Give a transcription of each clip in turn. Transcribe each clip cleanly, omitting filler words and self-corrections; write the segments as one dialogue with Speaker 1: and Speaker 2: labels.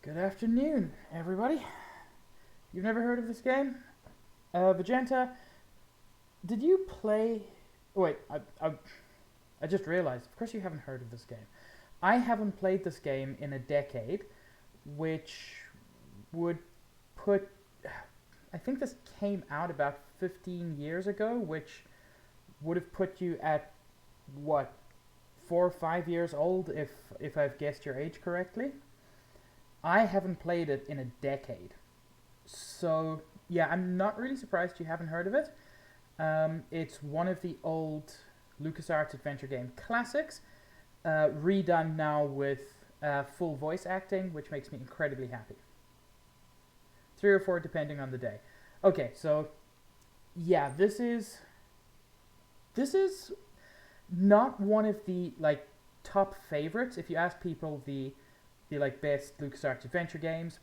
Speaker 1: Good afternoon, everybody. You've never heard of this game? Vegeta, did you play... Oh, wait, I just realized, of course you haven't heard of this game. I haven't played this game in a decade, which would put... I think this came out about 15 years ago, which would have put you at, what, 4 or 5 years old, if I've guessed your age correctly. I haven't played it in a decade. So, yeah, I'm not really surprised you haven't heard of it. It's one of the old LucasArts adventure game classics, redone now with full voice acting, which makes me incredibly happy. 3 or 4 depending on the day. Okay, so yeah, this is not one of the like top favorites. If you ask people the like best LucasArts adventure games,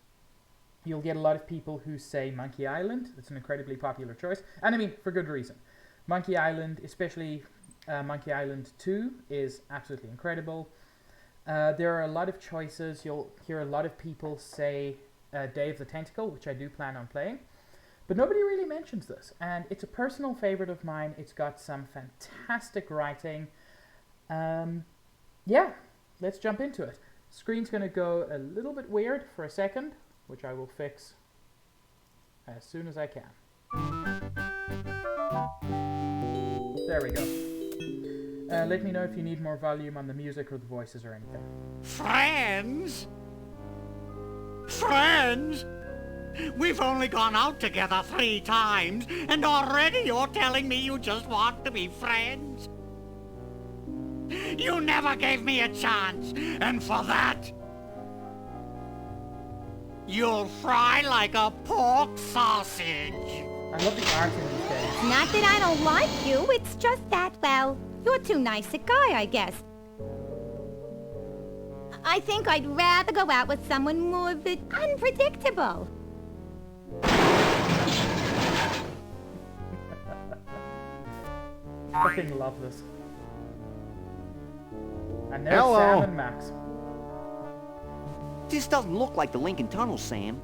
Speaker 1: you'll get a lot of people who say Monkey Island. It's an incredibly popular choice, and I mean for good reason. Monkey Island, especially Monkey Island 2, is absolutely incredible. There are a lot of choices. You'll hear a lot of people say Day of the Tentacle, which I do plan on playing. But nobody really mentions this, and it's a personal favorite of mine. It's got some fantastic writing. Yeah, let's jump into it. Screen's going to go a little bit weird for a second, which I will fix as soon as I can. There we go. Let me know if you need more volume on the music or the voices or anything.
Speaker 2: Friends? Friends? We've only gone out together 3 times, and already you're telling me you just want to be friends? You never gave me a chance, and for that, you'll fry like a pork sausage.
Speaker 1: I love the art in these games.
Speaker 3: Not that I don't like you, it's just that, well, you're too nice a guy, I guess. I think I'd rather go out with someone more of it unpredictable.
Speaker 1: Fucking love this. And there's
Speaker 4: Hello.
Speaker 1: Sam and Max.
Speaker 4: This doesn't look like the Lincoln Tunnel, Sam.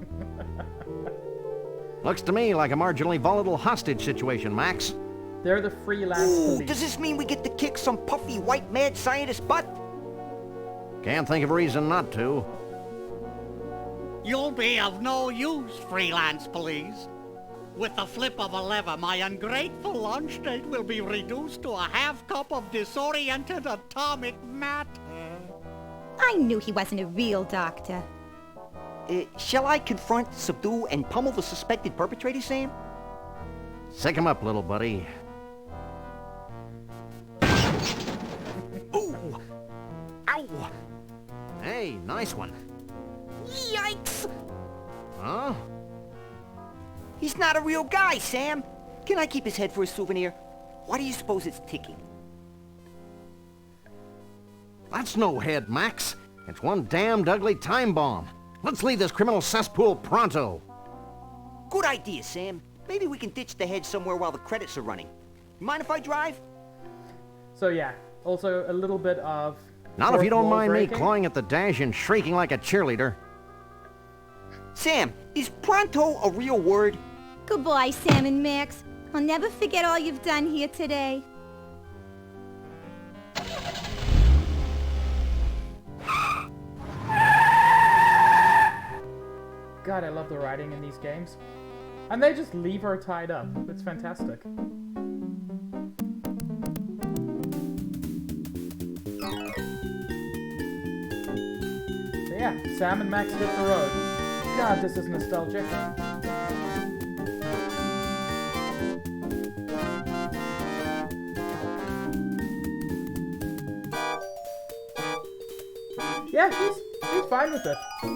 Speaker 5: Looks to me like a marginally volatile hostage situation, Max.
Speaker 1: They're the freelance
Speaker 4: Ooh,
Speaker 1: police.
Speaker 4: does this mean we get to kick some puffy white mad scientist butt?
Speaker 5: Can't think of a reason not to.
Speaker 2: You'll be of no use, freelance police. With the flip of a lever, my ungrateful lunch date will be reduced to a half cup of disoriented atomic matter.
Speaker 3: I knew he wasn't a real doctor.
Speaker 4: Shall I confront, subdue, and pummel the suspected perpetrator, Sam?
Speaker 5: Sick him up, little buddy.
Speaker 4: Ooh! Ow!
Speaker 5: Hey, nice one.
Speaker 4: Yikes!
Speaker 5: Huh?
Speaker 4: He's not a real guy, Sam. Can I keep his head for a souvenir? Why do you suppose it's ticking?
Speaker 5: That's no head, Max. It's one damned ugly time bomb. Let's leave this criminal cesspool pronto.
Speaker 4: Good idea, Sam. Maybe we can ditch the head somewhere while the credits are running. You mind if I drive?
Speaker 1: So yeah, also a little bit of...
Speaker 5: Not if you don't
Speaker 1: fourth wall
Speaker 5: mind me
Speaker 1: breaking.
Speaker 5: clawing at the dash and shrieking like a cheerleader.
Speaker 4: Sam, is pronto a real word?
Speaker 3: Goodbye, Sam and Max. I'll never forget all you've done here today.
Speaker 1: God, I love the writing in these games. And they just leave her tied up. It's fantastic. So yeah, Sam and Max hit the road. God, this is nostalgic. Yeah, he's fine with it. Cool.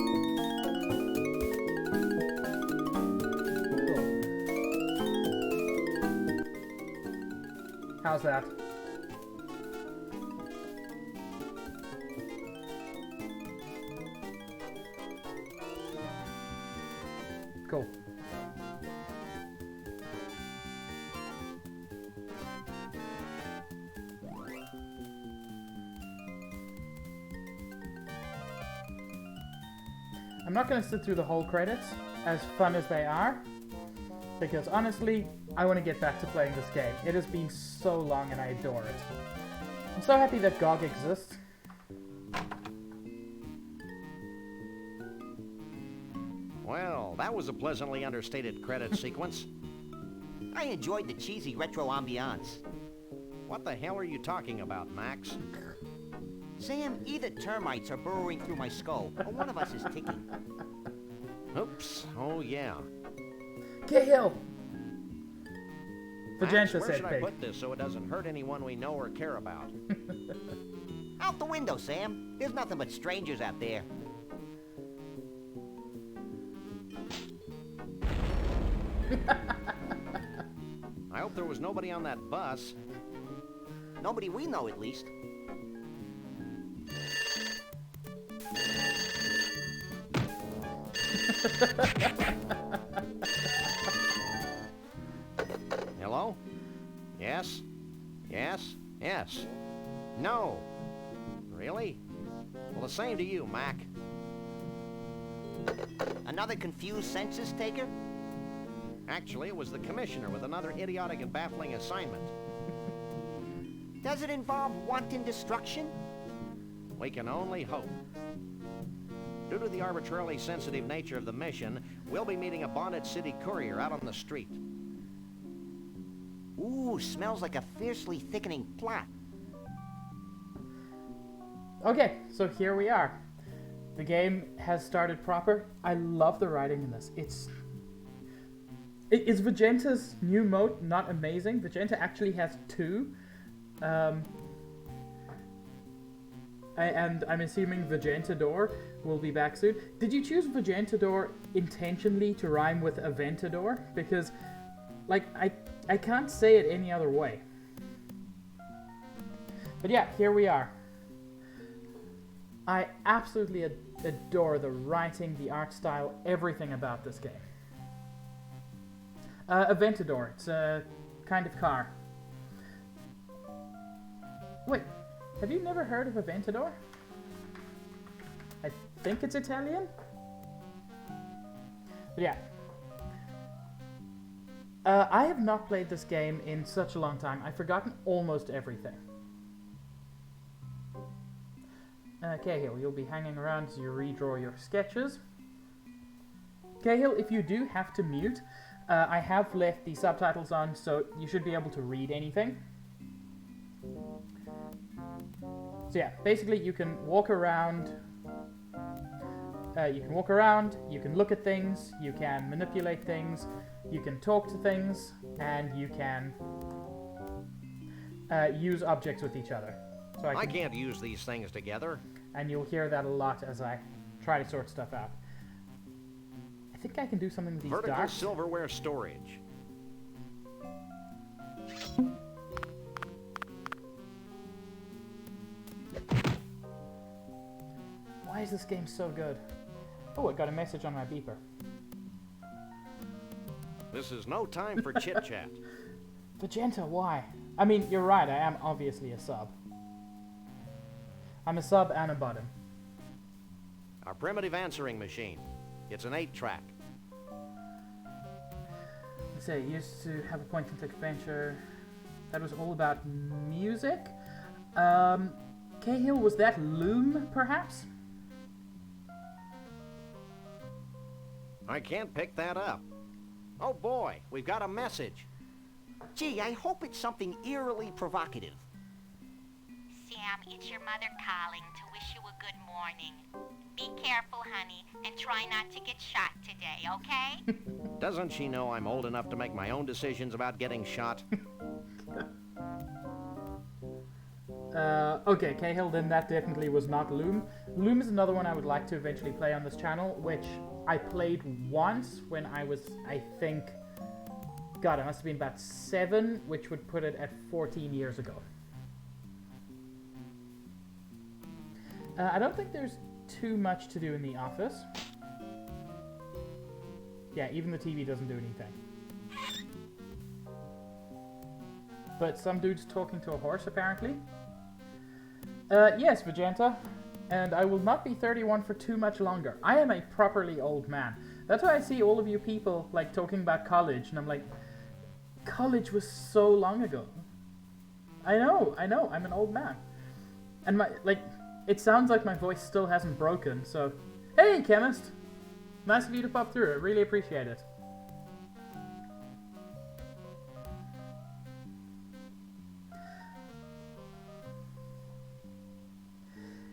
Speaker 1: How's that? Cool. I'm not going to sit through the whole credits, as fun as they are, because honestly, I want to get back to playing this game. It has been so long and I adore it. I'm so happy that GOG exists.
Speaker 5: Well, that was a pleasantly understated credit sequence.
Speaker 4: I enjoyed the cheesy retro ambiance.
Speaker 5: What the hell are you talking about, Max?
Speaker 4: Sam, either termites are burrowing through my skull, or one of us is ticking.
Speaker 5: Oops. Oh, yeah.
Speaker 1: Cahill!
Speaker 5: Max,
Speaker 1: Vagenta
Speaker 5: where
Speaker 1: said
Speaker 5: should I
Speaker 1: pig.
Speaker 5: put this so it doesn't hurt anyone we know or care about?
Speaker 4: Out the window, Sam. There's nothing but strangers out there.
Speaker 5: I hope there was nobody on that bus.
Speaker 4: Nobody we know, at least.
Speaker 5: Hello? Yes? Yes? Yes? No. Really? Well, the same to you, Mac.
Speaker 4: Another confused census taker?
Speaker 5: Actually, it was the commissioner with another idiotic and baffling assignment.
Speaker 4: Does it involve wanton destruction?
Speaker 5: We can only hope. Due to the arbitrarily sensitive nature of the mission, we'll be meeting a bonded city courier out on the street.
Speaker 4: Ooh, smells like a fiercely thickening plot.
Speaker 1: Okay, so here we are. The game has started proper. I love the writing in this. Is Vagenta's new mode not amazing? Vagenta actually has 2. And I'm assuming Vagentador will be back soon. Did you choose Vagentador intentionally to rhyme with Aventador? Because, like, I can't say it any other way. But yeah, here we are. I absolutely adore the writing, the art style, everything about this game. Aventador, it's a kind of car. Wait, have you never heard of Aventador? I think it's Italian? But yeah. I have not played this game in such a long time. I've forgotten almost everything. Cahill, you'll be hanging around as you redraw your sketches. Cahill, if you do have to mute, I have left the subtitles on, so you should be able to read anything. So yeah, basically you can walk around. You can look at things, you can manipulate things, you can talk to things, and you can use objects with each other. So
Speaker 5: I can't use these things together.
Speaker 1: And you'll hear that a lot as I try to sort stuff out. I think I can do something with these
Speaker 5: Vertical
Speaker 1: darts.
Speaker 5: silverware storage.
Speaker 1: Why is this game so good? Oh, I got a message on my beeper.
Speaker 5: This is no time for chit-chat.
Speaker 1: Vagenta, why? I mean, you're right, I am obviously a sub. I'm a sub and a bottom.
Speaker 5: Our primitive answering machine. It's an 8-track.
Speaker 1: Let's say, used to have a point-and-click adventure that was all about music. Cahill, was that Loom, perhaps?
Speaker 5: I can't pick that up. Oh boy, we've got a message.
Speaker 4: Gee, I hope it's something eerily provocative.
Speaker 3: Sam, it's your mother calling to wish you a good morning. Be careful, honey, and try not to get shot today, okay?
Speaker 5: Doesn't she know I'm old enough to make my own decisions about getting shot?
Speaker 1: Okay, Cahill, then that definitely was not Loom. Loom is another one I would like to eventually play on this channel, which I played once when I was, I think, God, it must have been about 7, which would put it at 14 years ago. I don't think there's too much to do in the office. Yeah, even the TV doesn't do anything. But some dude's talking to a horse, apparently. Yes, Vagenta. And I will not be 31 for too much longer. I am a properly old man. That's why I see all of you people, like, talking about college, and I'm like, college was so long ago. I know, I'm an old man. And it sounds like my voice still hasn't broken, so... Hey, Chemist! Nice of you to pop through, I really appreciate it.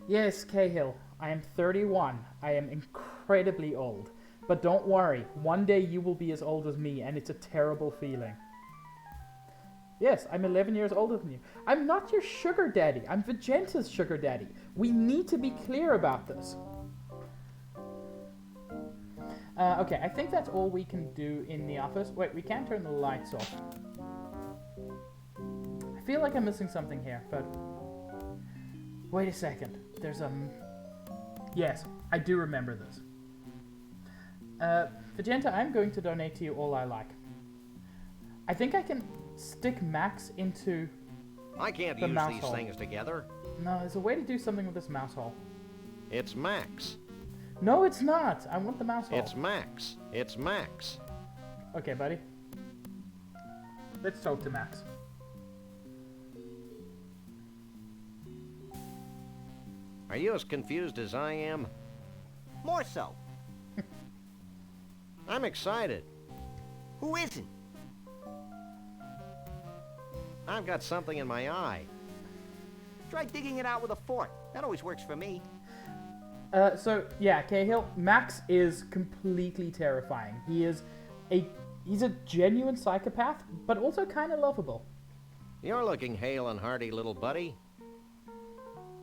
Speaker 1: Yes, Cahill, I am 31. I am incredibly old. But don't worry, one day you will be as old as me, and it's a terrible feeling. Yes, I'm 11 years older than you. I'm not your sugar daddy. I'm Vegenta's sugar daddy. We need to be clear about this. Okay, I think that's all we can do in the office. Wait, we can't turn the lights off. I feel like I'm missing something here, but... Wait a second. There's a... Yes, I do remember this. Vegenta, I'm going to donate to you all I like. I think I can stick Max into
Speaker 5: I can't
Speaker 1: the
Speaker 5: use
Speaker 1: mouse
Speaker 5: these
Speaker 1: hole.
Speaker 5: things together.
Speaker 1: No, there's a way to do something with this mouse hole.
Speaker 5: It's Max.
Speaker 1: No, it's not. I want the mouse hole.
Speaker 5: It's Max. It's Max.
Speaker 1: Okay, buddy. Let's talk to Max.
Speaker 5: Are you as confused as I am?
Speaker 4: More so.
Speaker 5: I'm excited.
Speaker 4: Who isn't?
Speaker 5: I've got something in my eye.
Speaker 4: Try digging it out with a fork. That always works for me.
Speaker 1: So yeah, Cahill, Max is completely terrifying. He's a genuine psychopath, but also kind of lovable.
Speaker 5: You're looking hale and hearty, little buddy.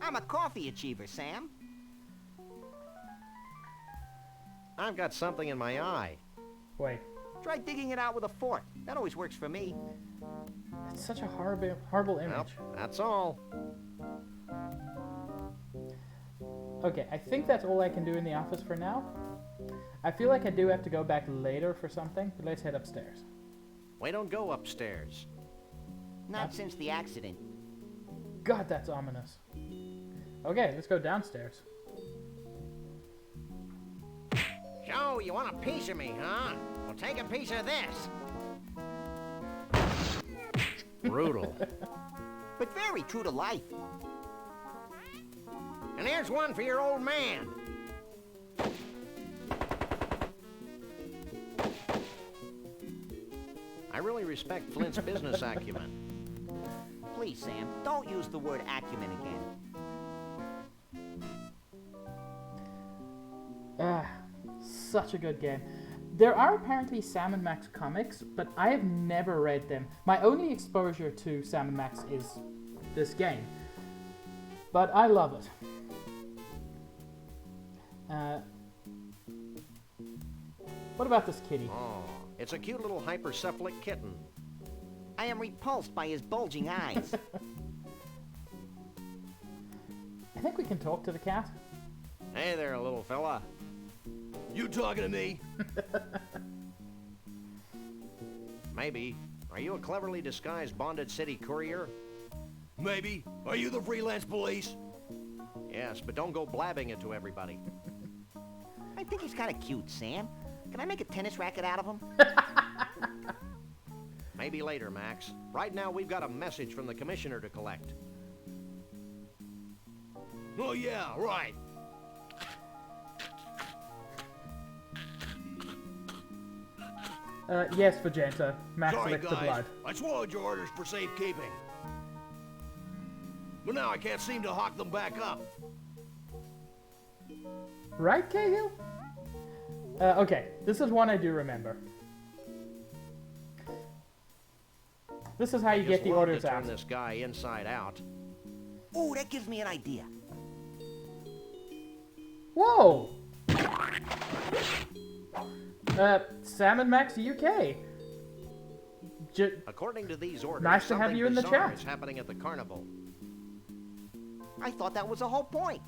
Speaker 4: I'm a coffee achiever, Sam.
Speaker 5: I've got something in my eye.
Speaker 1: Wait,
Speaker 4: Try digging it out with a fork. That always works for me.
Speaker 1: it's such a horrible image.
Speaker 5: Well, that's all.
Speaker 1: Okay, I think that's all I can do in the office for now. I feel like I do have to go back later for something, but let's head upstairs.
Speaker 5: We don't go upstairs.
Speaker 4: Not since the accident.
Speaker 1: God, that's ominous. Okay, let's go downstairs.
Speaker 5: So, you want a piece of me, huh? Well, take a piece of this. Brutal.
Speaker 4: But very true to life.
Speaker 5: And here's one for your old man. I really respect Flint's business acumen.
Speaker 4: Please, Sam, don't use the word acumen again.
Speaker 1: Such a good game. There are apparently Sam & Max comics, but I have never read them. My only exposure to Sam & Max is this game. But I love it. What about this kitty?
Speaker 5: Oh, it's a cute little hypercephalic kitten.
Speaker 4: I am repulsed by his bulging eyes.
Speaker 1: I think we can talk to the cat.
Speaker 5: Hey there, little fella.
Speaker 6: You talking to me?
Speaker 5: Maybe. Are you a cleverly disguised bonded city courier?
Speaker 6: Maybe. Are you the freelance police?
Speaker 5: Yes, but don't go blabbing it to everybody.
Speaker 4: I think he's kind of cute, Sam. Can I make a tennis racket out of him?
Speaker 5: Maybe later, Max. Right now, we've got a message from the commissioner to collect.
Speaker 6: Oh yeah, right.
Speaker 1: Yes, Vegeta. Max
Speaker 6: Sorry,
Speaker 1: licked the
Speaker 6: guys.
Speaker 1: blood.
Speaker 6: I swallowed your orders for safekeeping. But now I can't seem to hawk them back up.
Speaker 1: Right, Cahill? Okay, this is one I do remember. This is how you
Speaker 5: Just
Speaker 1: get the
Speaker 5: love
Speaker 1: orders
Speaker 5: to turn
Speaker 1: out.
Speaker 5: this guy inside out.
Speaker 4: Ooh, that gives me an idea.
Speaker 1: Whoa! Sam & Max UK.
Speaker 5: According to these orders,
Speaker 1: Nice to have
Speaker 5: something
Speaker 1: you in the
Speaker 5: bizarre
Speaker 1: chat.
Speaker 5: is happening at the carnival.
Speaker 4: I thought that was the whole point.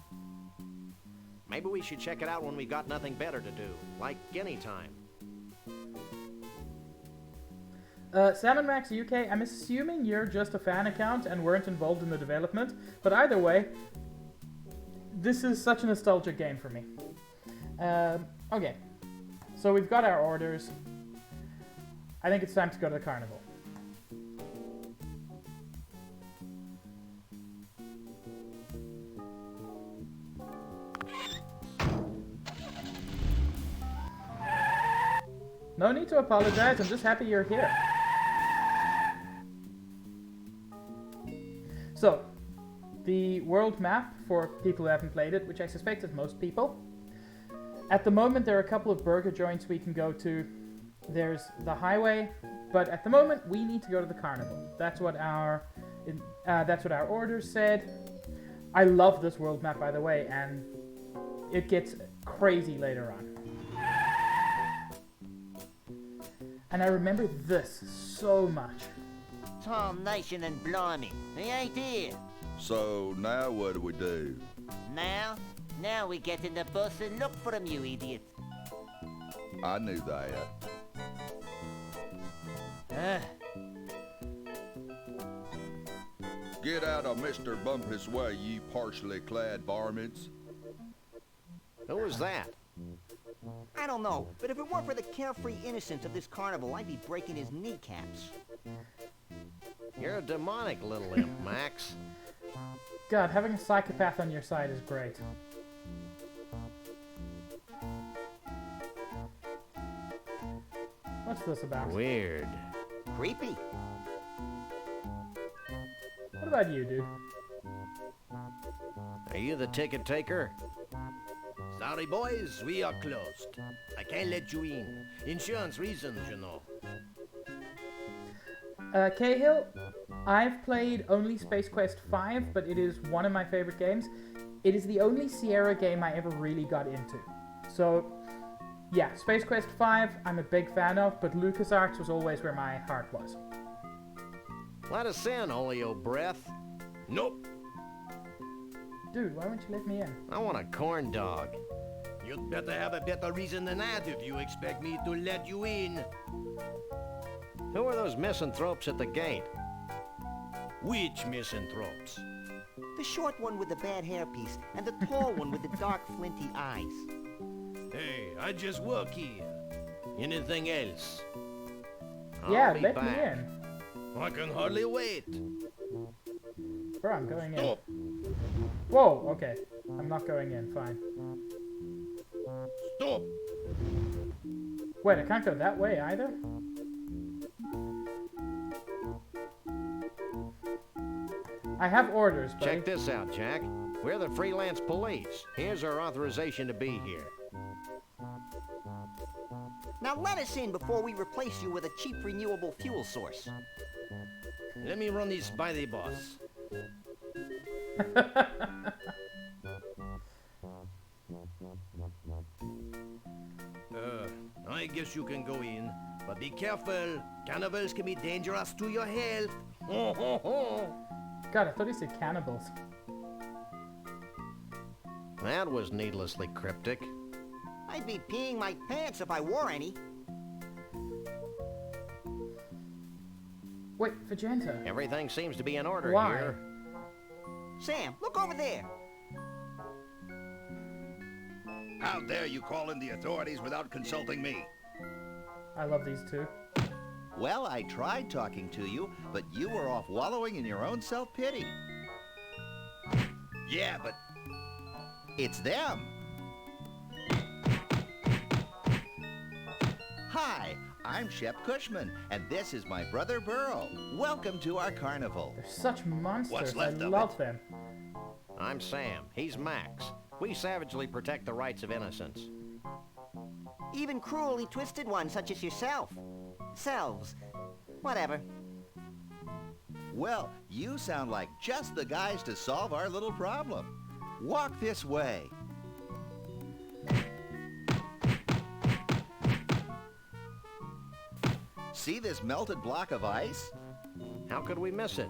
Speaker 5: Maybe we should check it out when we've got nothing better to do, like any time.
Speaker 1: Sam & Max UK, I'm assuming you're just a fan account and weren't involved in the development, but either way, this is such a nostalgic game for me. Okay, so we've got our orders. I think it's time to go to the carnival. No need to apologize, I'm just happy you're here. the world map for people who haven't played it, which I suspect is most people. At the moment, there are a couple of burger joints we can go to. There's the highway, but at the moment, we need to go to the carnival. That's what our orders said. I love this world map, by the way, and it gets crazy later on. And I remember this so much.
Speaker 4: Tom Nation and Blimey, the idea.
Speaker 7: So now what do we do?
Speaker 4: Now we get in the bus and look for him, you idiot.
Speaker 7: I knew that. Get out of Mr. Bumpus' way, you partially clad varmints.
Speaker 5: Who was that?
Speaker 4: I don't know, but if it weren't for the carefree innocence of this carnival, I'd be breaking his kneecaps.
Speaker 5: You're a demonic little imp, Max.
Speaker 1: God, having a psychopath on your side is great. What's this about?
Speaker 5: Weird.
Speaker 4: Creepy.
Speaker 1: What about you, dude?
Speaker 5: Are you the ticket taker?
Speaker 6: Sorry, boys, we are closed. I can't let you in. Insurance reasons, you know.
Speaker 1: Cahill, I've played only Space Quest 5, but it is one of my favorite games. It is the only Sierra game I ever really got into. So, yeah, Space Quest 5 I'm a big fan of, but LucasArts was always where my heart was.
Speaker 5: Let us in, Oleo Breath.
Speaker 6: Nope.
Speaker 1: Dude, why won't you let me in?
Speaker 5: I want a corn dog.
Speaker 6: You'd better have a better reason than that if you expect me to let you in.
Speaker 5: Who are those misanthropes at the gate?
Speaker 6: Which misanthropes?
Speaker 4: The short one with the bad hairpiece, and the tall one with the dark, flinty eyes.
Speaker 6: Hey, I just work here. Anything else?
Speaker 1: Yeah,
Speaker 5: I'll be
Speaker 1: let
Speaker 5: back.
Speaker 1: me in.
Speaker 6: I can hardly wait.
Speaker 1: Bro, I'm going in.
Speaker 6: Stop.
Speaker 1: Whoa, okay. I'm not going in, fine.
Speaker 6: Stop.
Speaker 1: Wait, I can't go that way either? I have orders, buddy.
Speaker 5: Check this out, Jack. We're the freelance police. Here's our authorization to be here.
Speaker 4: Now let us in before we replace you with a cheap renewable fuel source.
Speaker 6: Let me run this by the boss. I guess you can go in, but be careful. Carnivals can be dangerous to your health.
Speaker 1: God, I thought he said cannibals.
Speaker 5: That was needlessly cryptic.
Speaker 4: I'd be peeing my pants if I wore any.
Speaker 1: Wait, Vegeta.
Speaker 5: Everything seems to be in order
Speaker 1: Why?
Speaker 5: here.
Speaker 4: Sam, look over there.
Speaker 7: How dare you call in the authorities without consulting me?
Speaker 1: I love these two.
Speaker 8: Well, I tried talking to you, but you were off wallowing in your own self-pity.
Speaker 7: Yeah, but
Speaker 8: It's them. Hi, I'm Shep Cushman, and this is my brother Burl. Welcome to our carnival.
Speaker 1: They're such monsters.
Speaker 7: What's
Speaker 1: I
Speaker 7: left of
Speaker 1: love
Speaker 7: it?
Speaker 1: them.
Speaker 5: I'm Sam. He's Max. We savagely protect the rights of innocents.
Speaker 4: Even cruelly twisted ones such as yourself. Selves. Whatever.
Speaker 8: Well, you sound like just the guys to solve our little problem. Walk this way. See this melted block of ice?
Speaker 5: How could we miss it?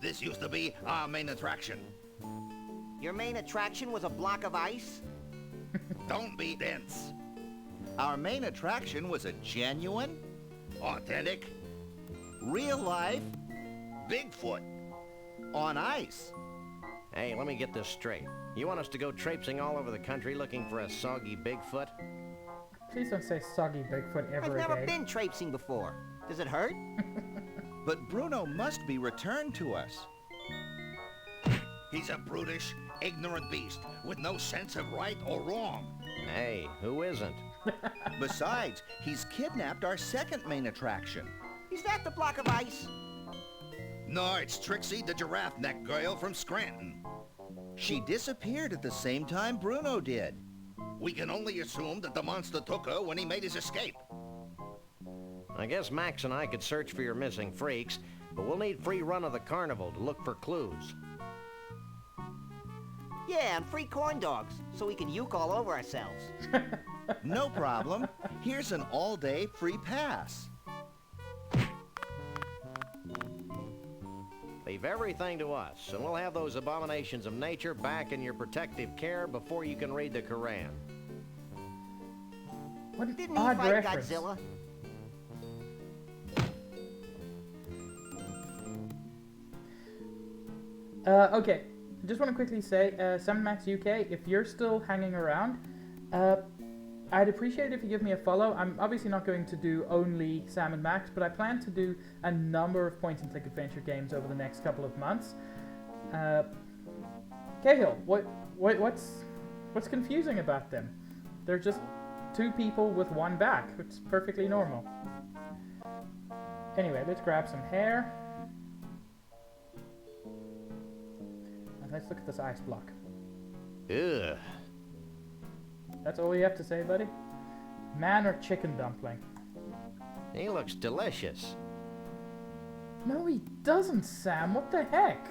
Speaker 7: this used to be our main attraction.
Speaker 4: Your main attraction was a block of ice?
Speaker 7: Don't be dense.
Speaker 8: Our main attraction was a genuine,
Speaker 7: Authentic,
Speaker 8: real life,
Speaker 7: Bigfoot.
Speaker 8: on ice.
Speaker 5: Hey, let me get this straight. You want us to go traipsing all over the country looking for a soggy Bigfoot?
Speaker 1: Please don't say soggy Bigfoot
Speaker 4: I've
Speaker 1: ever
Speaker 4: never
Speaker 1: again.
Speaker 4: been traipsing before. Does it hurt?
Speaker 8: But Bruno must be returned to us.
Speaker 7: He's a brutish, ignorant beast with no sense of right or wrong.
Speaker 5: Hey, who isn't?
Speaker 8: Besides, he's kidnapped our second main attraction.
Speaker 4: Is that the block of ice?
Speaker 7: No, it's Trixie, the giraffe neck girl from Scranton.
Speaker 8: She disappeared at the same time Bruno did.
Speaker 7: We can only assume that the monster took her when he made his escape.
Speaker 5: I guess Max and I could search for your missing freaks, but we'll need free run of the carnival to look for clues.
Speaker 4: Yeah, and free corn dogs, so we can uke all over ourselves.
Speaker 8: No problem. Here's an all-day free pass.
Speaker 5: Leave everything to us, and we'll have those abominations of nature back in your protective care before you can read the Koran.
Speaker 1: What an
Speaker 4: Didn't he
Speaker 1: odd
Speaker 4: fight
Speaker 1: reference.
Speaker 4: Godzilla?
Speaker 1: Okay, I just want to quickly say, Sam Max UK, if you're still hanging around, I'd appreciate it if you give me a follow. I'm obviously not going to do only Sam and Max, but I plan to do a number of point-and-click adventure games over the next couple of months. Cahill, what's confusing about them? They're just two people with one back. It's perfectly normal. Anyway, let's grab some hair. And let's look at this ice block.
Speaker 5: Ugh.
Speaker 1: That's all you have to say, buddy? Man or chicken dumpling?
Speaker 5: He looks delicious.
Speaker 1: No, he doesn't, Sam. What the heck?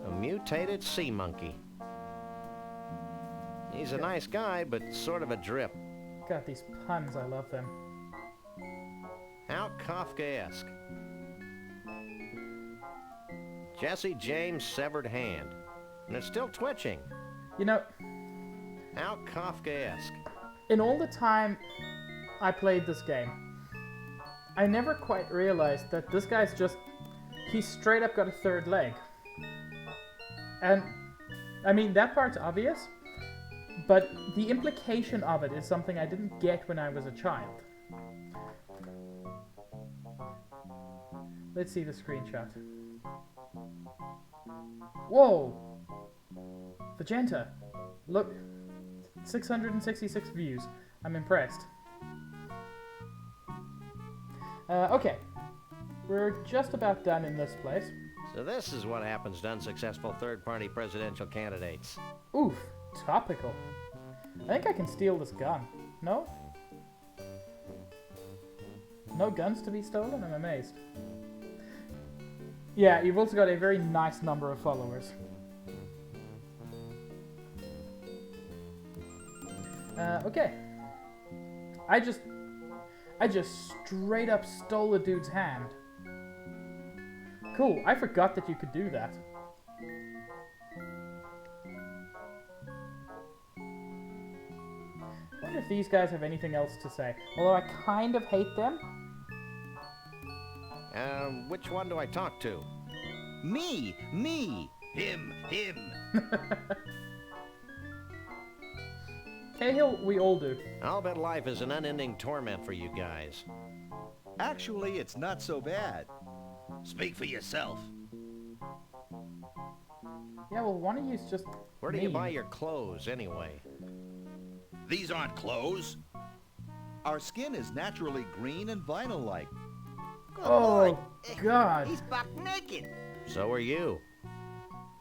Speaker 5: A mutated sea monkey. He's a nice guy, but sort of a drip.
Speaker 1: God, these puns, I love them.
Speaker 5: How Kafkaesque. Jesse James' severed hand. And it's still twitching.
Speaker 1: You know,
Speaker 5: How Kafkaesque.
Speaker 1: in all the time I played this game, I never quite realized that this guy's just... He's straight up got a third leg. And, I mean, that part's obvious, but the implication of it is something I didn't get when I was a child. Let's see the screenshot. Whoa! Vegeta! Look, 666 views. I'm impressed. Okay. We're just about done in this place.
Speaker 5: So this is what happens to unsuccessful third-party presidential candidates.
Speaker 1: Oof, topical. I think I can steal this gun. No? No guns to be stolen? I'm amazed. Yeah, you've also got a very nice number of followers. Okay. I just straight up stole a dude's hand. Cool, I forgot that you could do that. I wonder if these guys have anything else to say. Although I kind of hate them.
Speaker 5: Which one do I talk to?
Speaker 8: Me!
Speaker 7: Him!
Speaker 1: Cahill, we all do.
Speaker 5: I'll bet life is an unending torment for you guys.
Speaker 8: Actually, it's not so bad.
Speaker 7: Speak for yourself.
Speaker 1: Yeah, well, one of you's just
Speaker 5: Where do you
Speaker 1: mean.
Speaker 5: buy your clothes, anyway?
Speaker 7: These aren't clothes.
Speaker 8: Our skin is naturally green and vinyl-like.
Speaker 4: Good
Speaker 1: Oh,
Speaker 4: Lord.
Speaker 1: God.
Speaker 4: He's buck naked.
Speaker 5: So are you.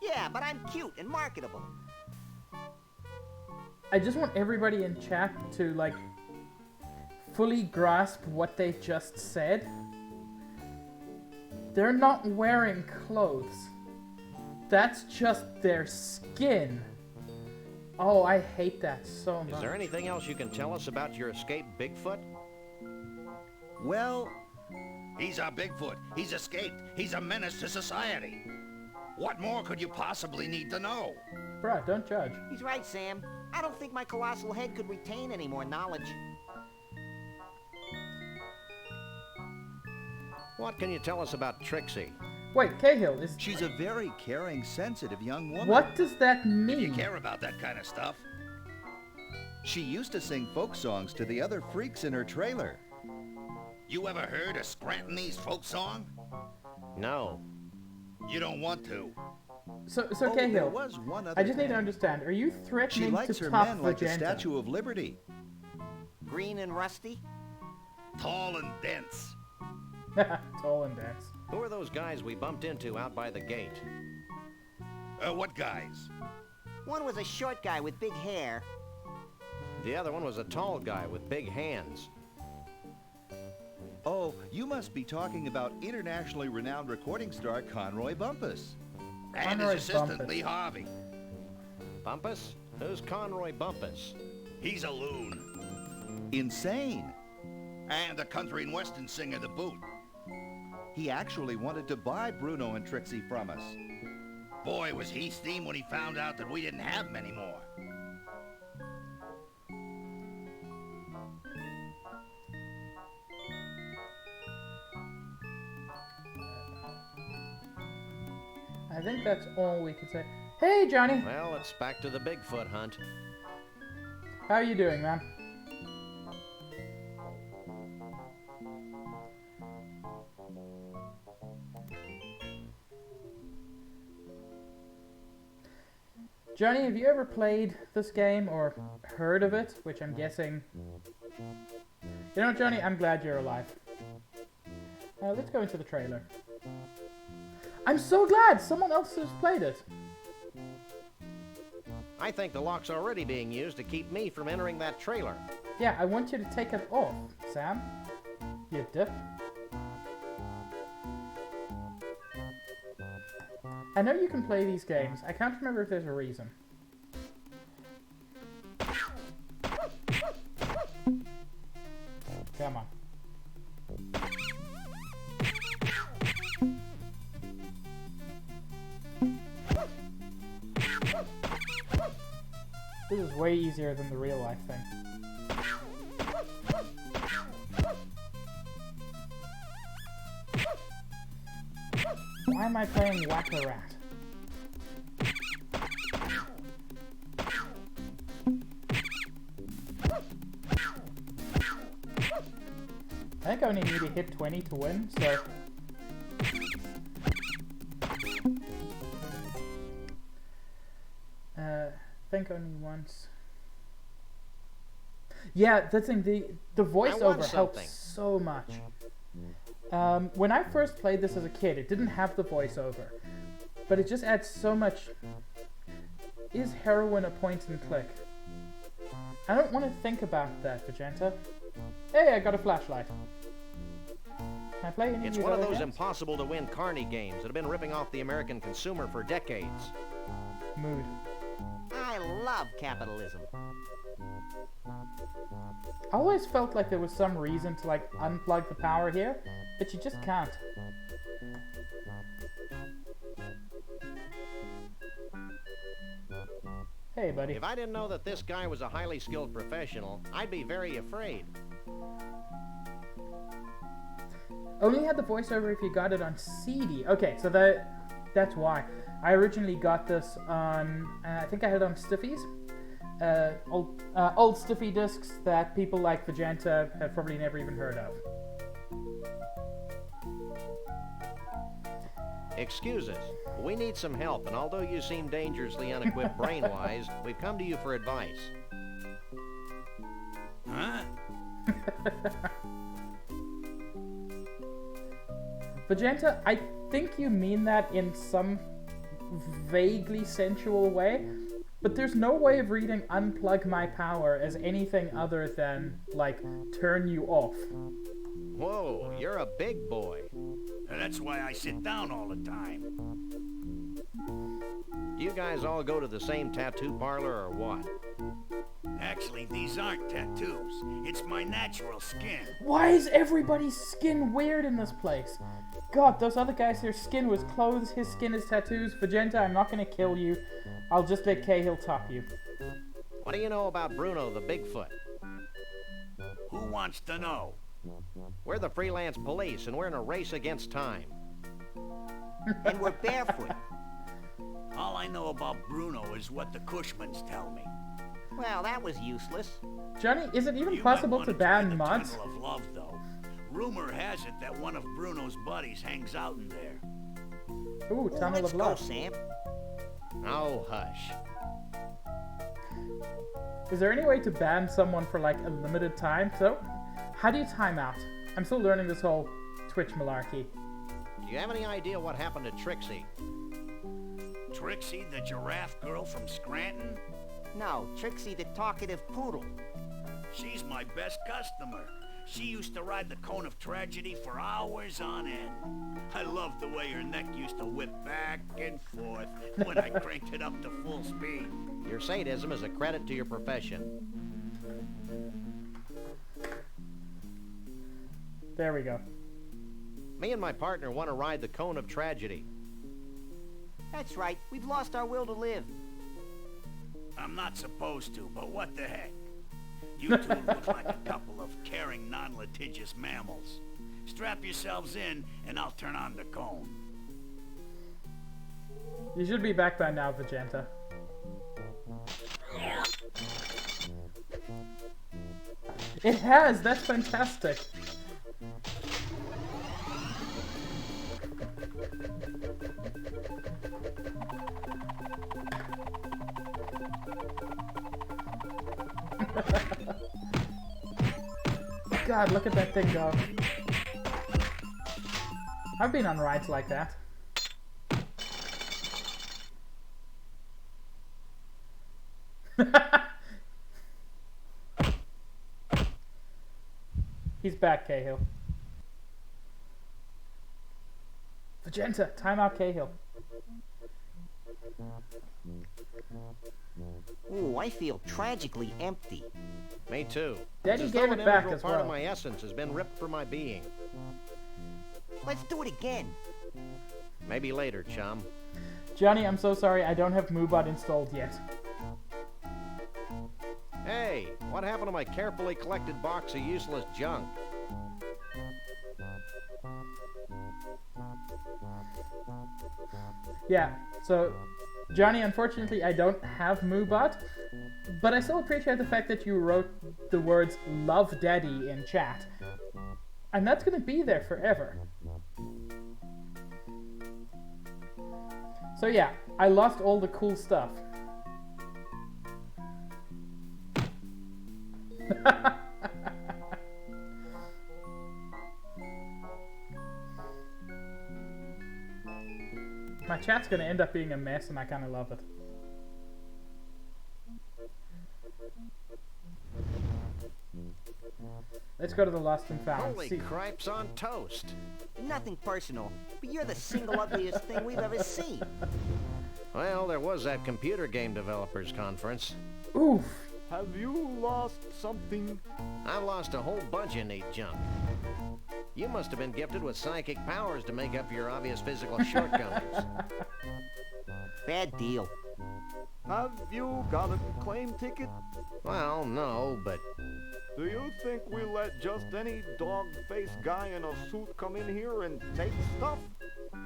Speaker 4: Yeah, but I'm cute and marketable.
Speaker 1: I just want everybody in chat to, like, fully grasp what they just said. They're not wearing clothes. That's just their skin. Oh, I hate that so much.
Speaker 5: Is there anything else you can tell us about your escaped Bigfoot?
Speaker 8: Well,
Speaker 7: He's our Bigfoot. He's escaped. He's a menace to society. What more could you possibly need to know?
Speaker 1: Bruh, don't judge.
Speaker 4: He's right, Sam. I don't think my colossal head could retain any more knowledge.
Speaker 5: What can you tell us about Trixie?
Speaker 1: Wait, Cahill, is...
Speaker 8: she's a very caring, sensitive young woman.
Speaker 1: What does that
Speaker 7: If you
Speaker 1: mean?
Speaker 7: care about that kind of stuff.
Speaker 8: She used to sing folk songs to the other freaks in her trailer.
Speaker 7: You ever heard a Scrantonese folk song?
Speaker 5: No.
Speaker 7: You don't want to.
Speaker 1: So
Speaker 8: There
Speaker 1: Cahill,
Speaker 8: was one other
Speaker 1: I just need to
Speaker 8: thing.
Speaker 1: understand, are you
Speaker 8: She
Speaker 1: threatening
Speaker 8: likes
Speaker 1: to
Speaker 8: her
Speaker 1: top
Speaker 8: men like the
Speaker 1: Vegeta?
Speaker 8: Statue of Liberty.
Speaker 4: Green and rusty?
Speaker 7: Tall and dense.
Speaker 1: Tall and dense.
Speaker 5: Who are those guys we bumped into out by the gate?
Speaker 7: What guys?
Speaker 4: One was a short guy with big hair.
Speaker 5: The other one was a tall guy with big hands.
Speaker 8: Oh, you must be talking about internationally renowned recording star Conroy Bumpus.
Speaker 7: And
Speaker 1: Conroy
Speaker 7: his assistant,
Speaker 1: Bumpus.
Speaker 7: Lee Harvey.
Speaker 5: Bumpus? Who's Conroy Bumpus?
Speaker 7: He's a loon.
Speaker 8: Insane.
Speaker 7: And a country and western singer to boot.
Speaker 8: He actually wanted to buy Bruno and Trixie from us.
Speaker 7: Boy, was he steamed when he found out that we didn't have him anymore.
Speaker 1: I think that's all we could say. Hey, Johnny!
Speaker 5: Well, it's back to the Bigfoot hunt.
Speaker 1: How are you doing, man? Johnny, have you ever played this game or heard of it? Which I'm guessing... You know, Johnny, I'm glad you're alive. Let's go into the trailer. I'm so glad someone else has played it.
Speaker 5: I think the lock's already being used to keep me from entering that trailer.
Speaker 1: Yeah, I want you to take it off, Sam. You dip. I know you can play these games. I can't remember if there's a reason. Come on. This is way easier than the real life thing. Why am I playing Whack-A-Rat? I think I only need to hit 20 to win, so... think only once. Yeah, the thing, the voiceover helps so much. When I first played this as a kid, it didn't have the voiceover, but it just adds so much. Is heroin a point and click? I don't want to think about that, Vegeta. Hey, I got a flashlight. Can I play any
Speaker 5: It's
Speaker 1: of
Speaker 5: one of
Speaker 1: other
Speaker 5: those
Speaker 1: games?
Speaker 5: impossible-to-win carny games that have been ripping off the American consumer for decades.
Speaker 1: Mood.
Speaker 4: I love capitalism.
Speaker 1: I always felt like there was some reason to like unplug the power here, but you just can't. Hey, buddy.
Speaker 5: If I didn't know that this guy was a highly skilled professional, I'd be very afraid.
Speaker 1: Only had the voiceover if you got it on CD. Okay, so that's why. I originally got this on, I think I had it on Stiffies. Old Stiffy discs that people like Vegeta have probably never even heard of.
Speaker 5: Excuse us. We need some help, and although you seem dangerously unequipped brain-wise, we've come to you for advice.
Speaker 7: Huh?
Speaker 1: Vegeta, I think you mean that in some vaguely sensual way, but there's no way of reading unplug my power as anything other than, like, turn you off.
Speaker 5: Whoa, you're a big boy.
Speaker 7: That's why I sit down all the time.
Speaker 5: Do you guys all go to the same tattoo parlor or what?
Speaker 7: Actually, these aren't tattoos. It's my natural skin.
Speaker 1: Why is everybody's skin weird in this place? God, those other guys, their skin was clothes, his skin is tattoos. Vegeta, I'm not gonna kill you. I'll just let Cahill top you.
Speaker 5: What do you know about Bruno the Bigfoot?
Speaker 7: Who wants to know?
Speaker 5: We're the freelance police, and we're in a race against time.
Speaker 4: And we're barefoot.
Speaker 7: All I know about Bruno is what the Cushmans tell me.
Speaker 4: Well, that was useless.
Speaker 1: Johnny, is it even
Speaker 7: You
Speaker 1: possible
Speaker 7: might
Speaker 1: to
Speaker 7: wanna try
Speaker 1: ban
Speaker 7: the
Speaker 1: mods?
Speaker 7: Tunnel of Love, though. Rumor has it that one of Bruno's buddies hangs out in there.
Speaker 1: Ooh, Tunnel
Speaker 4: Let's
Speaker 1: of
Speaker 4: go,
Speaker 1: Love.
Speaker 4: Sam.
Speaker 5: Oh, hush.
Speaker 1: Is there any way to ban someone for like a limited time? So, how do you time out? I'm still learning this whole Twitch malarkey.
Speaker 5: Do you have any idea what happened to Trixie?
Speaker 7: Trixie, the giraffe girl from Scranton?
Speaker 4: No, Trixie the talkative poodle.
Speaker 7: She's my best customer. She used to ride the cone of tragedy for hours on end. I loved the way her neck used to whip back and forth when I cranked it up to full speed.
Speaker 5: Your sadism is a credit to your profession.
Speaker 1: There we go.
Speaker 5: Me and my partner want to ride the cone of tragedy.
Speaker 4: That's right, we've lost our will to live.
Speaker 7: I'm not supposed to, but what the heck? You two look like a couple of caring, non-litigious mammals. Strap yourselves in, and I'll turn on the cone.
Speaker 1: You should be back by now, Vegeta. It has! That's fantastic! God, look at that thing go. I've been on rides like that. He's back, Cahill. Vegeta, time out Cahill.
Speaker 4: Ooh, I feel tragically empty.
Speaker 5: Me too.
Speaker 1: Daddy
Speaker 5: It's as
Speaker 1: gave
Speaker 5: though
Speaker 1: it
Speaker 5: an
Speaker 1: back
Speaker 5: integral
Speaker 1: as
Speaker 5: part
Speaker 1: well.
Speaker 5: of my essence has been ripped from my being.
Speaker 4: Let's do it again.
Speaker 5: Maybe later, chum.
Speaker 1: Johnny, I'm so sorry, I don't have Moobot installed yet.
Speaker 5: Hey, what happened to my carefully collected box of useless junk?
Speaker 1: Yeah, so, Johnny, unfortunately I don't have Moobot, but I still appreciate the fact that you wrote the words "Love Daddy" in chat. And that's gonna be there forever. So yeah, I lost all the cool stuff. My chat's gonna end up being a mess and I kinda love it. Let's go to the Lost and Found.
Speaker 5: Holy
Speaker 1: See-
Speaker 5: cripes on toast.
Speaker 4: Nothing personal, but you're the single ugliest thing we've ever seen.
Speaker 5: Well, there was that computer game developers conference.
Speaker 1: Oof!
Speaker 9: Have you lost something?
Speaker 5: I've lost a whole bunch of neat junk. You must have been gifted with psychic powers to make up your obvious physical shortcomings.
Speaker 4: Bad deal.
Speaker 9: Have you got a claim ticket?
Speaker 5: Well, no, but
Speaker 9: Do you think we let just any dog-faced guy in a suit come in here and take stuff?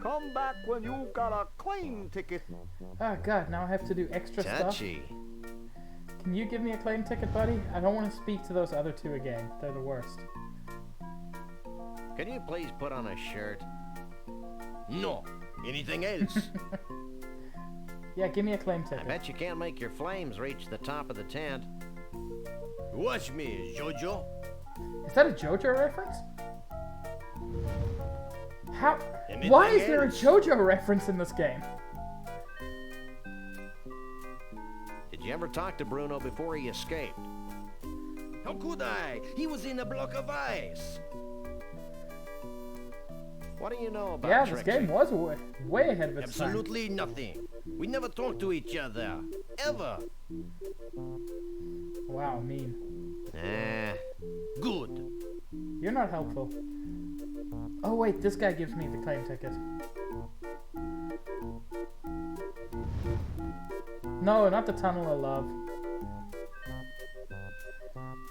Speaker 9: Come back when you've got a claim ticket.
Speaker 1: Oh god, now I have to do extra stuff.
Speaker 5: touchy.
Speaker 1: Can you give me a claim ticket, buddy? I don't want to speak to those other two again. They're the worst.
Speaker 5: Can you please put on a shirt?
Speaker 6: No. Anything else?
Speaker 1: Yeah, give me a claim
Speaker 5: I
Speaker 1: ticket.
Speaker 5: bet you can't make your flames reach the top of the tent.
Speaker 6: Watch me, Jojo.
Speaker 1: Is that a JoJo reference? How?
Speaker 6: Anything
Speaker 1: Why is there a
Speaker 6: else?
Speaker 1: JoJo reference in this game?
Speaker 5: Did you ever talk to Bruno before he escaped?
Speaker 6: How could I? He was in a block of ice.
Speaker 5: What do you know about
Speaker 1: Yeah,
Speaker 5: Trixie?
Speaker 1: this game was way ahead of its time.
Speaker 6: Absolutely nothing. We never talked to each other. Ever.
Speaker 1: Wow, mean.
Speaker 5: Nah.
Speaker 6: Good.
Speaker 1: You're not helpful. Oh wait, this guy gives me the claim ticket. No, not the Tunnel of Love.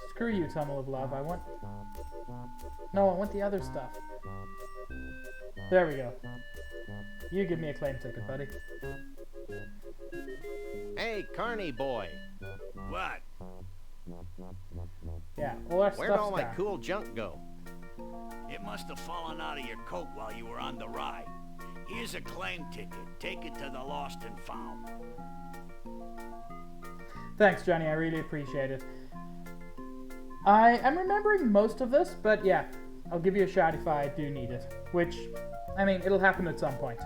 Speaker 1: Screw you, Tunnel of Love. I want... No, I want the other stuff. There we go. You give me a claim ticket, buddy.
Speaker 5: Hey, Carney boy.
Speaker 7: What?
Speaker 1: Yeah, all our
Speaker 5: Where'd
Speaker 1: stuff's
Speaker 5: all my
Speaker 1: down.
Speaker 5: cool junk go?
Speaker 7: It must have fallen out of your coat while you were on the ride. Here's a claim ticket. Take it to the Lost and Found.
Speaker 1: Thanks, Johnny. I really appreciate it. I am remembering most of this, but yeah, I'll give you a shot if I do need it. Which, I mean, it'll happen at some point.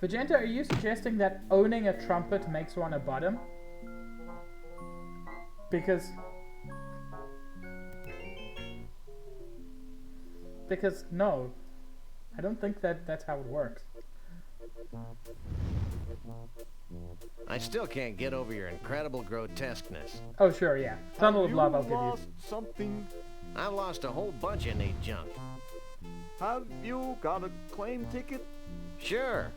Speaker 1: Vegeta, are you suggesting that owning a trumpet makes one a bottom? Because no, I don't think that's how it works.
Speaker 5: I still can't get over your incredible grotesqueness.
Speaker 1: Oh sure, yeah. Tunnel of Love I'll give you.
Speaker 9: Lost something?
Speaker 5: I've lost a whole bunch of neat junk.
Speaker 9: Have you got a claim ticket?
Speaker 5: Sure.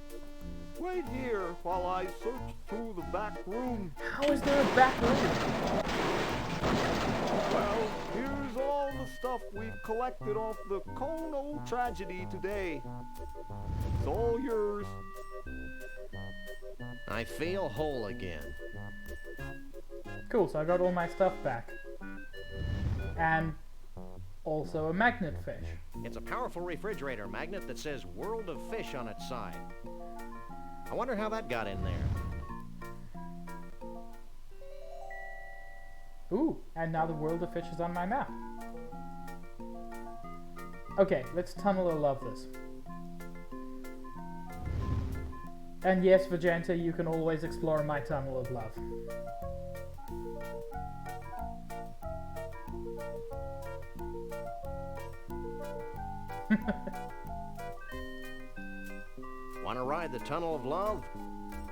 Speaker 9: Wait here while I search through the back room.
Speaker 1: How is there a back room?
Speaker 9: Well, here's all the stuff we've collected off the Kono tragedy today. It's all yours.
Speaker 5: I feel whole again.
Speaker 1: Cool, so I got all my stuff back. And also a magnet fish.
Speaker 5: It's a powerful refrigerator magnet that says World of Fish on its side. I wonder how that got in there.
Speaker 1: Ooh, and now the World of Fish is on my map. Okay, let's Tunnel of Love this. And yes, Vegeta, you can always explore my Tunnel of Love.
Speaker 5: Want to ride the Tunnel of Love?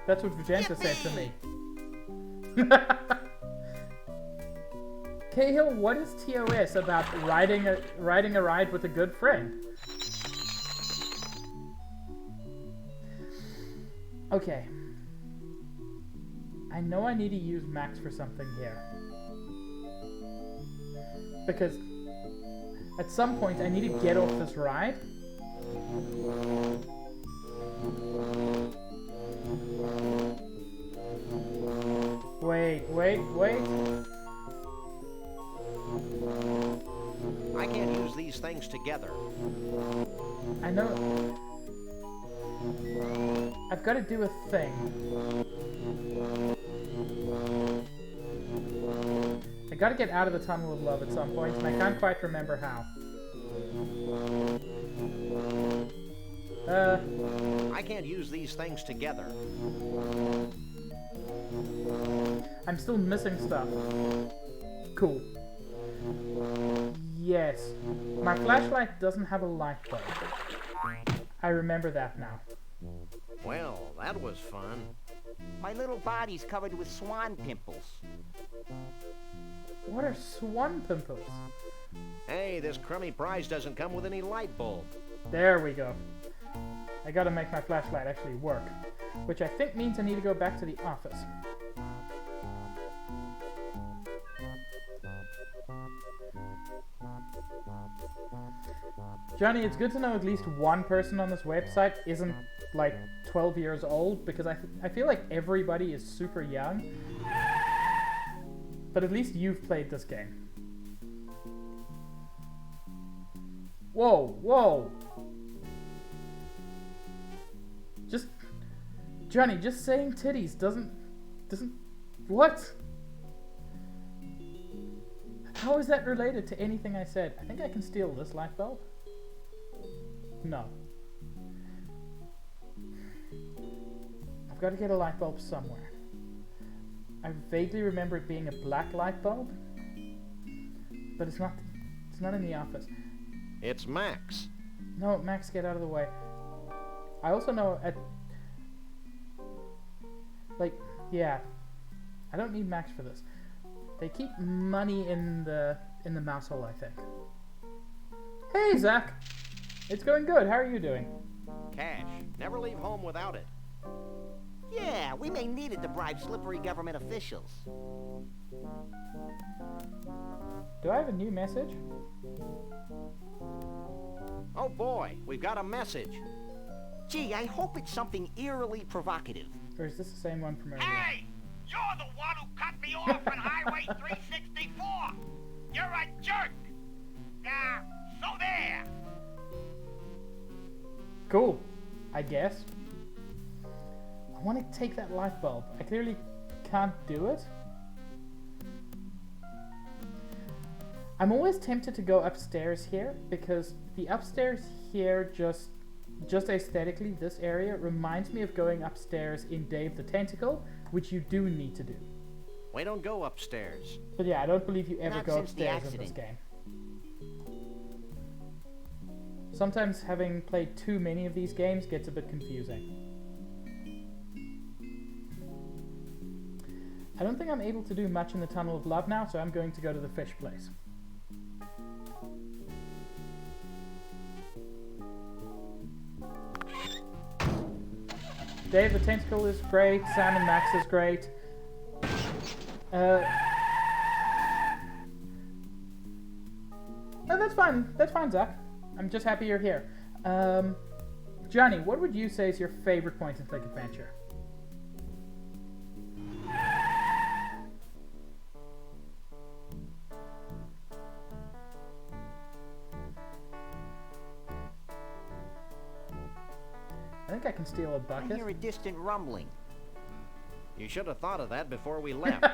Speaker 1: That's what Vegeta said to me. Cahill, what is TOS about riding a ride with a good friend? Okay. I know I need to use Max for something here. Because at some point I need to get off this ride. Wait.
Speaker 5: I can't use these things together.
Speaker 1: I know. I've got to do a thing. I got to get out of the Tunnel of Love at some point, and I can't quite remember how.
Speaker 5: I can't use these things together.
Speaker 1: I'm still missing stuff. Cool. Yes. My flashlight doesn't have a light bulb. I remember that now.
Speaker 5: Well, that was fun.
Speaker 4: My little body's covered with swan pimples.
Speaker 1: What are swan pimples?
Speaker 5: Hey, this crummy prize doesn't come with any light bulb.
Speaker 1: There we go. I gotta make my flashlight actually work. Which I think means I need to go back to the office. Johnny, it's good to know at least one person on this website isn't like 12 years old, because I feel like everybody is super young. But at least you've played this game. Whoa! Just... Johnny, just saying titties doesn't... What? How is that related to anything I said? I think I can steal this light bulb. No. I've got to get a light bulb somewhere. I vaguely remember it being a black light bulb, but it's not in the office.
Speaker 5: It's Max.
Speaker 1: No, Max, get out of the way. I also know yeah, I don't need Max for this. They keep money in the mouse hole, I think. Hey, Zach! It's going good. How are you doing?
Speaker 5: Cash. Never leave home without it.
Speaker 4: Yeah, we may need it to bribe slippery government officials.
Speaker 1: Do I have a new message?
Speaker 5: Oh boy, we've got a message.
Speaker 4: Gee, I hope it's something eerily provocative.
Speaker 1: Or is this the same one from earlier?
Speaker 2: Hey! You're the one who cut me off on Highway 364! You're a jerk! So there!
Speaker 1: Cool, I guess. I want to take that light bulb. I clearly can't do it. I'm always tempted to go upstairs here because the upstairs here just aesthetically, this area reminds me of going upstairs in Dave the Tentacle, which you do need to do.
Speaker 5: We don't go upstairs.
Speaker 1: But yeah, I don't believe you ever
Speaker 4: Not
Speaker 1: go
Speaker 4: since the
Speaker 1: upstairs in this
Speaker 4: accident.
Speaker 1: game. Sometimes having played too many of these games gets a bit confusing. I don't think I'm able to do much in the Tunnel of Love now, so I'm going to go to the fish place. Dave the Tentacle is great, Sam and Max is great. No, that's fine, Zach. I'm just happy you're here. Johnny, what would you say is your favorite point-and-click adventure? I think I can steal a
Speaker 4: I
Speaker 1: bucket.
Speaker 4: hear a distant rumbling.
Speaker 5: You should have thought of that before we left.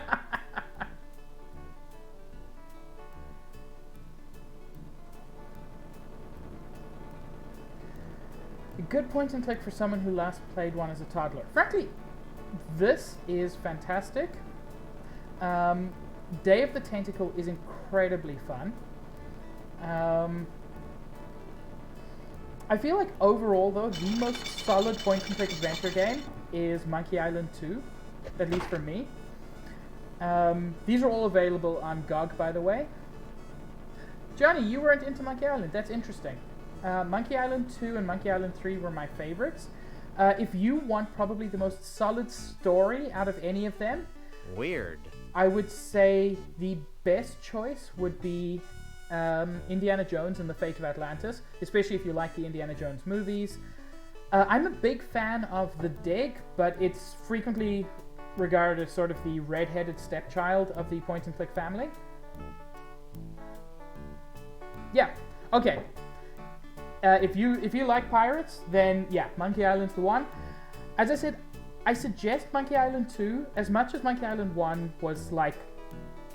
Speaker 1: A good point and click for someone who last played one as a toddler. Frankly, this is fantastic. Day of the Tentacle is incredibly fun. I feel like overall, though, the most solid point and click adventure game is Monkey Island 2, at least for me. These are all available on GOG, by the way. Johnny, you weren't into Monkey Island. That's interesting. Monkey Island 2 and Monkey Island 3 were my favorites. If you want probably the most solid story out of any of them,
Speaker 5: Weird.
Speaker 1: I would say the best choice would be Indiana Jones and the Fate of Atlantis, especially if you like the Indiana Jones movies. I'm a big fan of The Dig, but it's frequently regarded as sort of the red-headed stepchild of the point-and-click family. Yeah, okay. If you like pirates, then yeah, Monkey Island's the one. As I said, I suggest Monkey Island 2. As much as Monkey Island 1 was like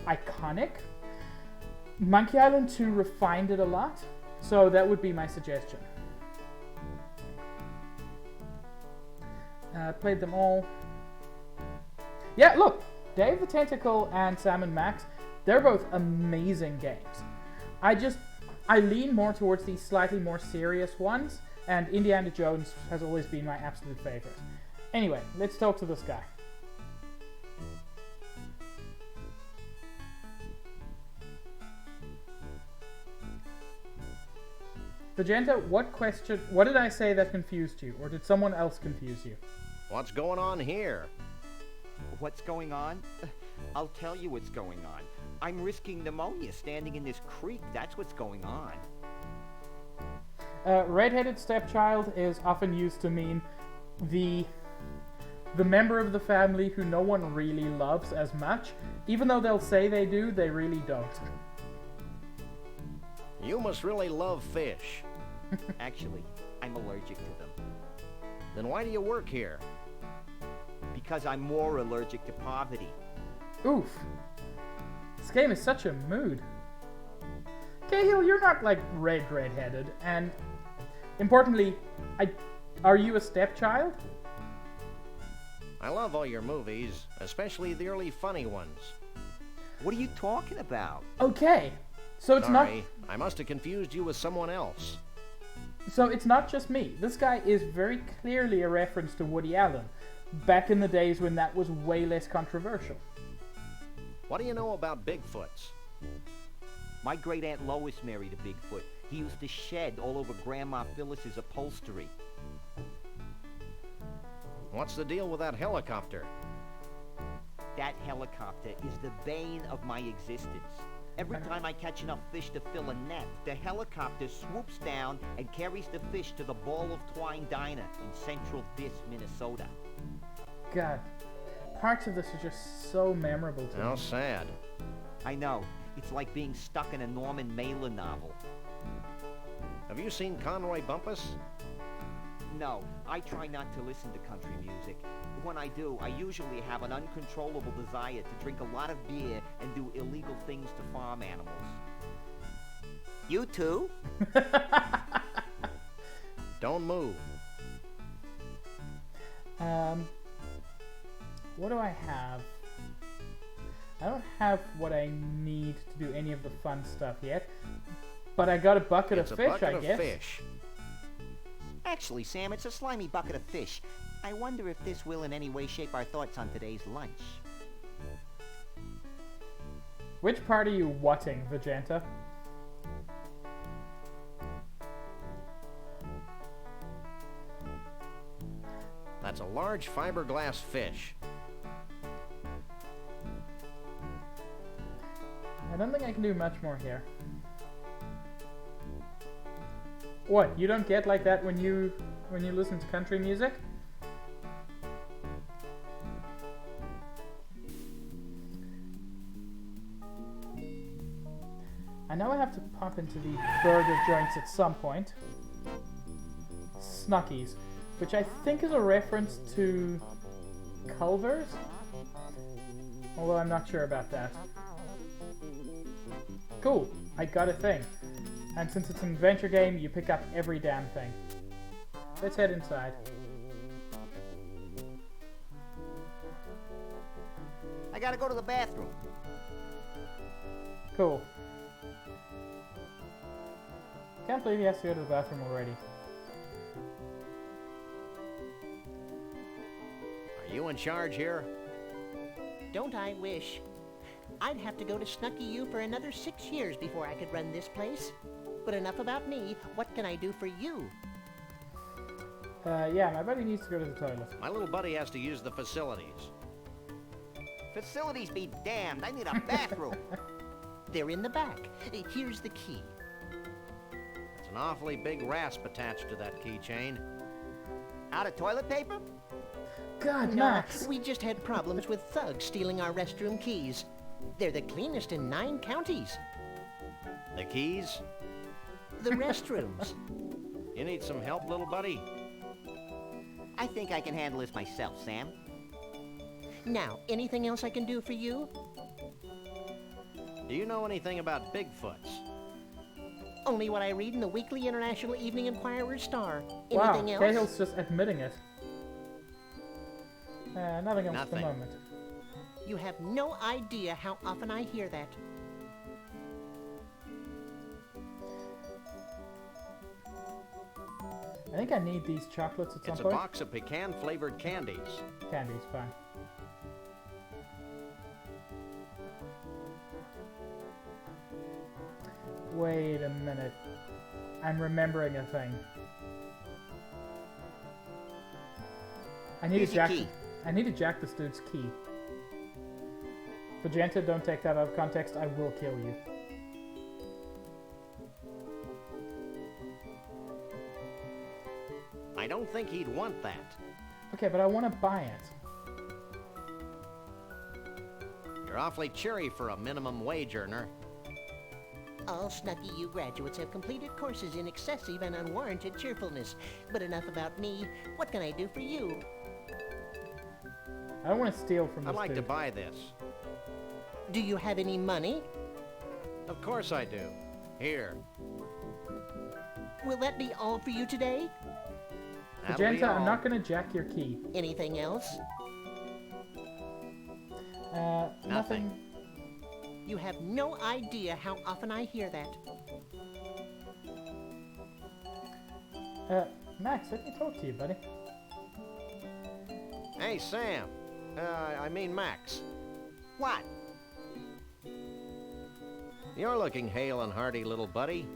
Speaker 1: iconic, Monkey Island 2 refined it a lot, so that would be my suggestion. Played them all. Yeah, look, Dave the Tentacle and Sam and Max, they're both amazing games. I lean more towards these slightly more serious ones, and Indiana Jones has always been my absolute favorite. Anyway, let's talk to this guy. Vegeta, what did I say that confused you, or did someone else confuse you?
Speaker 5: What's going on here?
Speaker 4: What's going on? I'll tell you what's going on. I'm risking pneumonia standing in this creek. That's what's going on.
Speaker 1: Red-headed stepchild is often used to mean the member of the family who no one really loves as much. Even though they'll say they do, they really don't.
Speaker 5: You must really love fish.
Speaker 4: Actually, I'm allergic to them.
Speaker 5: Then why do you work here?
Speaker 4: Because I'm more allergic to poverty.
Speaker 1: Oof. This game is such a mood. Cahill, you're not like red-headed, and importantly, are you a stepchild?
Speaker 5: I love all your movies, especially the early funny ones.
Speaker 4: What are you talking about?
Speaker 1: Okay, so it's not.
Speaker 5: Sorry, I must have confused you with someone else.
Speaker 1: So it's not just me. This guy is very clearly a reference to Woody Allen, back in the days when that was way less controversial.
Speaker 5: What do you know about Bigfoots?
Speaker 4: My great-aunt Lois married a Bigfoot. He used to shed all over Grandma Phyllis's upholstery.
Speaker 5: What's the deal with that helicopter?
Speaker 4: That helicopter is the bane of my existence. Every time I catch enough fish to fill a net, the helicopter swoops down and carries the fish to the Ball of Twine Diner in Central Dis, Minnesota.
Speaker 1: God, parts of this are just so memorable to
Speaker 5: How
Speaker 1: me.
Speaker 5: sad.
Speaker 4: I know. It's like being stuck in a Norman Mailer novel.
Speaker 5: Have you seen Conroy Bumpus?
Speaker 4: No, I try not to listen to country music. When I do, I usually have an uncontrollable desire to drink a lot of beer and do illegal things to farm animals. You too?
Speaker 5: Don't move.
Speaker 1: What do I have? I don't have what I need to do any of the fun stuff yet. But I got a bucket
Speaker 5: It's
Speaker 1: of
Speaker 5: a
Speaker 1: fish,
Speaker 5: bucket
Speaker 1: I
Speaker 5: of
Speaker 1: guess.
Speaker 5: fish.
Speaker 4: Actually, Sam, it's a slimy bucket of fish. I wonder if this will in any way shape our thoughts on today's lunch.
Speaker 1: Which part are you whatting, Vegeta?
Speaker 5: That's a large fiberglass fish.
Speaker 1: I don't think I can do much more here. What? You don't get like that when you listen to country music? I know I have to pop into the burger joints at some point. Snuckies, which I think is a reference to Culver's, although I'm not sure about that. Cool, I got a thing. And since it's an adventure game, you pick up every damn thing. Let's head inside.
Speaker 4: I gotta go to the bathroom.
Speaker 1: Cool. Can't believe he has to go to the bathroom already.
Speaker 5: Are you in charge here?
Speaker 10: Don't I wish? I'd have to go to Snucky U for another 6 years before I could run this place. But enough about me. What can I do for you?
Speaker 1: Yeah, my buddy needs to go to the toilet.
Speaker 5: My little buddy has to use the facilities.
Speaker 4: Facilities be damned. I need a bathroom.
Speaker 10: They're in the back. Here's the key.
Speaker 5: It's an awfully big rasp attached to that keychain.
Speaker 4: Out of toilet paper?
Speaker 1: God,
Speaker 10: No,
Speaker 1: Max!
Speaker 10: we just had problems with thugs stealing our restroom keys. They're the cleanest in 9 counties.
Speaker 5: The keys?
Speaker 10: The restrooms.
Speaker 5: You need some help, little buddy?
Speaker 4: I think I can handle this myself, Sam.
Speaker 10: Now, anything else I can do for you?
Speaker 5: Do you know anything about Bigfoots?
Speaker 10: Only what I read in the Weekly International Evening Inquirer Star.
Speaker 1: Wow,
Speaker 10: Anything else?
Speaker 1: Cahill's just admitting it. Nothing else at the
Speaker 5: Nothing.
Speaker 1: moment.
Speaker 10: You have no idea how often I hear that.
Speaker 1: I think I need these chocolates at some
Speaker 5: It's a
Speaker 1: point.
Speaker 5: box of pecan-flavored candies.
Speaker 1: Candy's fine. Wait a minute. I'm remembering a thing. I need
Speaker 4: Here's
Speaker 1: to
Speaker 4: your
Speaker 1: jack.
Speaker 4: key.
Speaker 1: I need to jack this dude's key. Vegeta, don't take that out of context. I will kill you.
Speaker 5: I don't think he'd want that.
Speaker 1: Okay, but I want to buy it.
Speaker 5: You're awfully cheery for a minimum wage earner.
Speaker 10: All Snucky U graduates have completed courses in excessive and unwarranted cheerfulness. But enough about me. What can I do for you?
Speaker 1: I don't want to steal from this
Speaker 5: I'd like to
Speaker 1: dude.
Speaker 5: buy this.
Speaker 10: Do you have any money?
Speaker 5: Of course I do. Here.
Speaker 10: Will that be all for you today?
Speaker 5: That'll be
Speaker 1: Magenta, I'm
Speaker 5: all.
Speaker 1: not going to jack your key.
Speaker 10: Anything else?
Speaker 1: Nothing.
Speaker 10: You have no idea how often I hear that.
Speaker 1: Max, let me talk to you, buddy.
Speaker 5: Hey, Sam. I mean Max.
Speaker 4: What?
Speaker 5: You're looking hale and hearty, little buddy.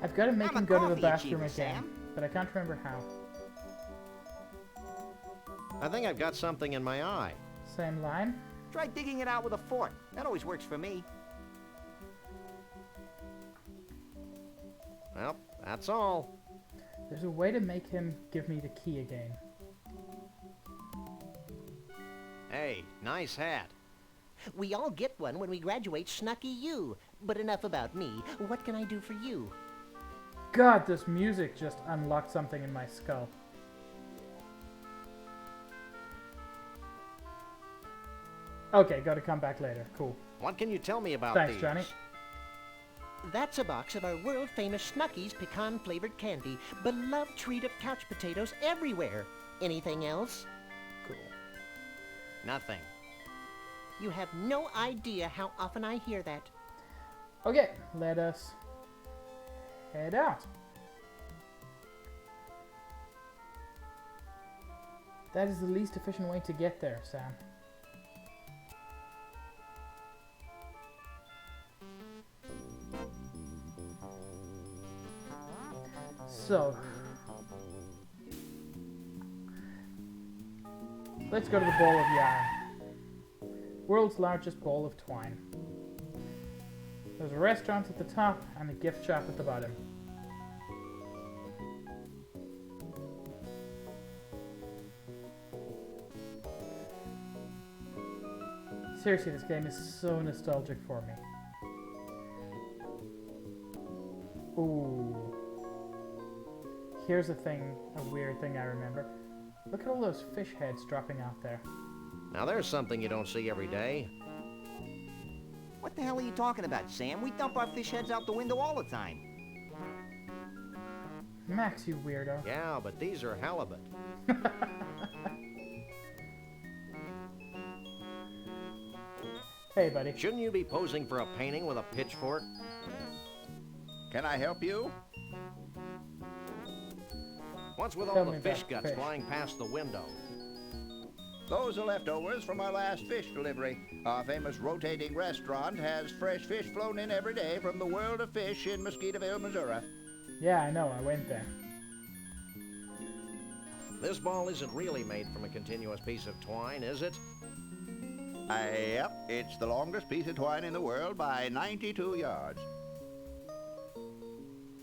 Speaker 1: I've got to make
Speaker 4: I'm a
Speaker 1: him go to the
Speaker 4: coffee
Speaker 1: bathroom
Speaker 4: achiever,
Speaker 1: again,
Speaker 4: Sam.
Speaker 1: but I can't remember how.
Speaker 5: I think I've got something in my eye.
Speaker 1: Same line?
Speaker 4: Try digging it out with a fork. That always works for me.
Speaker 5: Well, that's all.
Speaker 1: There's a way to make him give me the key again.
Speaker 5: Hey, nice hat.
Speaker 10: We all get one when we graduate Snucky U. But enough about me. What can I do for you?
Speaker 1: God, this music just unlocked something in my skull. Okay, gotta come back later. Cool.
Speaker 5: What can you tell me about
Speaker 1: Thanks,
Speaker 5: these?
Speaker 1: Johnny.
Speaker 10: That's a box of our world-famous Snuckies pecan-flavored candy. Beloved treat of couch potatoes everywhere. Anything else?
Speaker 1: Cool.
Speaker 5: Nothing.
Speaker 10: You have no idea how often I hear that.
Speaker 1: Okay, let us head out. That is the least efficient way to get there, Sam. So, let's go to the ball of yarn. World's largest ball of twine. There's a restaurant at the top and a gift shop at the bottom. Seriously, this game is so nostalgic for me. Ooh. Here's a weird thing I remember. Look at all those fish heads dropping out there.
Speaker 5: Now there's something you don't see every day.
Speaker 4: What the hell are you talking about, Sam? We dump our fish heads out the window all the time.
Speaker 1: Max, you weirdo.
Speaker 5: Yeah, but these are halibut.
Speaker 1: Hey, buddy.
Speaker 5: Shouldn't you be posing for a painting with a pitchfork?
Speaker 8: Can I help you?
Speaker 5: What's with
Speaker 1: Tell
Speaker 5: all
Speaker 1: me
Speaker 5: the fish
Speaker 1: about
Speaker 5: guts
Speaker 1: fish.
Speaker 5: flying past the window?
Speaker 8: Those are leftovers from our last fish delivery. Our famous rotating restaurant has fresh fish flown in every day from the world of fish in Mosquitaville, Missouri.
Speaker 1: Yeah, I know. I went there.
Speaker 5: This ball isn't really made from a continuous piece of twine, is it?
Speaker 8: Yep, it's the longest piece of twine in the world by 92 yards.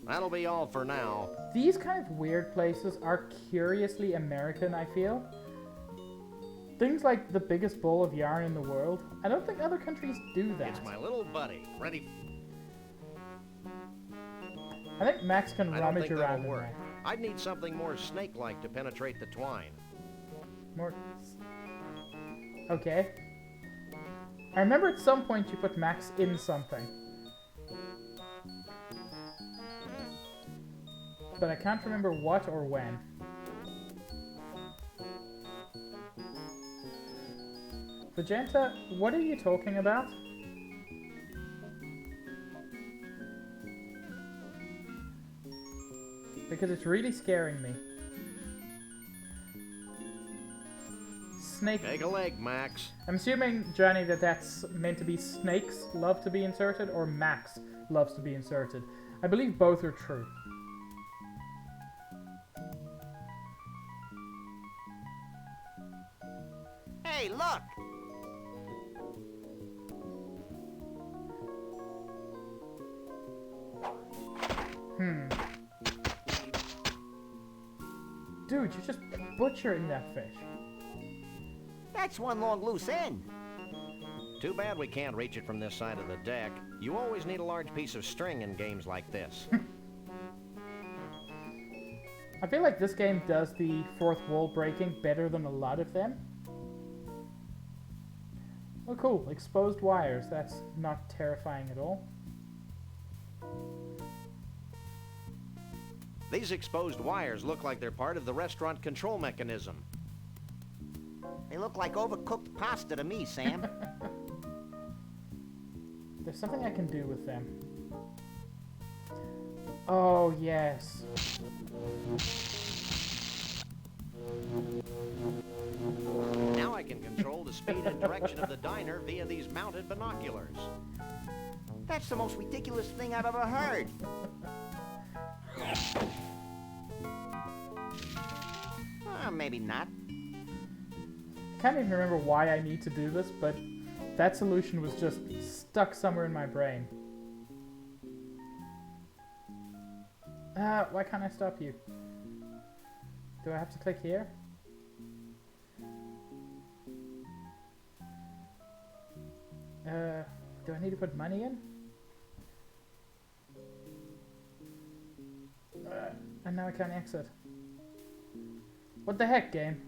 Speaker 5: That'll be all for now.
Speaker 1: These kind of weird places are curiously American, I feel. Things like the biggest ball of yarn in the world. I don't think other countries do that.
Speaker 5: It's my little buddy. Ready?
Speaker 1: I think Max can
Speaker 5: I don't
Speaker 1: rummage
Speaker 5: think
Speaker 1: around
Speaker 5: that'll
Speaker 1: in
Speaker 5: work.
Speaker 1: there.
Speaker 5: I'd need something more snake-like to penetrate the twine.
Speaker 1: More. Okay. I remember at some point you put Max in something. But I can't remember what or when. Vegeta, what are you talking about? Because it's really scaring me. Snake.
Speaker 5: Take a leg, Max.
Speaker 1: I'm assuming, Johnny, that that's meant to be snakes love to be inserted or Max loves to be inserted. I believe both are true.
Speaker 4: Hey, look!
Speaker 1: Dude, you're just butchering that fish.
Speaker 4: That's one long loose end.
Speaker 5: Too bad we can't reach it from this side of the deck. You always need a large piece of string in games like this.
Speaker 1: I feel like this game does the fourth wall breaking better than a lot of them. Oh cool, exposed wires. That's not terrifying at all.
Speaker 5: These exposed wires look like they're part of the restaurant control mechanism.
Speaker 4: They look like overcooked pasta to me, Sam.
Speaker 1: There's something I can do with them. Oh, yes.
Speaker 5: Now I can control the speed and direction of the diner via these mounted binoculars.
Speaker 4: That's the most ridiculous thing I've ever heard. Maybe not.
Speaker 1: I can't even remember why I need to do this, but that solution was just stuck somewhere in my brain. Why can't I stop you? Do I have to click here? Do I need to put money in? And now I can't exit. What the heck, game?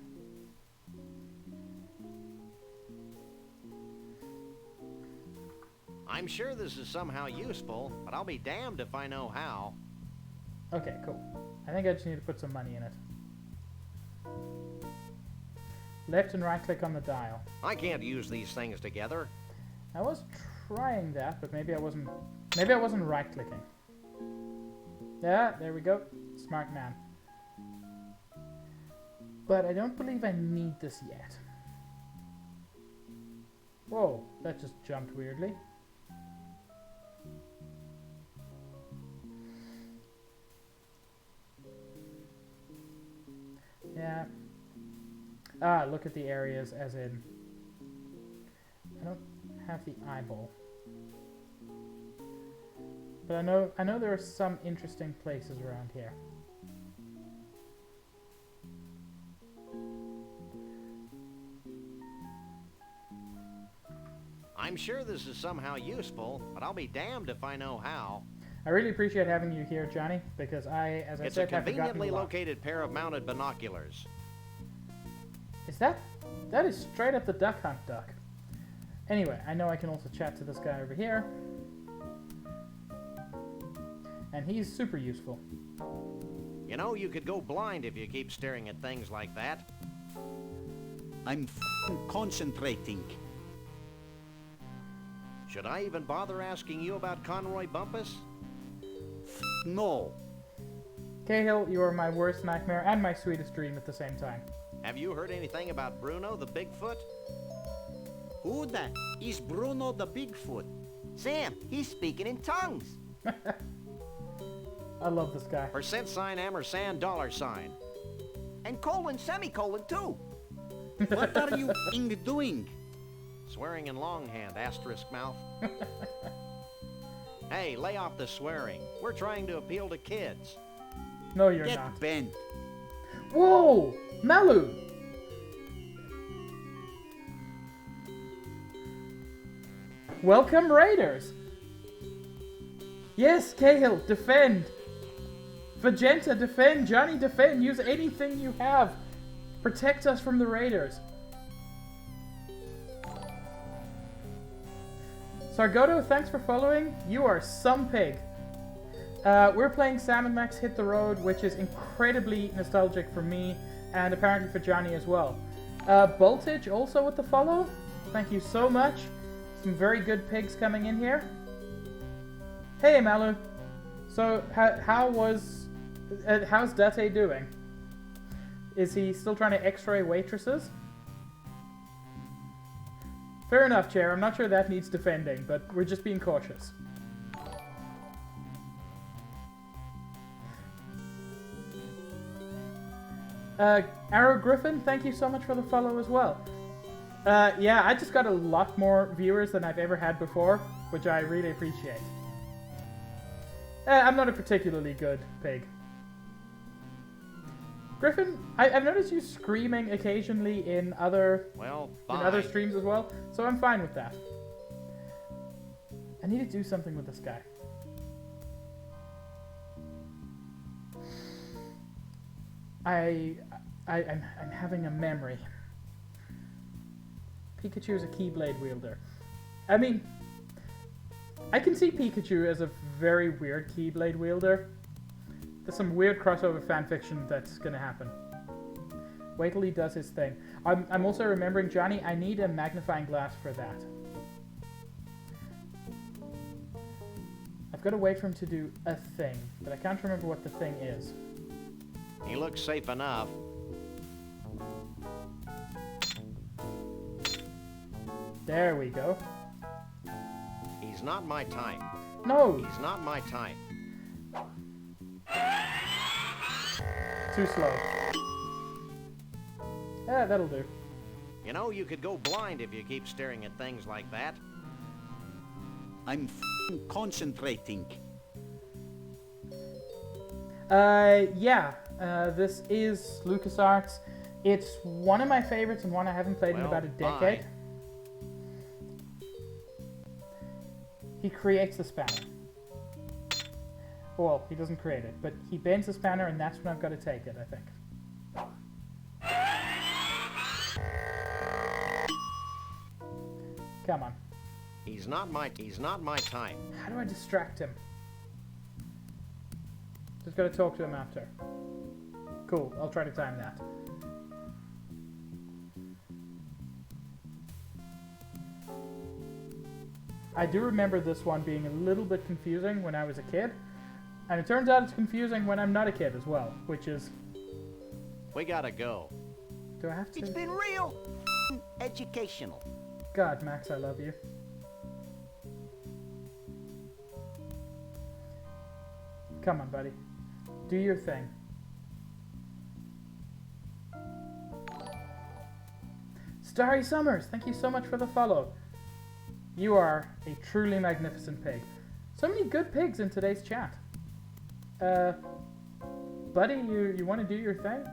Speaker 5: I'm sure this is somehow useful, but I'll be damned if I know how.
Speaker 1: Okay, cool. I think I just need to put some money in it. Left and right click on the dial.
Speaker 5: I can't use these things together.
Speaker 1: I was trying that, but maybe I wasn't right clicking. Yeah, there we go. Smart man. But I don't believe I need this yet. Whoa, that just jumped weirdly. Yeah. Ah, look at the areas as in... I don't have the eyeball. But I know there are some interesting places around here.
Speaker 5: I'm sure this is somehow useful, but I'll be damned if I know how.
Speaker 1: I really appreciate having you here, Johnny, because as I
Speaker 5: It's
Speaker 1: said,
Speaker 5: a
Speaker 1: have forgotten
Speaker 5: conveniently
Speaker 1: a lot.
Speaker 5: located pair of mounted binoculars.
Speaker 1: Is that is straight up the duck hunt duck. Anyway, I know I can also chat to this guy over here. And he's super useful.
Speaker 5: You know, you could go blind if you keep staring at things like that.
Speaker 2: I'm concentrating.
Speaker 5: Should I even bother asking you about Conroy Bumpus?
Speaker 2: No.
Speaker 1: Cahill, you are my worst nightmare and my sweetest dream at the same time.
Speaker 5: Have you heard anything about Bruno the Bigfoot?
Speaker 2: Who the is Bruno the Bigfoot?
Speaker 4: Sam, he's speaking in tongues.
Speaker 1: I love this guy.
Speaker 5: Percent sign ampersand dollar sign.
Speaker 4: And colon, semicolon, too.
Speaker 2: What are you doing?
Speaker 5: Swearing in longhand, asterisk mouth. Hey, lay off the swearing. We're trying to appeal to kids.
Speaker 1: No, you're
Speaker 2: Get
Speaker 1: not.
Speaker 2: bent.
Speaker 1: Whoa! Malu! Welcome, Raiders! Yes, Cahill, defend! Vegeta, defend! Johnny, defend! Use anything you have! Protect us from the Raiders! Sargoto, thanks for following. You are some pig. We're playing Sam and Max Hit the Road, which is incredibly nostalgic for me, and apparently for Johnny as well. Voltage also with the follow. Thank you so much. Some very good pigs coming in here. Hey, Malu. So, how's Date doing? Is he still trying to x-ray waitresses? Fair enough, Chair. I'm not sure that needs defending, but we're just being cautious. Arrow Griffin, thank you so much for the follow as well. Yeah, I just got a lot more viewers than I've ever had before, which I really appreciate. I'm not a particularly good pig. Griffin, I've noticed you screaming occasionally in other streams as well, so I'm fine with that. I need to do something with this guy. I'm having a memory. Pikachu is a Keyblade wielder. I mean, I can see Pikachu as a very weird Keyblade wielder. There's some weird crossover fanfiction that's gonna happen. Wait till he does his thing. I'm also remembering, Johnny, I need a magnifying glass for that. I've got to wait for him to do a thing, but I can't remember what the thing is.
Speaker 5: He looks safe enough.
Speaker 1: There we go.
Speaker 5: He's not my type.
Speaker 1: No!
Speaker 5: He's not my type.
Speaker 1: Too slow. Yeah, that'll do.
Speaker 5: You know, you could go blind if you keep staring at things like that.
Speaker 2: I'm concentrating.
Speaker 1: Yeah. This is LucasArts. It's one of my favorites and one I haven't played in about a decade. He creates the spanner. Well, he doesn't create it, but he bends the spanner and that's when I've got to take it, I think. Come on.
Speaker 5: He's not my type.
Speaker 1: How do I distract him? Just gotta talk to him after. Cool, I'll try to time that. I do remember this one being a little bit confusing when I was a kid. And it turns out it's confusing when I'm not a kid as well, which is...
Speaker 5: We gotta go.
Speaker 1: Do I have to?
Speaker 4: It's been real educational.
Speaker 1: God, Max, I love you. Come on, buddy. Do your thing. Starry Summers, thank you so much for the follow. You are a truly magnificent pig. So many good pigs in today's chat. Buddy, you want to do your thing?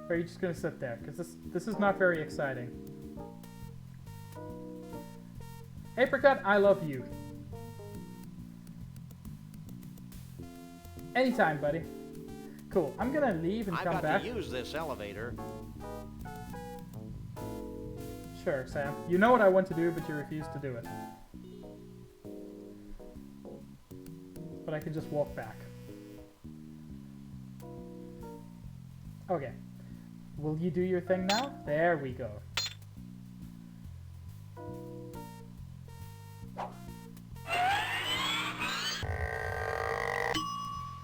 Speaker 1: Or are you just going to sit there? Because this is not very exciting. Apricot, I love you. Anytime, buddy. Cool. I'm going to leave and come back.
Speaker 5: I've got to use this elevator.
Speaker 1: Sure, Sam. You know what I want to do, but you refuse to do it. But I can just walk back. Okay. Will you do your thing now? There we go.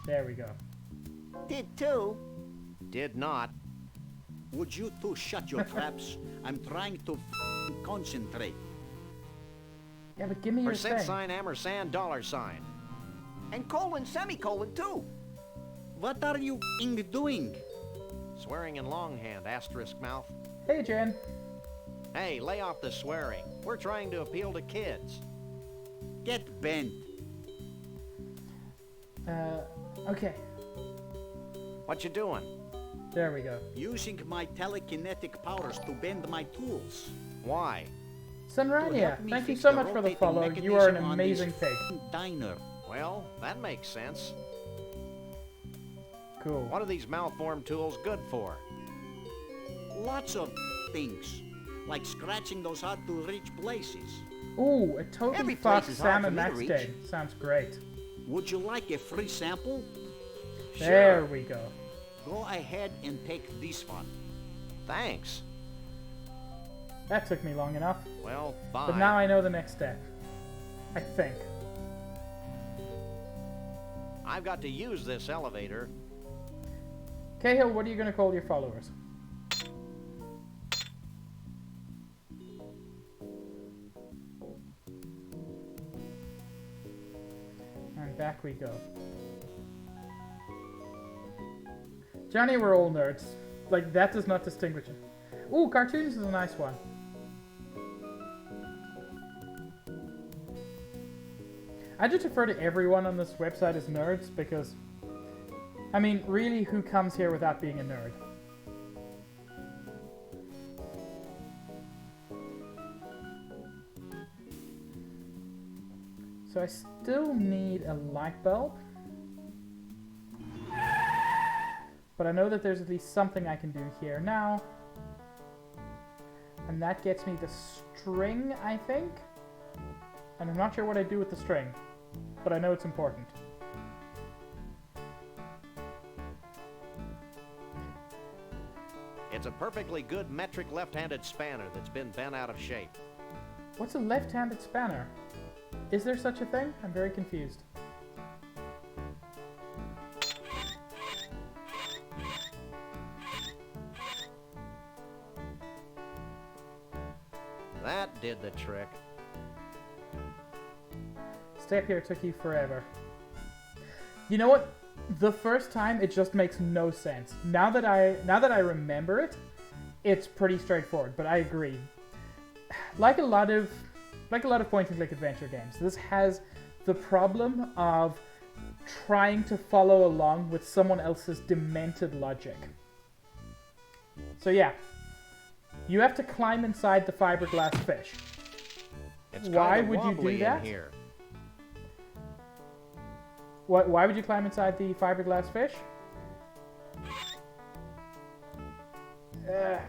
Speaker 1: There we go.
Speaker 4: Did too.
Speaker 5: Did not.
Speaker 7: Would you two shut your traps? I'm trying to concentrate.
Speaker 1: Yeah, but give me your
Speaker 5: Percent
Speaker 1: thing.
Speaker 5: sign, ampersand, dollar sign.
Speaker 4: And colon, semicolon too.
Speaker 7: What are you doing?
Speaker 5: Swearing in longhand, asterisk mouth.
Speaker 1: Hey, Jen.
Speaker 5: Hey, lay off the swearing. We're trying to appeal to kids.
Speaker 7: Get bent.
Speaker 1: Okay.
Speaker 5: What you doing?
Speaker 1: There we go.
Speaker 7: Using my telekinetic powers to bend my tools.
Speaker 5: Why?
Speaker 1: Sunrania,
Speaker 7: Help me
Speaker 1: thank you
Speaker 7: fix
Speaker 1: so
Speaker 7: the
Speaker 1: much for the
Speaker 7: rotating
Speaker 1: follow. You are an
Speaker 7: mechanism on
Speaker 1: amazing
Speaker 7: this
Speaker 1: pig.
Speaker 7: Diner.
Speaker 5: Well, that makes sense.
Speaker 1: Cool.
Speaker 5: What are these malformed tools good for?
Speaker 7: Lots of things. Like scratching those hard-to-reach places.
Speaker 1: Ooh, a totally
Speaker 4: Every place
Speaker 1: fast
Speaker 4: is hard
Speaker 1: Sam
Speaker 4: for
Speaker 1: and
Speaker 4: me to
Speaker 1: Max
Speaker 4: reach.
Speaker 1: day. Sounds great.
Speaker 7: Would you like a free sample?
Speaker 1: There we go.
Speaker 7: Go ahead and take this one.
Speaker 5: Thanks.
Speaker 1: That took me long enough.
Speaker 5: Well, fine.
Speaker 1: But now I know the next step. I think.
Speaker 5: I've got to use this elevator.
Speaker 1: Cahill, what are you going to call your followers? And back we go. Johnny, we're all nerds. Like, that does not distinguish it. Ooh, cartoons is a nice one. I just refer to everyone on this website as nerds because, I mean, really, who comes here without being a nerd? So I still need a light bulb. But I know that there's at least something I can do here now. And that gets me the string, I think. And I'm not sure what I do with the string. But I know it's important.
Speaker 5: It's a perfectly good metric left-handed spanner that's been bent out of shape.
Speaker 1: What's a left-handed spanner? Is there such a thing? I'm very confused.
Speaker 5: That did the trick.
Speaker 1: Step here took you forever. You know what? The first time it just makes no sense. Now that I remember it, it's pretty straightforward, but I agree. Like a lot of point and click adventure games, this has the problem of trying to follow along with someone else's demented logic. So yeah, you have to climb inside the fiberglass fish.
Speaker 5: It's
Speaker 1: Why
Speaker 5: kinda
Speaker 1: would you do
Speaker 5: wobbly in
Speaker 1: that?
Speaker 5: here.
Speaker 1: Why would you climb inside the fiberglass fish? I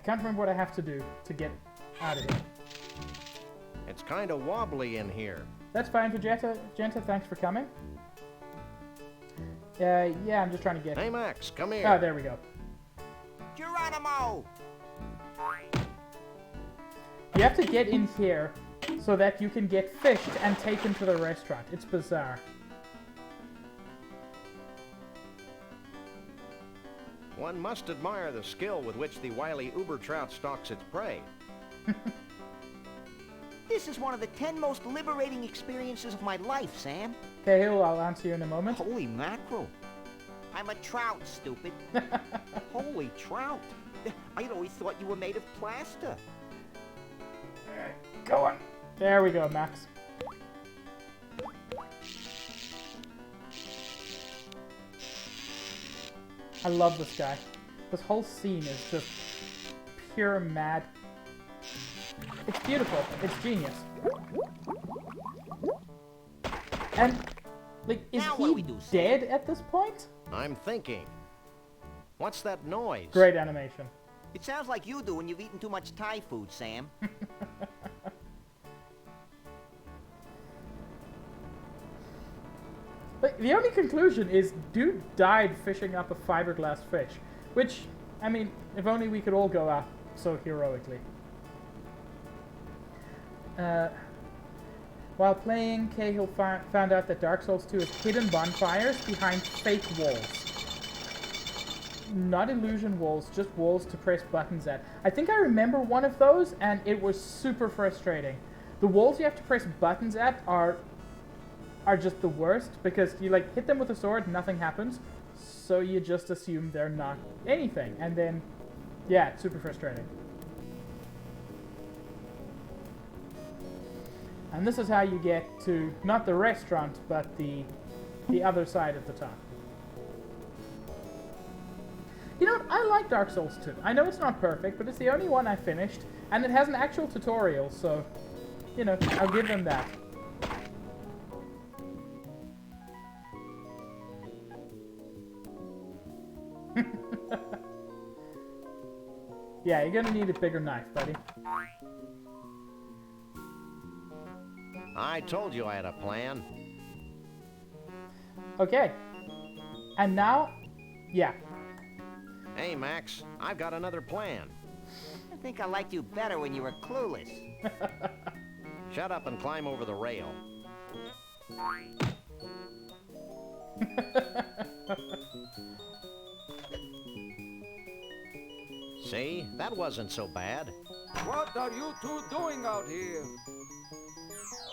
Speaker 1: can't remember what I have to do to get out of here.
Speaker 5: It's kind of wobbly in here.
Speaker 1: That's fine, Vegeta. Vegeta, thanks for coming. Yeah, I'm just trying to get...
Speaker 5: Hey, Max, come here.
Speaker 1: Oh, there we go.
Speaker 4: Geronimo!
Speaker 1: You have to get in here so that you can get fished and taken to the restaurant. It's bizarre.
Speaker 5: One must admire the skill with which the wily uber trout stalks its prey.
Speaker 4: This is one of the 10 most liberating experiences of my life, Sam.
Speaker 1: Okay, Hill, I'll answer you in a moment.
Speaker 4: Holy mackerel. I'm a trout, stupid. Holy trout. I'd always thought you were made of plaster.
Speaker 1: Go on. There we go, Max. I love this guy. This whole scene is just pure mad. It's beautiful. It's genius. And, like, is
Speaker 4: Now what do we
Speaker 1: he
Speaker 4: do, Sam?
Speaker 1: dead at this point?
Speaker 5: I'm thinking. What's that noise?
Speaker 1: Great animation.
Speaker 4: It sounds like you do when you've eaten too much Thai food, Sam.
Speaker 1: Like, the only conclusion is dude died fishing up a fiberglass fish. Which, I mean, if only we could all go out so heroically. While playing, Cahill found out that Dark Souls 2 has hidden bonfires behind fake walls. Not illusion walls, just walls to press buttons at. I think I remember one of those, and it was super frustrating. The walls you have to press buttons at are just the worst, because you like hit them with a sword, nothing happens, so you just assume they're not anything, and then, yeah, it's super frustrating. And this is how you get to, not the restaurant, but the other side of the town. You know what? I like Dark Souls 2. I know it's not perfect, but it's the only one I finished, and it has an actual tutorial, so, you know, I'll give them that. Yeah, you're gonna need a bigger knife, buddy.
Speaker 5: I told you I had a plan.
Speaker 1: Okay. And now, yeah.
Speaker 5: Hey, Max, I've got another plan.
Speaker 4: I think I liked you better when you were clueless.
Speaker 5: Shut up and climb over the rail. See? That wasn't so bad.
Speaker 11: What are you two doing out here?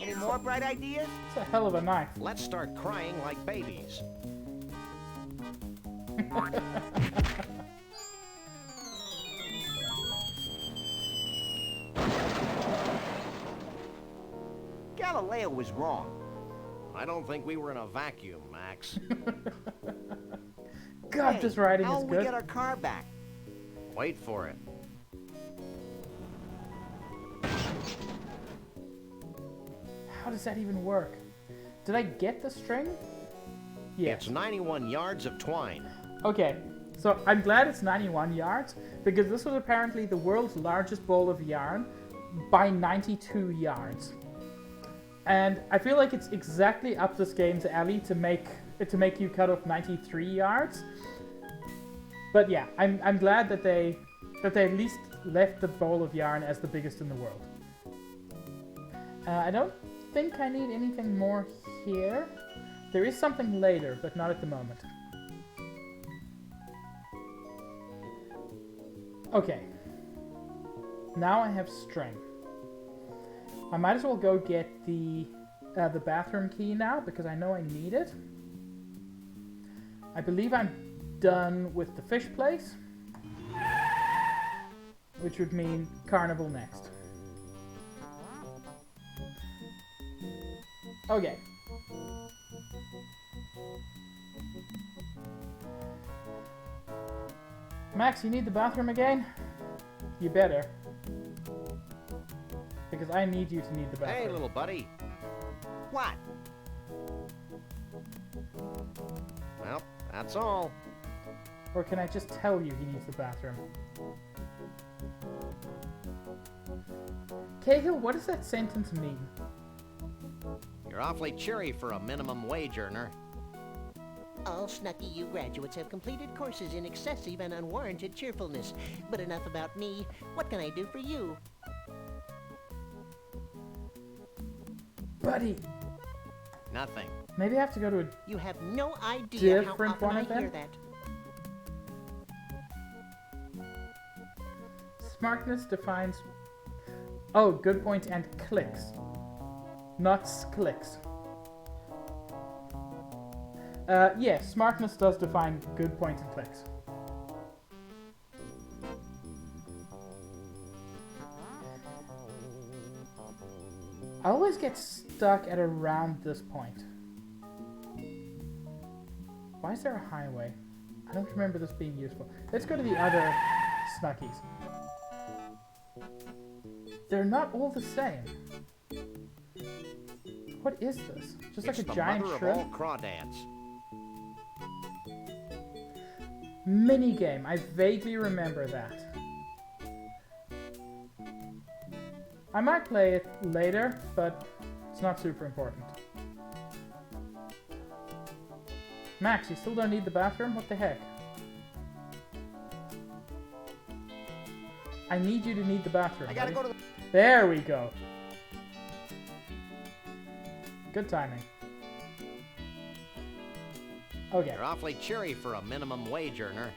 Speaker 4: Any more bright ideas?
Speaker 1: It's a hell of a knife.
Speaker 5: Let's start crying like babies.
Speaker 4: Galileo was wrong.
Speaker 5: I don't think we were in a vacuum, Max.
Speaker 1: God,
Speaker 4: Hey,
Speaker 1: this writing
Speaker 4: how
Speaker 1: is
Speaker 4: will we
Speaker 1: good.
Speaker 4: get our car back?
Speaker 5: Wait for it.
Speaker 1: How does that even work? Did I get the string? Yes.
Speaker 5: It's 91 yards of twine.
Speaker 1: Okay, so I'm glad it's 91 yards, because this was apparently the world's largest ball of yarn by 92 yards. And I feel like it's exactly up this game's alley to make you cut off 93 yards. But yeah, I'm glad that they at least left the ball of yarn as the biggest in the world. I don't think I need anything more here. There is something later, but not at the moment. Okay. Now I have string. I might as well go get the bathroom key now, because I know I need it. I believe I'm done with the fish place, which would mean carnival next. Okay. Max, you need the bathroom again? You better. Because I need you to need the bathroom.
Speaker 5: Hey, little buddy.
Speaker 4: What?
Speaker 5: Well, that's all.
Speaker 1: Or can I just tell you he needs the bathroom? Cahill, what does that sentence mean?
Speaker 5: You're awfully cheery for a minimum wage earner.
Speaker 10: All Snucky U graduates have completed courses in excessive and unwarranted cheerfulness. But enough about me. What can I do for you?
Speaker 1: Buddy!
Speaker 5: Nothing.
Speaker 1: Maybe I have to go to a...
Speaker 10: You have no idea how
Speaker 1: Different
Speaker 10: often
Speaker 1: one
Speaker 10: I
Speaker 1: of them?
Speaker 10: hear that.
Speaker 1: Smartness defines... Oh, good point and clicks. Not clicks. Yeah, smartness does define good point and clicks. I always get stuck at around this point. Why is there a highway? I don't remember this being useful. Let's go to the other Snuckies. They're not all the same. What is this? Just like
Speaker 5: It's
Speaker 1: a
Speaker 5: the
Speaker 1: giant
Speaker 5: mother of
Speaker 1: shrimp?
Speaker 5: all crawdads.
Speaker 1: Minigame. I vaguely remember that. I might play it later, but it's not super important. Max, you still don't need the bathroom? What the heck? I need you to need the bathroom.
Speaker 4: I gotta
Speaker 1: buddy.
Speaker 4: go to the...
Speaker 1: There we go. Good timing. Okay.
Speaker 5: You're awfully cheery for a minimum wage earner.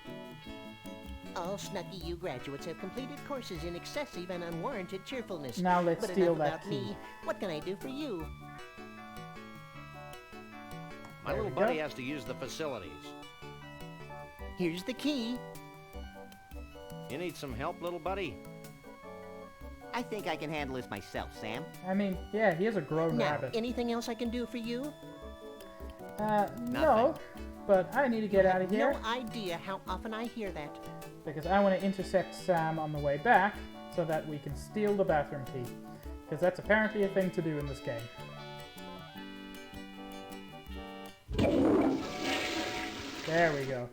Speaker 10: All Snucky U graduates have completed courses in excessive and unwarranted cheerfulness.
Speaker 1: Now let's
Speaker 10: but
Speaker 1: steal
Speaker 10: enough
Speaker 1: that
Speaker 10: about
Speaker 1: key.
Speaker 10: me. What can I do for you?
Speaker 5: My
Speaker 1: There
Speaker 5: little
Speaker 1: we
Speaker 5: buddy
Speaker 1: go.
Speaker 5: has to use the facilities.
Speaker 10: Here's the key.
Speaker 5: You need some help, little buddy?
Speaker 4: I think I can handle this myself, Sam.
Speaker 1: I mean, yeah, he is a grown
Speaker 10: Now,
Speaker 1: rabbit.
Speaker 10: anything else I can do for you?
Speaker 1: No, but I need to get out of here
Speaker 10: No idea how often I hear that.
Speaker 1: because I want to intercept Sam on the way back so that we can steal the bathroom key. Because that's apparently a thing to do in this game. There we go.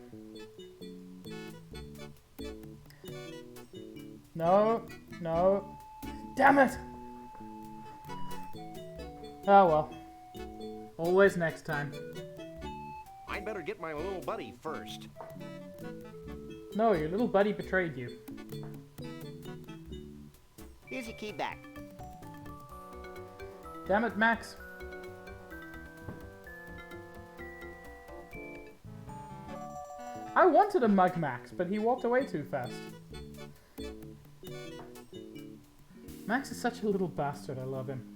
Speaker 1: No, no. Damn it! Oh well. Always next time.
Speaker 5: I'd better get my little buddy first.
Speaker 1: No, your little buddy betrayed you.
Speaker 4: Here's your key back.
Speaker 1: Damn it, Max. I wanted a mug Max, but he walked away too fast. Max is such a little bastard, I love him.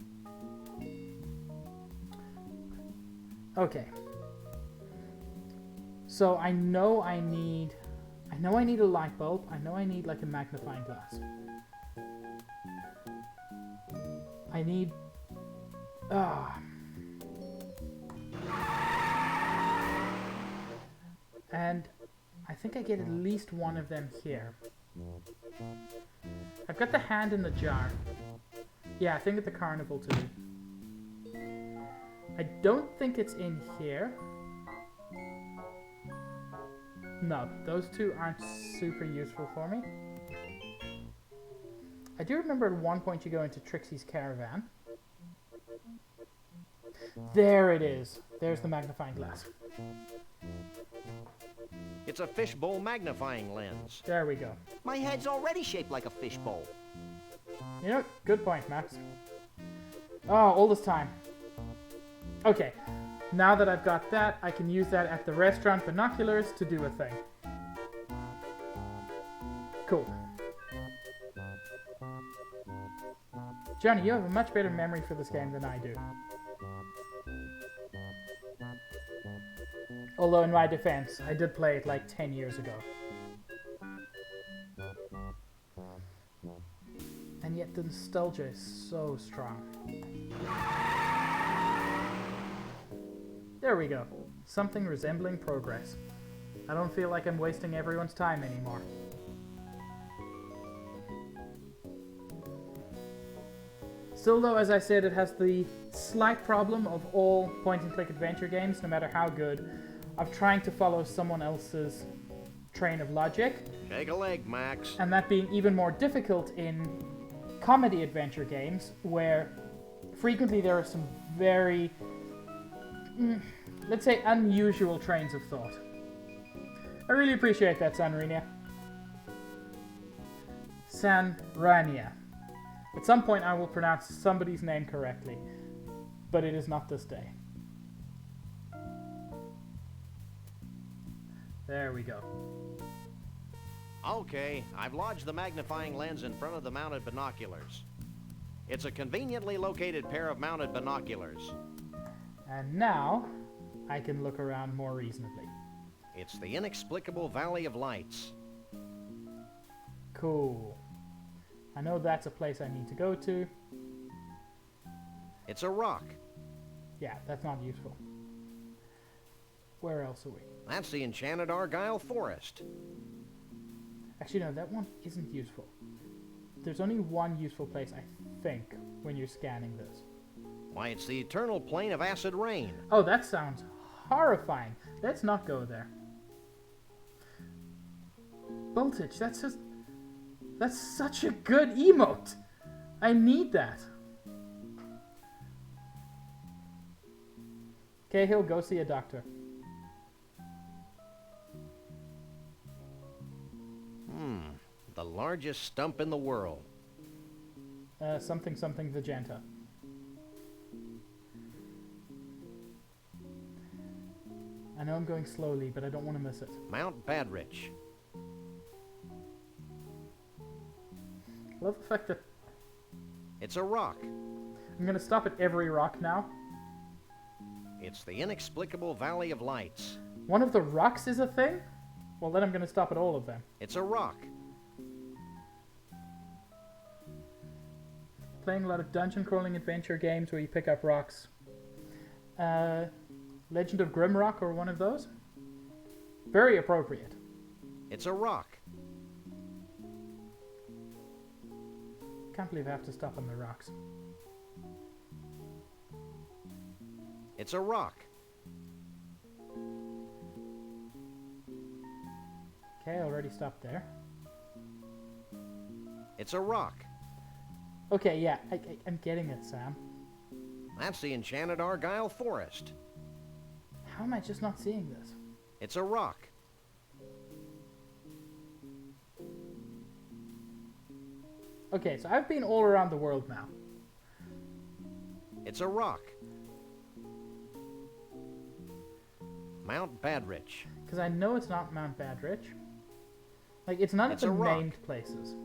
Speaker 1: Okay. So I know I need a light bulb. I know I need like a magnifying glass. I need and I think I get at least one of them here. I've got the hand in the jar. Yeah, I think at the carnival too. I don't think it's in here. No, those two aren't super useful for me. I do remember at one point you go into Trixie's caravan. There it is. There's the magnifying glass.
Speaker 5: It's a fishbowl magnifying lens.
Speaker 1: There we go.
Speaker 4: My head's already shaped like a fishbowl.
Speaker 1: You know, good point, Max. Oh, all this time. Okay, now that I've got that, I can use that at the restaurant binoculars to do a thing. Cool. Johnny, you have a much better memory for this game than I do. Although, in my defense, I did play it like 10 years ago. And yet the nostalgia is so strong. There we go. Something resembling progress. I don't feel like I'm wasting everyone's time anymore. Still though, as I said, it has the slight problem of all point-and-click adventure games, no matter how good, of trying to follow someone else's train of logic.
Speaker 5: Shake a leg, Max.
Speaker 1: And that being even more difficult in comedy adventure games where frequently there are some very, let's say, unusual trains of thought. I really appreciate that, Sanrania. Sanrania. At some point I will pronounce somebody's name correctly, but it is not this day. There we go.
Speaker 5: Okay, I've lodged the magnifying lens in front of the mounted binoculars. It's a conveniently located pair of mounted binoculars.
Speaker 1: And now I can look around more reasonably.
Speaker 5: It's the inexplicable Valley of Lights.
Speaker 1: Cool. I know that's a place I need to go to.
Speaker 5: It's a rock.
Speaker 1: Yeah, that's not useful. Where else are we?
Speaker 5: That's the enchanted Argyle Forest.
Speaker 1: Actually, no, that one isn't useful. There's only one useful place, I think, when you're scanning this.
Speaker 5: Why, it's the eternal plain of acid rain.
Speaker 1: Oh, that sounds horrifying. Let's not go there. Voltage, that's such a good emote. I need that. Cahill, go see a doctor.
Speaker 5: The largest stump in the world.
Speaker 1: Something Vegeta. I know I'm going slowly, but I don't want to miss it.
Speaker 5: Mount Badrich.
Speaker 1: I love the fact that...
Speaker 5: It's a rock.
Speaker 1: I'm going to stop at every rock now.
Speaker 5: It's the inexplicable Valley of Lights.
Speaker 1: One of the rocks is a thing? Well, then I'm going to stop at all of them.
Speaker 5: It's a rock.
Speaker 1: Playing a lot of dungeon crawling adventure games where you pick up rocks. Legend of Grimrock or one of those? Very appropriate.
Speaker 5: It's a rock.
Speaker 1: Can't believe I have to stop on the rocks.
Speaker 5: It's a rock.
Speaker 1: Okay, I already stopped there.
Speaker 5: It's a rock.
Speaker 1: Okay, yeah, I'm getting it, Sam.
Speaker 5: That's the enchanted Argyle Forest.
Speaker 1: How am I just not seeing this?
Speaker 5: It's a rock.
Speaker 1: Okay, so I've been all around the world now.
Speaker 5: It's a rock. Mount Badrich.
Speaker 1: Because I know it's not Mount Badrich. Like, it's none of the named places.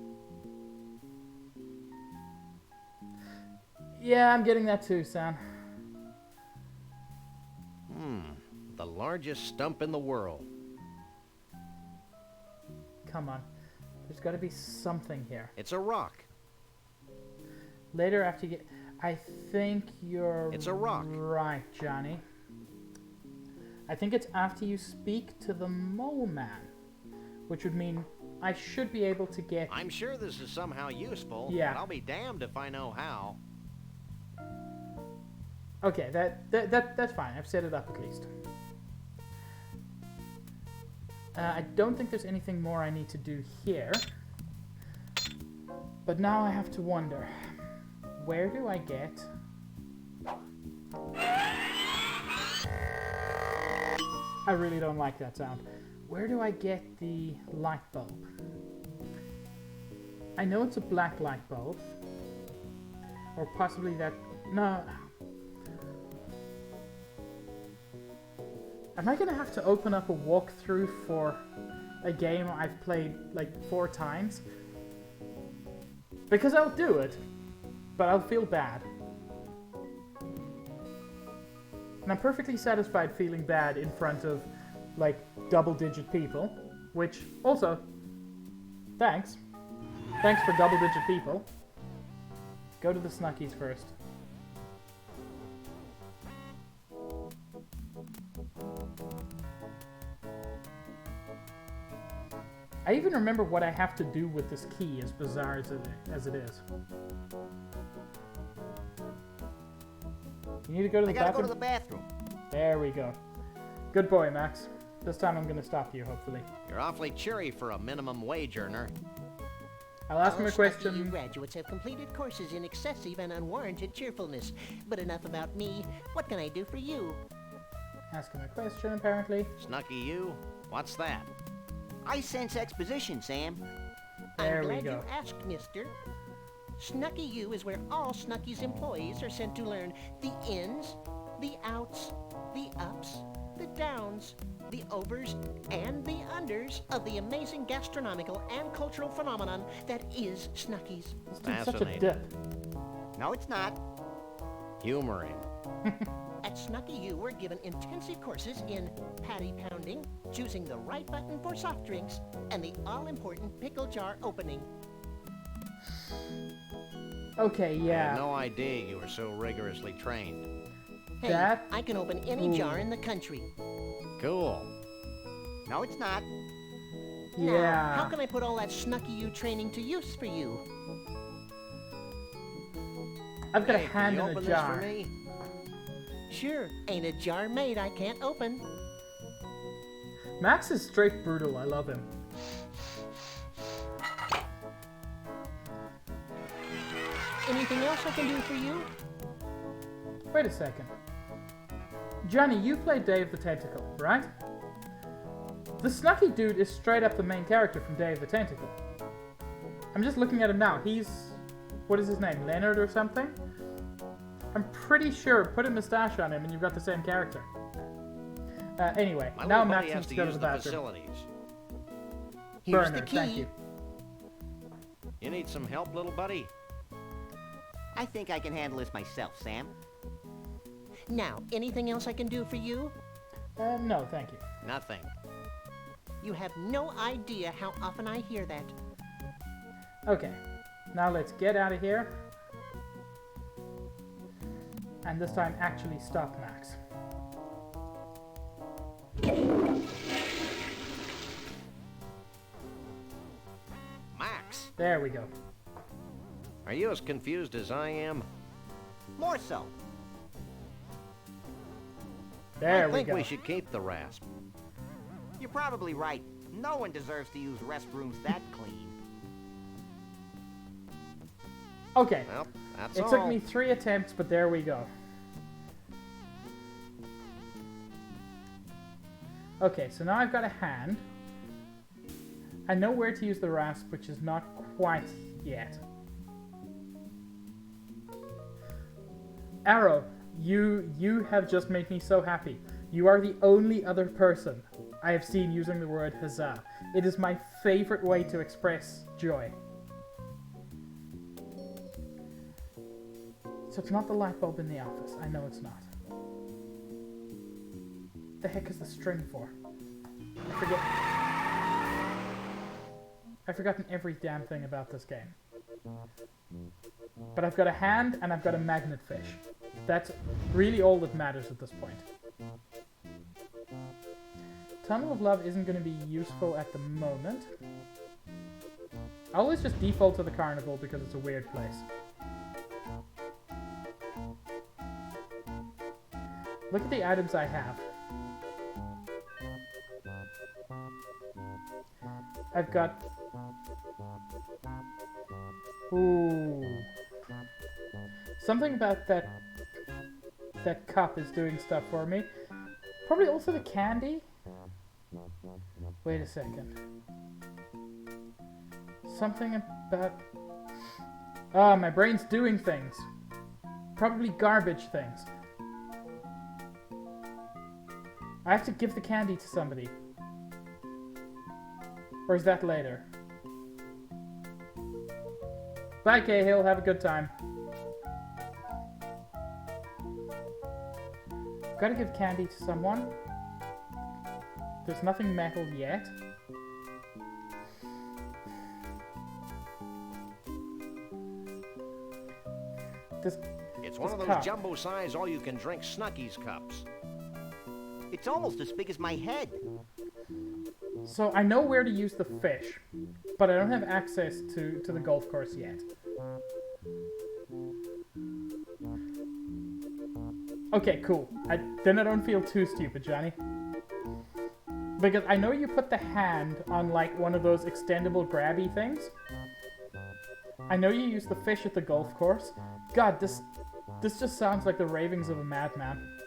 Speaker 1: Yeah, I'm getting that too, Sam.
Speaker 5: The largest stump in the world.
Speaker 1: Come on. There's got to be something here.
Speaker 5: It's a rock.
Speaker 1: Later after you get... I think you're...
Speaker 5: It's a rock.
Speaker 1: Right, Johnny. I think it's after you speak to the Mole Man. Which would mean I should be able to get...
Speaker 5: I'm sure this is somehow useful.
Speaker 1: Yeah.
Speaker 5: But I'll be damned if I know how.
Speaker 1: Okay, that's fine. I've set it up at least. I don't think there's anything more I need to do here. But now I have to wonder. Where do I get... I really don't like that sound. Where do I get the light bulb? I know it's a black light bulb. Or possibly that... No... Am I gonna have to open up a walkthrough for a game I've played like 4 times? Because I'll do it, but I'll feel bad. And I'm perfectly satisfied feeling bad in front of like double-digit people, which also, thanks. Thanks for double-digit people. Go to the Snuckies first. I even remember what I have to do with this key, as bizarre as it is. You need to go to the bathroom?
Speaker 4: I gotta go to the bathroom.
Speaker 1: There we go. Good boy, Max. This time I'm gonna stop you, hopefully.
Speaker 5: You're awfully cheery for a minimum wage earner.
Speaker 1: I'll ask him a
Speaker 10: All Snucky
Speaker 1: question.
Speaker 10: U graduates have completed courses in excessive and unwarranted cheerfulness. But enough about me. What can I do for you?
Speaker 1: Ask him a question, apparently.
Speaker 5: Snucky you? What's that?
Speaker 4: I sense exposition, Sam.
Speaker 1: There
Speaker 10: I'm
Speaker 1: we
Speaker 10: glad
Speaker 1: go.
Speaker 10: you asked, mister. Snucky U is where all Snucky's employees are sent to learn the ins, the outs, the ups, the downs, the overs, and the unders of the amazing gastronomical and cultural phenomenon that is Snucky's.
Speaker 1: This dude's such a
Speaker 5: Fascinating.
Speaker 1: dip.
Speaker 4: No, it's not.
Speaker 5: Humoring.
Speaker 10: At Snucky U, we're given intensive courses in patty pounding, choosing the right button for soft drinks, and the all-important pickle jar opening.
Speaker 1: Okay,
Speaker 5: I had
Speaker 1: yeah.
Speaker 5: no idea you were so rigorously trained.
Speaker 10: Hey,
Speaker 1: That-
Speaker 10: I can open any jar in the country.
Speaker 5: Cool.
Speaker 4: No, it's not.
Speaker 10: Now,
Speaker 1: Yeah.
Speaker 10: how can I put all that Snucky U training to use for you?
Speaker 1: I've got a
Speaker 5: Hey, can
Speaker 1: hand
Speaker 5: you
Speaker 1: in a
Speaker 5: open
Speaker 1: jar.
Speaker 5: this for me?
Speaker 10: Sure, ain't a jar made I can't open.
Speaker 1: Max is straight brutal. I love him.
Speaker 10: Anything else I can do for you?
Speaker 1: Wait a second. Johnny, you played Day of the Tentacle, right? The Snucky dude is straight up the main character from Day of the Tentacle. I'm just looking at him now. He's... what is his name? Leonard or something? I'm pretty sure. Put a mustache on him and you've got the same character. Anyway,
Speaker 5: My
Speaker 1: now
Speaker 5: little buddy
Speaker 1: Max
Speaker 5: has
Speaker 1: needs
Speaker 5: to
Speaker 1: to go to
Speaker 5: use
Speaker 1: the
Speaker 5: the
Speaker 1: bathroom.
Speaker 5: facilities.
Speaker 10: Here's
Speaker 1: Bernard,
Speaker 10: the key.
Speaker 1: thank you.
Speaker 5: You need some help, little buddy?
Speaker 4: I think I can handle this myself, Sam.
Speaker 10: Now, anything else I can do for you?
Speaker 1: No, thank you.
Speaker 5: Nothing.
Speaker 10: You have no idea how often I hear that.
Speaker 1: Okay, now let's get out of here. And this time actually stop Max.
Speaker 5: Max,
Speaker 1: There we go.
Speaker 5: are you as confused as I am?
Speaker 4: More so.
Speaker 1: There
Speaker 5: I
Speaker 1: we
Speaker 5: think
Speaker 1: go.
Speaker 5: we should keep the rasp.
Speaker 4: You're probably right. No one deserves to use restrooms that clean.
Speaker 1: Okay,
Speaker 5: Well, that's
Speaker 1: it
Speaker 5: all.
Speaker 1: took me 3 attempts, but there we go. Okay, so now I've got a hand. I know where to use the rasp, which is not quite yet. Arrow, you have just made me so happy. You are the only other person I have seen using the word huzzah. It is my favorite way to express joy. So it's not the light bulb in the office. I know it's not. The heck is the string for? I forget. I've forgotten every damn thing about this game. But I've got a hand and I've got a magnet fish. That's really all that matters at this point. Tunnel of Love isn't going to be useful at the moment. I always just default to the carnival because it's a weird place. Look at the items I have. I've got... Ooh. Something about that cup is doing stuff for me. Probably also the candy. Wait a second. Something about... Ah, my brain's doing things. Probably garbage things. I have to give the candy to somebody. Or is that later? Bye, Cahill. Have a good time. Gotta give candy to someone. There's nothing metal yet.
Speaker 5: It's one of those
Speaker 1: cup.
Speaker 5: jumbo-size all-you-can-drink Snuckies cups.
Speaker 4: It's almost as big as my head.
Speaker 1: So I know where to use the fish, but I don't have access to the golf course yet. Okay, cool. Then I don't feel too stupid, Johnny. Because I know you put the hand on like one of those extendable grabby things. I know you use the fish at the golf course. God, this just sounds like the ravings of a madman.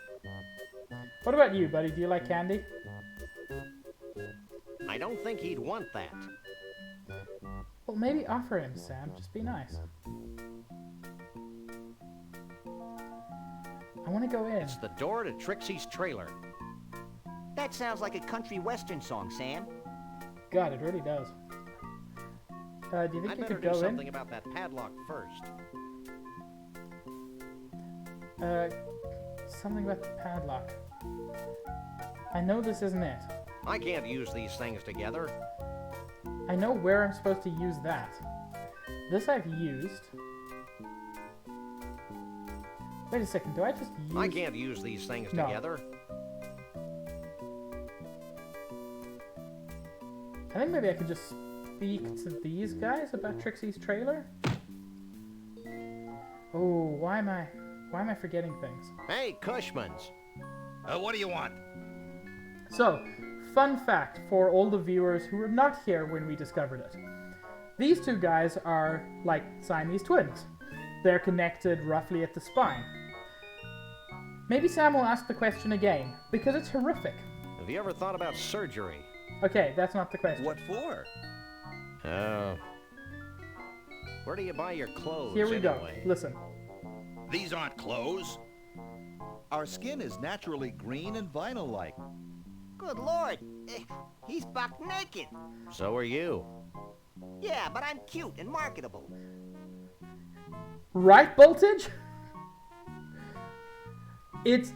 Speaker 1: What about you, buddy? Do you like candy?
Speaker 5: I don't think he'd want that.
Speaker 1: Well, maybe offer him, Sam. Just be nice. I want to go in.
Speaker 5: It's the door to Trixie's trailer.
Speaker 4: That sounds like a country western song, Sam.
Speaker 1: God, it really does. Do you think
Speaker 5: I'd
Speaker 1: you
Speaker 5: better
Speaker 1: could
Speaker 5: do
Speaker 1: go
Speaker 5: something
Speaker 1: in?
Speaker 5: about that padlock first.
Speaker 1: Something about the padlock. I know this isn't it.
Speaker 5: I can't use these things together.
Speaker 1: I know where I'm supposed to use that. This I've used. Wait a second, do I just use...
Speaker 5: I can't use these things
Speaker 1: No.
Speaker 5: together.
Speaker 1: I think maybe I could just speak to these guys about Trixie's trailer? Oh, why am I forgetting things?
Speaker 5: Hey, Cushmans.
Speaker 7: What do you want?
Speaker 1: So, fun fact for all the viewers who were not here when we discovered it. These two guys are like Siamese twins. They're connected roughly at the spine. Maybe Sam will ask the question again, because it's horrific.
Speaker 5: Have you ever thought about surgery?
Speaker 1: Okay, that's not the question.
Speaker 6: What for?
Speaker 5: Oh. Where do you buy your clothes
Speaker 1: Here we go.
Speaker 5: anyway?
Speaker 1: Listen.
Speaker 7: These aren't clothes.
Speaker 6: Our skin is naturally green and vinyl-like.
Speaker 10: Good Lord. He's buck naked.
Speaker 5: So are you.
Speaker 10: Yeah, but I'm cute and marketable.
Speaker 1: Right, Voltage? It's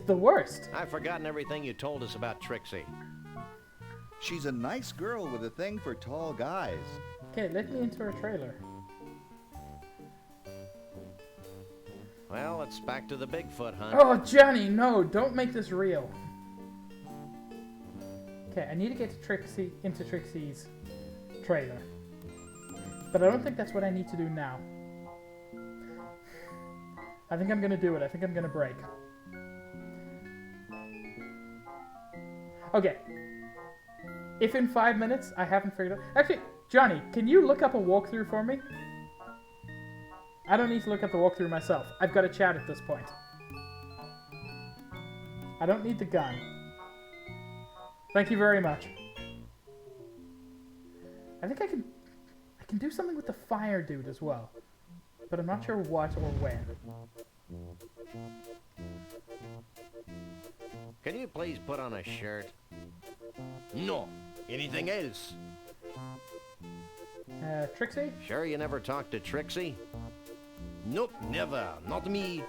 Speaker 1: the worst.
Speaker 5: I've forgotten everything you told us about Trixie.
Speaker 6: She's a nice girl with a thing for tall guys.
Speaker 1: Okay, let me into her trailer.
Speaker 5: Well, it's back to the Bigfoot hunt.
Speaker 1: Oh, Johnny, no, don't make this real. Okay, I need to get to into Trixie's trailer. But I don't think that's what I need to do now. I think I'm gonna do it. I think I'm gonna break. Okay. If in 5 minutes I haven't figured out... Actually, Johnny, can you look up a walkthrough for me? I don't need to look up the walkthrough myself. I've got a chat at this point. I don't need the gun. Thank you very much. I think I can do something with the fire dude as well. But I'm not sure what or where.
Speaker 5: Can you please put on a shirt?
Speaker 6: No. Anything else?
Speaker 1: Trixie?
Speaker 5: Sure you never talked to Trixie?
Speaker 6: Nope, never. Not me.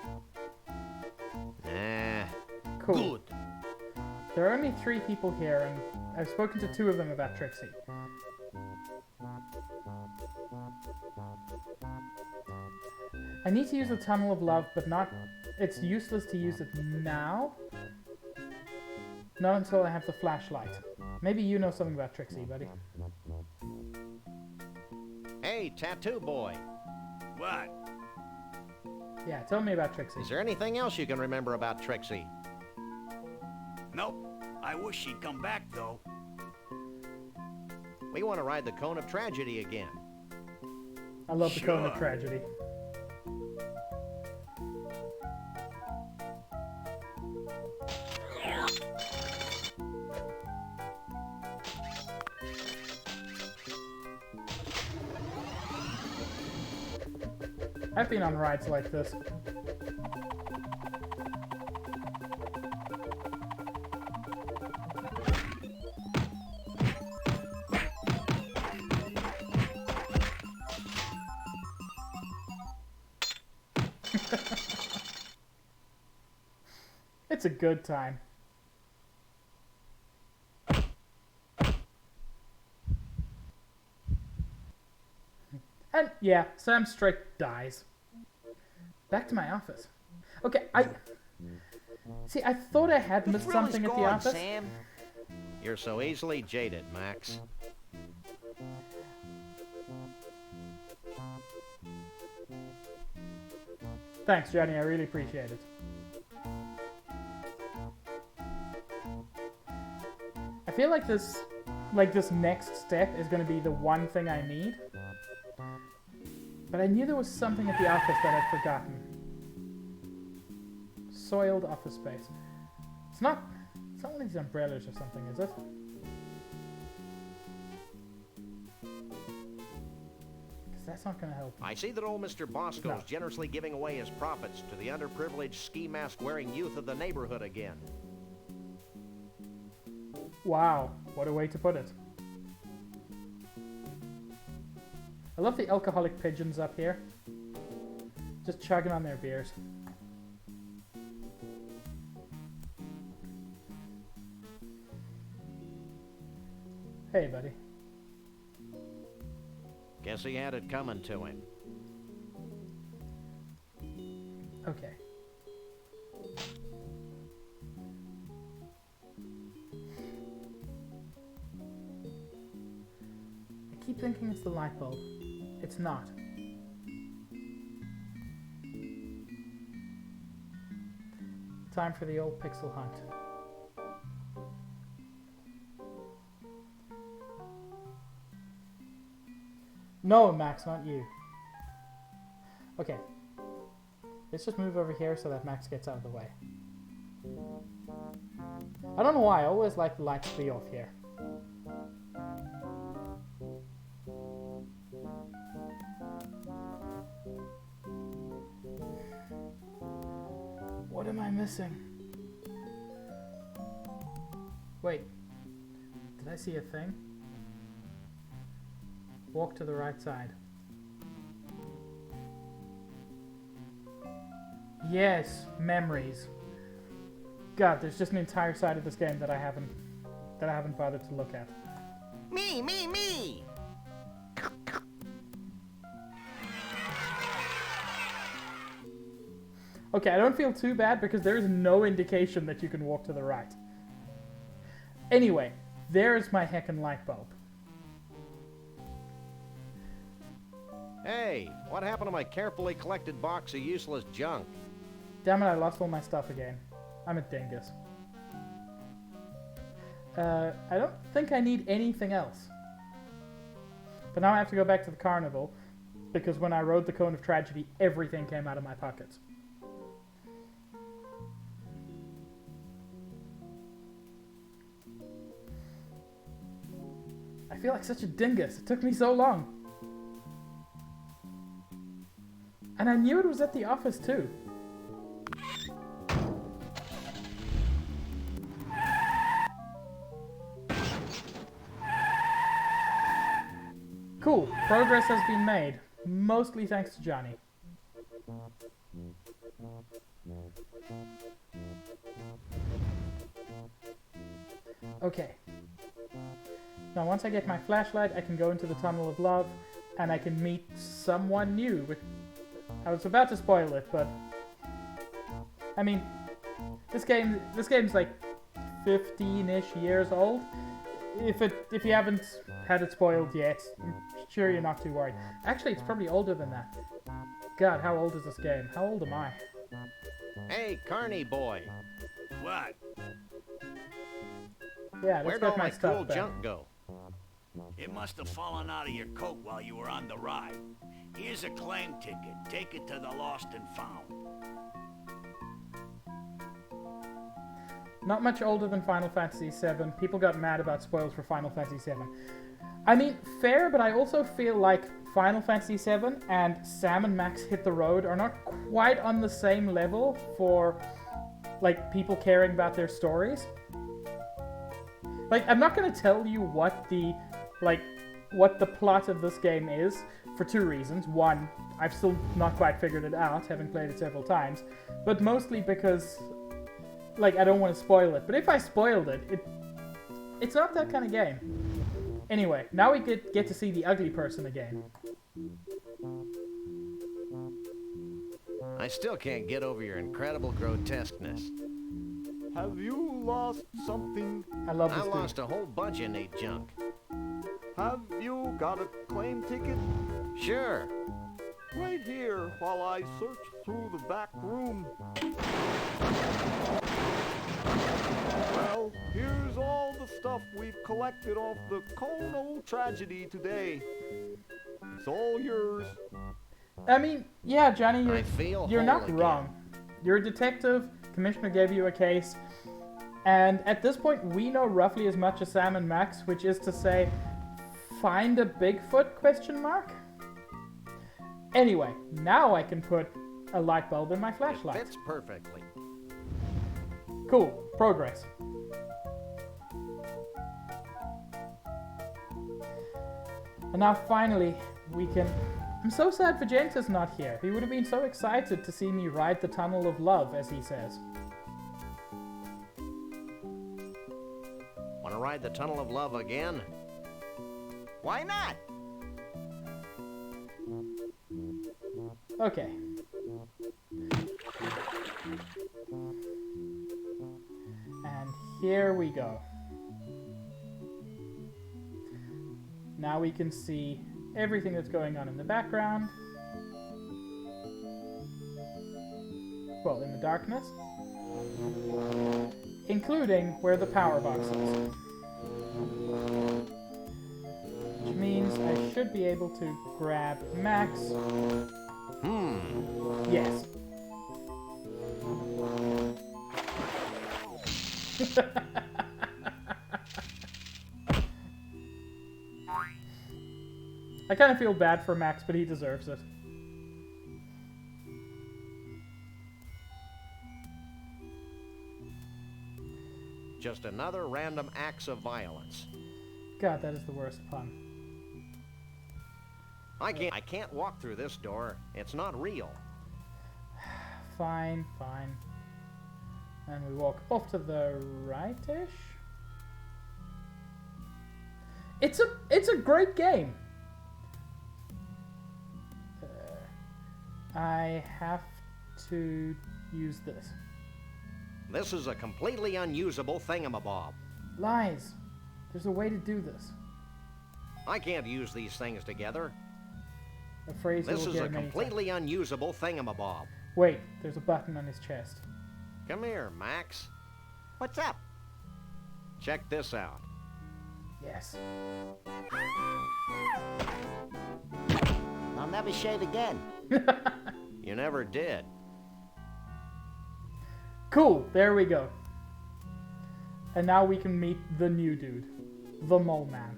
Speaker 5: Nah.
Speaker 1: Cool.
Speaker 6: Good.
Speaker 1: There are only 3 people here, and I've spoken to 2 of them about Trixie. I need to use the Tunnel of Love, but not... It's useless to use it now. Not until I have the flashlight. Maybe you know something about Trixie, buddy.
Speaker 5: Hey, Tattoo Boy.
Speaker 7: What?
Speaker 1: Yeah, tell me about Trixie.
Speaker 5: Is there anything else you can remember about Trixie?
Speaker 7: Nope. I wish she'd come back, though.
Speaker 5: We want to ride the Cone of Tragedy again.
Speaker 1: I love the Cone of
Speaker 7: Sure.
Speaker 1: Tragedy. I've been on rides like this. It's a good time. And yeah, Sam straight dies. Back to my office. Okay, see, I thought I had missed something at the office.
Speaker 4: Sam.
Speaker 5: You're so easily jaded, Max.
Speaker 1: Thanks, Johnny. I really appreciate it. I feel like this like this next step is going to be the one thing I need. But I knew there was something at the office that I'd forgotten. Soiled office space. It's not one of these umbrellas or something, is it? Because that's not going to help me.
Speaker 5: I see that old Mr. Bosco's generously giving away his profits to the underprivileged ski mask wearing youth of the neighborhood again.
Speaker 1: Wow, what a way to put it. I love the alcoholic pigeons up here. Just chugging on their beers. Hey, buddy.
Speaker 5: Guess he had it coming to him.
Speaker 1: Okay. I keep thinking it's the light bulb. It's not. Time for the old pixel hunt. No, Max, not you. Okay. Let's just move over here so that Max gets out of the way. I don't know why, I always like the lights to be off here. What am I missing? Wait. Did I see a thing? Walk to the right side. Yes, memories. God, there's just an entire side of this game that I haven't bothered to look at.
Speaker 10: Me!
Speaker 1: Okay, I don't feel too bad because there is no indication that you can walk to the right. Anyway, there's my heckin' light bulb.
Speaker 5: Hey, what happened to my carefully collected box of useless junk?
Speaker 1: Damn it, I lost all my stuff again. I'm a dingus. I don't think I need anything else. But now I have to go back to the carnival, because when I rode the Cone of Tragedy, everything came out of my pockets. I feel like such a dingus. It took me so long. And I knew it was at the office too. Cool. Progress has been made. Mostly thanks to Johnny. Okay. Now once I get my flashlight, I can go into the Tunnel of Love, and I can meet someone new. I was about to spoil it, but I mean, this game's like 15-ish years old. If you haven't had it spoiled yet, I'm sure you're not too worried. Actually, it's probably older than that. God, how old is this game? How old am I?
Speaker 5: Hey, Carney boy.
Speaker 7: What?
Speaker 1: Yeah, let's
Speaker 5: Where'd
Speaker 1: get
Speaker 5: all
Speaker 1: my
Speaker 5: my
Speaker 1: stuff
Speaker 5: cool
Speaker 1: back.
Speaker 5: junk go?
Speaker 7: It must have fallen out of your coat while you were on the ride. Here's a claim ticket. Take it to the Lost and Found.
Speaker 1: Not much older than Final Fantasy VII. People got mad about spoils for Final Fantasy VII. I mean, fair, but I also feel like Final Fantasy VII and Sam and Max Hit the Road are not quite on the same level for, like, people caring about their stories. Like, I'm not going to tell you what the plot of this game is for two reasons. One, I've still not quite figured it out, having played it several times, but mostly because, like, I don't want to spoil it. But if I spoiled it, it's not that kind of game. Anyway, now we get to see the ugly person again.
Speaker 5: I still can't get over your incredible grotesqueness.
Speaker 9: Have you lost something?
Speaker 1: I love
Speaker 5: I
Speaker 1: this dude.
Speaker 5: lost a whole bunch of neat junk.
Speaker 9: Have you got a claim ticket?
Speaker 5: Sure.
Speaker 9: Wait here while I search through the back room. Well, here's all the stuff we've collected off the Kono tragedy today. It's all yours.
Speaker 1: I mean, yeah, Johnny,
Speaker 5: I feel
Speaker 1: you're
Speaker 5: whole
Speaker 1: not
Speaker 5: again.
Speaker 1: wrong. You're a detective, Commissioner gave you a case, and at this point we know roughly as much as Sam and Max, which is to say, find a Bigfoot, question mark? Anyway, now I can put a light bulb in my flashlight.
Speaker 5: Fits perfectly.
Speaker 1: Cool, progress. And now finally, we can... I'm so sad Vegeta's not here. He would have been so excited to see me ride the tunnel of love, as he says.
Speaker 5: Want to ride the tunnel of love again?
Speaker 4: Why not?
Speaker 1: Okay. And here we go. Now we can see everything that's going on in the background. Well, in the darkness. Including where the power box is. Which means I should be able to grab Max. Yes. I kind of feel bad for Max, but he deserves it.
Speaker 5: Just another random acts of violence.
Speaker 1: God, that is the worst pun.
Speaker 5: I can't walk through this door. It's not real.
Speaker 1: Fine, fine. And we walk off to the right-ish. It's a great game. I have to use this.
Speaker 5: This is a completely unusable thingamabob.
Speaker 1: Lies. There's a way to do this.
Speaker 5: I can't use these things together.
Speaker 1: A phrase
Speaker 5: This
Speaker 1: you'll
Speaker 5: is
Speaker 1: hear
Speaker 5: a
Speaker 1: many
Speaker 5: completely unusable thingamabob.
Speaker 1: times. Wait, there's a button on his chest.
Speaker 5: Come here, Max.
Speaker 4: What's up?
Speaker 5: Check this out.
Speaker 1: Yes.
Speaker 4: I'll never shave again.
Speaker 5: You never did.
Speaker 1: Cool, there we go. And now we can meet the new dude. The Mole Man.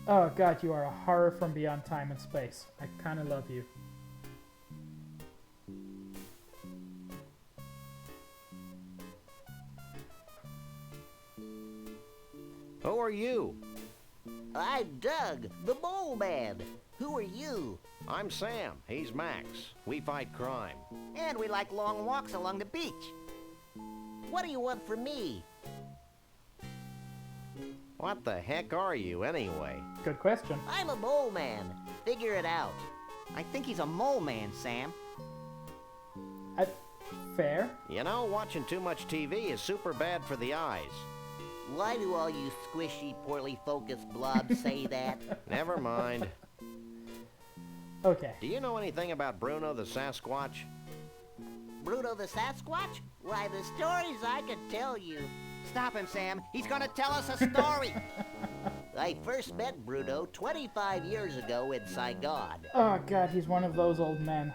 Speaker 1: Oh god, you are a horror from beyond time and space. I kinda love you.
Speaker 5: Who are you?
Speaker 4: I'm Doug, the Mole Man. Who are you?
Speaker 5: I'm Sam. He's Max. We fight crime.
Speaker 4: And we like long walks along the beach. What do you want from me?
Speaker 5: What the heck are you, anyway?
Speaker 1: Good question.
Speaker 4: I'm a mole man. Figure it out. I think he's a mole man, Sam.
Speaker 1: Fair.
Speaker 5: You know, watching too much TV is super bad for the eyes.
Speaker 4: Why do all you squishy, poorly focused blobs say that?
Speaker 5: Never mind.
Speaker 1: Okay.
Speaker 5: Do you know anything about Bruno the Sasquatch?
Speaker 4: Bruno the Sasquatch? Why, the stories I could tell you. Stop him, Sam. He's gonna tell us a story. I first met Bruno 25 years ago in Saigon.
Speaker 1: Oh god, he's one of those old men.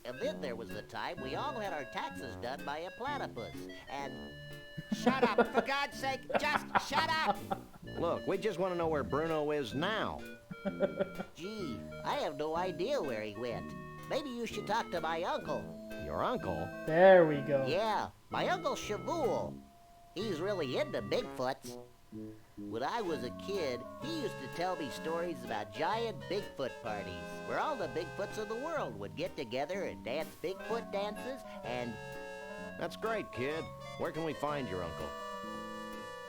Speaker 4: And then there was the time we all had our taxes done by a platypus. And... Shut up! For God's sake, just shut up!
Speaker 5: Look, we just want to know where Bruno is now.
Speaker 4: Gee, I have no idea where he went. Maybe you should talk to my uncle.
Speaker 5: Your uncle?
Speaker 1: There we go.
Speaker 4: Yeah, my Uncle Shabool. He's really into Bigfoots. When I was a kid, he used to tell me stories about giant Bigfoot parties, where all the Bigfoots of the world would get together and dance Bigfoot dances, and...
Speaker 5: That's great, kid. Where can we find your uncle?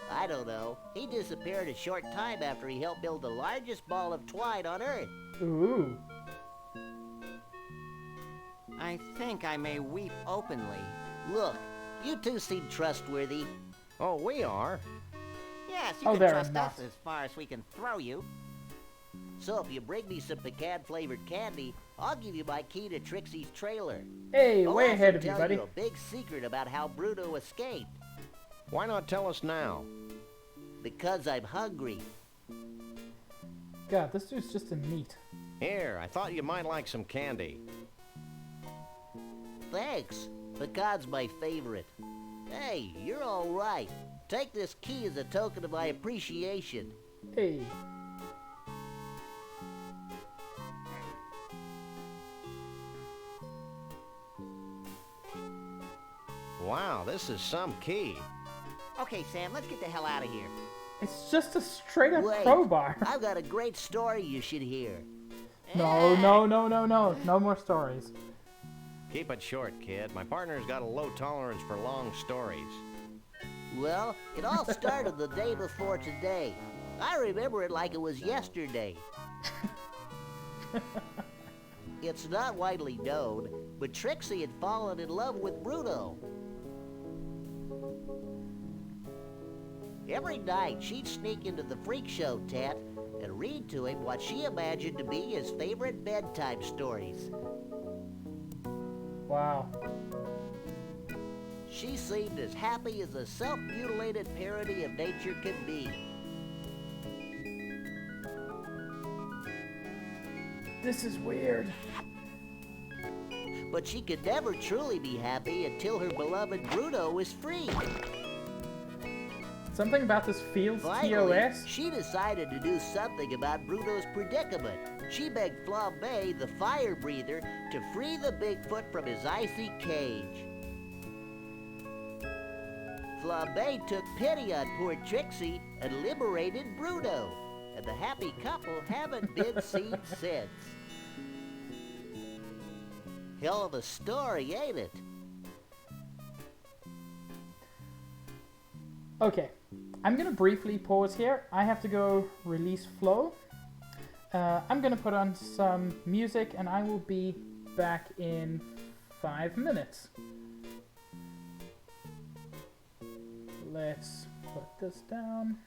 Speaker 4: I don't know. He disappeared a short time after he helped build the largest ball of twine on Earth.
Speaker 1: Ooh.
Speaker 10: I think I may weep openly.
Speaker 4: Look, you two seem trustworthy.
Speaker 5: Oh, we are.
Speaker 10: Yes, you
Speaker 1: Oh,
Speaker 10: can
Speaker 1: there
Speaker 10: trust
Speaker 1: are not.
Speaker 10: us as far as we can throw you.
Speaker 4: So if you bring me some pecan-flavored candy, I'll give you my key to Trixie's trailer.
Speaker 1: Hey,
Speaker 4: I'll
Speaker 1: way
Speaker 4: also
Speaker 1: ahead of you,
Speaker 4: tell
Speaker 1: buddy.
Speaker 4: you a big secret about how Bruno escaped.
Speaker 5: Why not tell us now?
Speaker 10: Because I'm hungry.
Speaker 1: God, this dude's just a neat.
Speaker 5: Here, I thought you might like some candy.
Speaker 10: Thanks. Pecan's my favorite. Hey, you're all right. Take this key as a token of my appreciation.
Speaker 1: Hey.
Speaker 5: Wow, this is some key.
Speaker 4: Okay, Sam, let's get the hell out of here.
Speaker 1: It's just a straight up
Speaker 10: Wait,
Speaker 1: crowbar.
Speaker 10: I've got a great story you should hear.
Speaker 1: No, no, no, no, no. No more stories.
Speaker 5: Keep it short, kid. My partner's got a low tolerance for long stories.
Speaker 10: Well, it all started the day before today. I remember it like it was yesterday. It's not widely known, but Trixie had fallen in love with Bruno. Every night, she'd sneak into the freak show tent and read to him what she imagined to be his favorite bedtime stories.
Speaker 1: Wow.
Speaker 10: She seemed as happy as a self-mutilated parody of nature could be.
Speaker 1: This is weird.
Speaker 10: But she could never truly be happy until her beloved Bruno was free.
Speaker 1: Something about this feels
Speaker 10: Finally,
Speaker 1: TOS.
Speaker 10: she decided to do something about Bruno's predicament. She begged Flambe, the fire breather, to free the Bigfoot from his icy cage. Flambe took pity on poor Trixie and liberated Bruno, and the happy couple haven't been seen since. Hell of a story, ain't it?
Speaker 1: Okay, I'm gonna briefly pause here. I have to go release flow. I'm gonna put on some music and I will be back in 5 minutes. Let's put this down.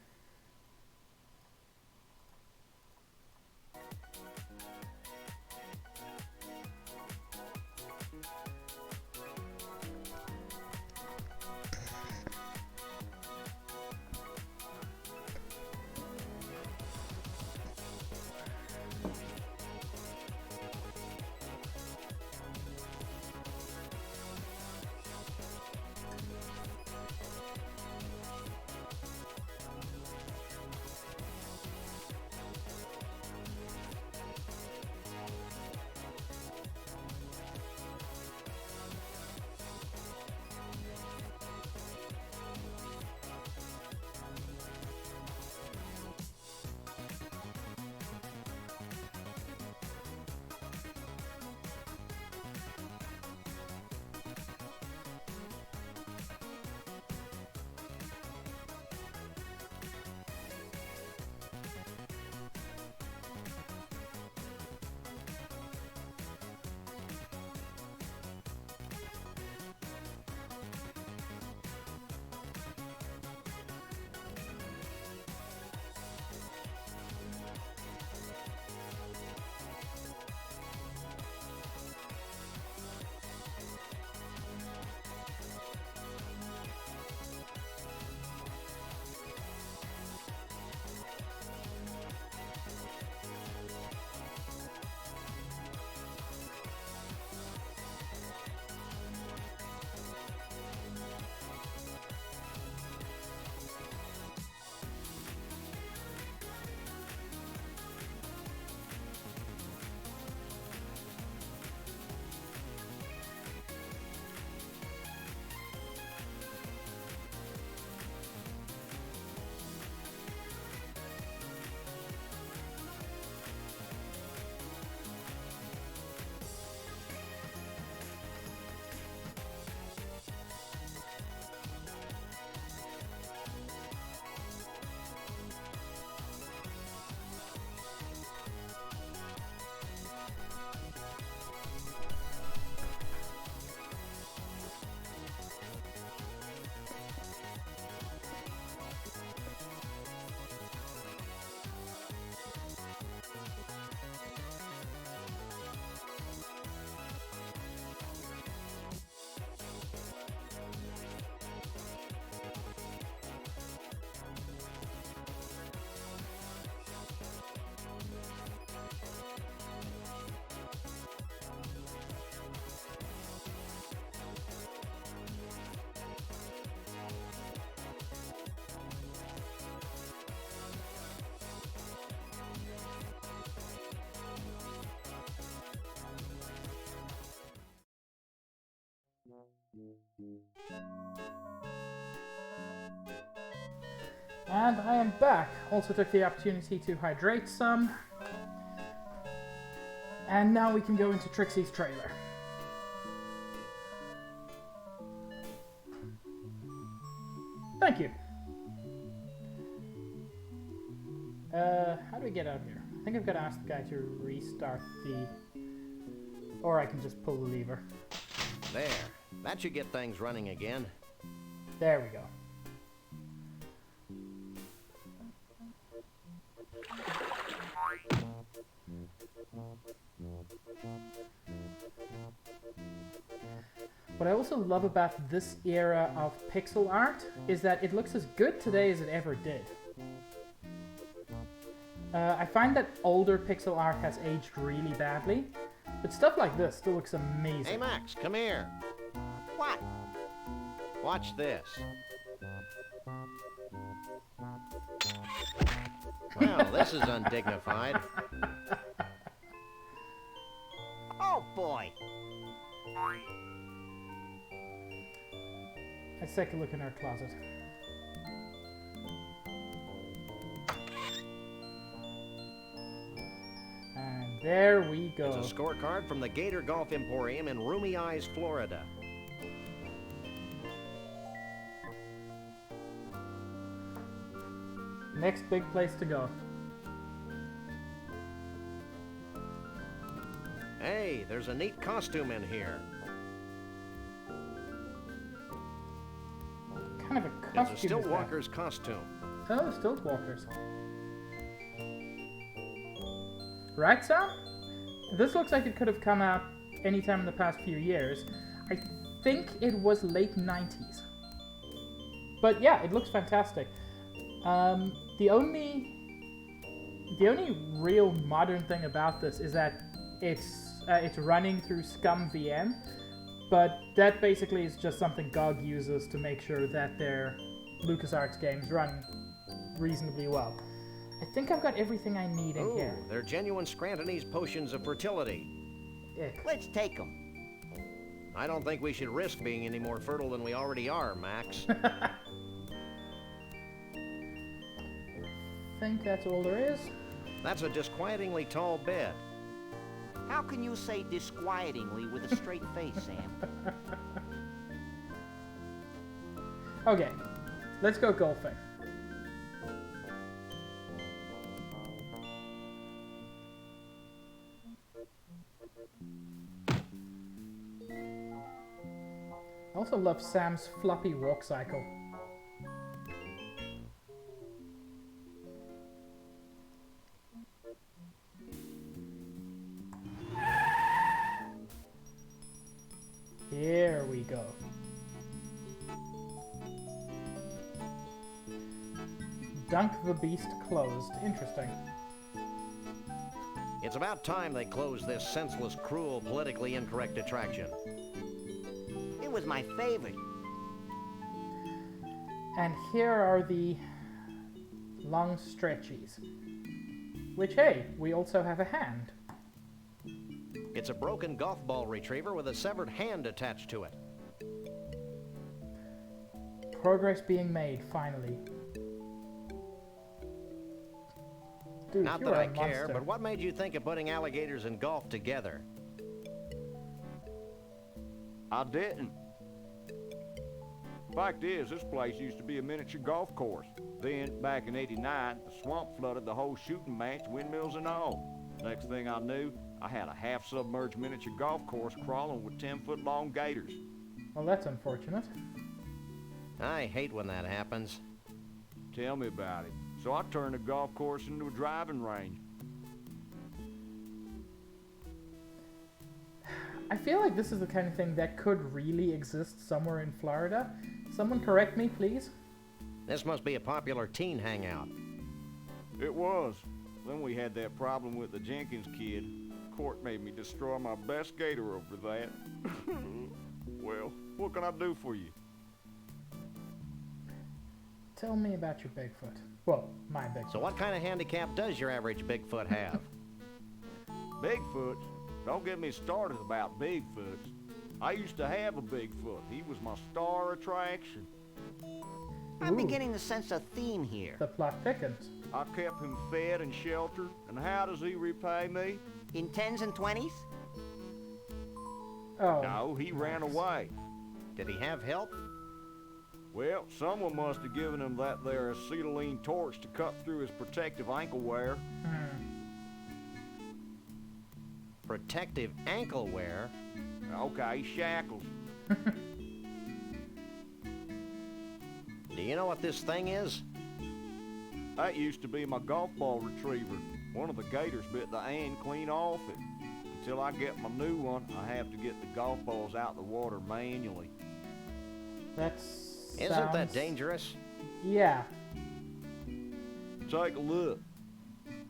Speaker 1: And I am back. Also took the opportunity to hydrate some. And now we can go into Trixie's trailer. Thank you. How do we get out here? I think I've got to ask the guy to restart the... Or I can just pull the lever.
Speaker 5: There. That should get things running again.
Speaker 1: There we go. What I also love about this era of pixel art is that it looks as good today as it ever did. I find that older pixel art has aged really badly, but stuff like this still looks amazing.
Speaker 5: Hey Max, come here.
Speaker 10: What?
Speaker 5: Watch this. Well, this is undignified.
Speaker 10: Oh boy.
Speaker 1: Let's take a look in our closet. And there we go.
Speaker 5: It's a scorecard from the Gator Golf Emporium in Roomy Eyes, Florida.
Speaker 1: Next big place to go.
Speaker 5: Hey, there's a neat costume in here.
Speaker 1: What kind of a costume
Speaker 5: It's a
Speaker 1: is that?
Speaker 5: Stillwalker's costume.
Speaker 1: Oh, Stillwalkers. Right, Sam? This looks like it could have come out anytime in the past few years. I think it was late 90s. But yeah, it looks fantastic. The only real modern thing about this is that it's running through Scum VM, but that basically is just something GOG uses to make sure that their LucasArts games run reasonably well. I think I've got everything I need in here.
Speaker 5: They're genuine Scrantonese potions of fertility.
Speaker 1: Ick.
Speaker 10: Let's take them.
Speaker 5: I don't think we should risk being any more fertile than we already are, Max.
Speaker 1: I think that's all there is.
Speaker 5: That's a disquietingly tall bed.
Speaker 10: How can you say disquietingly with a straight face, Sam?
Speaker 1: Okay, let's go golfing. I also love Sam's floppy walk cycle. Here we go. Dunk the Beast closed. Interesting.
Speaker 5: It's about time they closed this senseless, cruel, politically incorrect attraction.
Speaker 10: It was my favorite.
Speaker 1: And here are the long stretchies. Which, hey, we also have a hand.
Speaker 5: It's a broken golf ball retriever with a severed hand attached to it.
Speaker 1: Progress being made, finally. Dude,
Speaker 5: Not
Speaker 1: you're
Speaker 5: that I
Speaker 1: a
Speaker 5: care,
Speaker 1: monster.
Speaker 5: but what made you think of putting alligators and golf together?
Speaker 9: I didn't. Fact is, this place used to be a miniature golf course. Then, back in '89, the swamp flooded the whole shooting match, windmills and all. Next thing I knew, I had a half-submerged miniature golf course crawling with 10-foot-long gators.
Speaker 1: Well, that's unfortunate.
Speaker 5: I hate when that happens.
Speaker 9: Tell me about it. So I turned the golf course into a driving range.
Speaker 1: I feel like this is the kind of thing that could really exist somewhere in Florida. Someone correct me, please.
Speaker 5: This must be a popular teen hangout.
Speaker 9: It was. Then we had that problem with the Jenkins kid. Court made me destroy my best gator over that. Well, what can I do for you?
Speaker 1: Tell me about your Bigfoot. Well, my Bigfoot.
Speaker 5: So what kind of handicap does your average Bigfoot have?
Speaker 9: Bigfoots? Don't get me started about Bigfoots. I used to have a Bigfoot. He was my star attraction.
Speaker 4: I'm
Speaker 1: Ooh.
Speaker 4: beginning to sense a theme here.
Speaker 1: The plot thickens.
Speaker 9: I kept him fed and sheltered, and how does he repay me?
Speaker 4: In 10s and 20s?
Speaker 1: Oh.
Speaker 9: No, he ran away.
Speaker 5: Did he have help?
Speaker 9: Well, someone must have given him that there acetylene torch to cut through his protective ankle wear.
Speaker 5: Protective ankle wear?
Speaker 9: Okay, shackles.
Speaker 5: Do you know what this thing is?
Speaker 9: That used to be my golf ball retriever. One of the gators bit the end clean off it. Until I get my new one, I have to get the golf balls out of the water manually.
Speaker 5: Isn't that dangerous?
Speaker 1: Yeah.
Speaker 9: Take a look.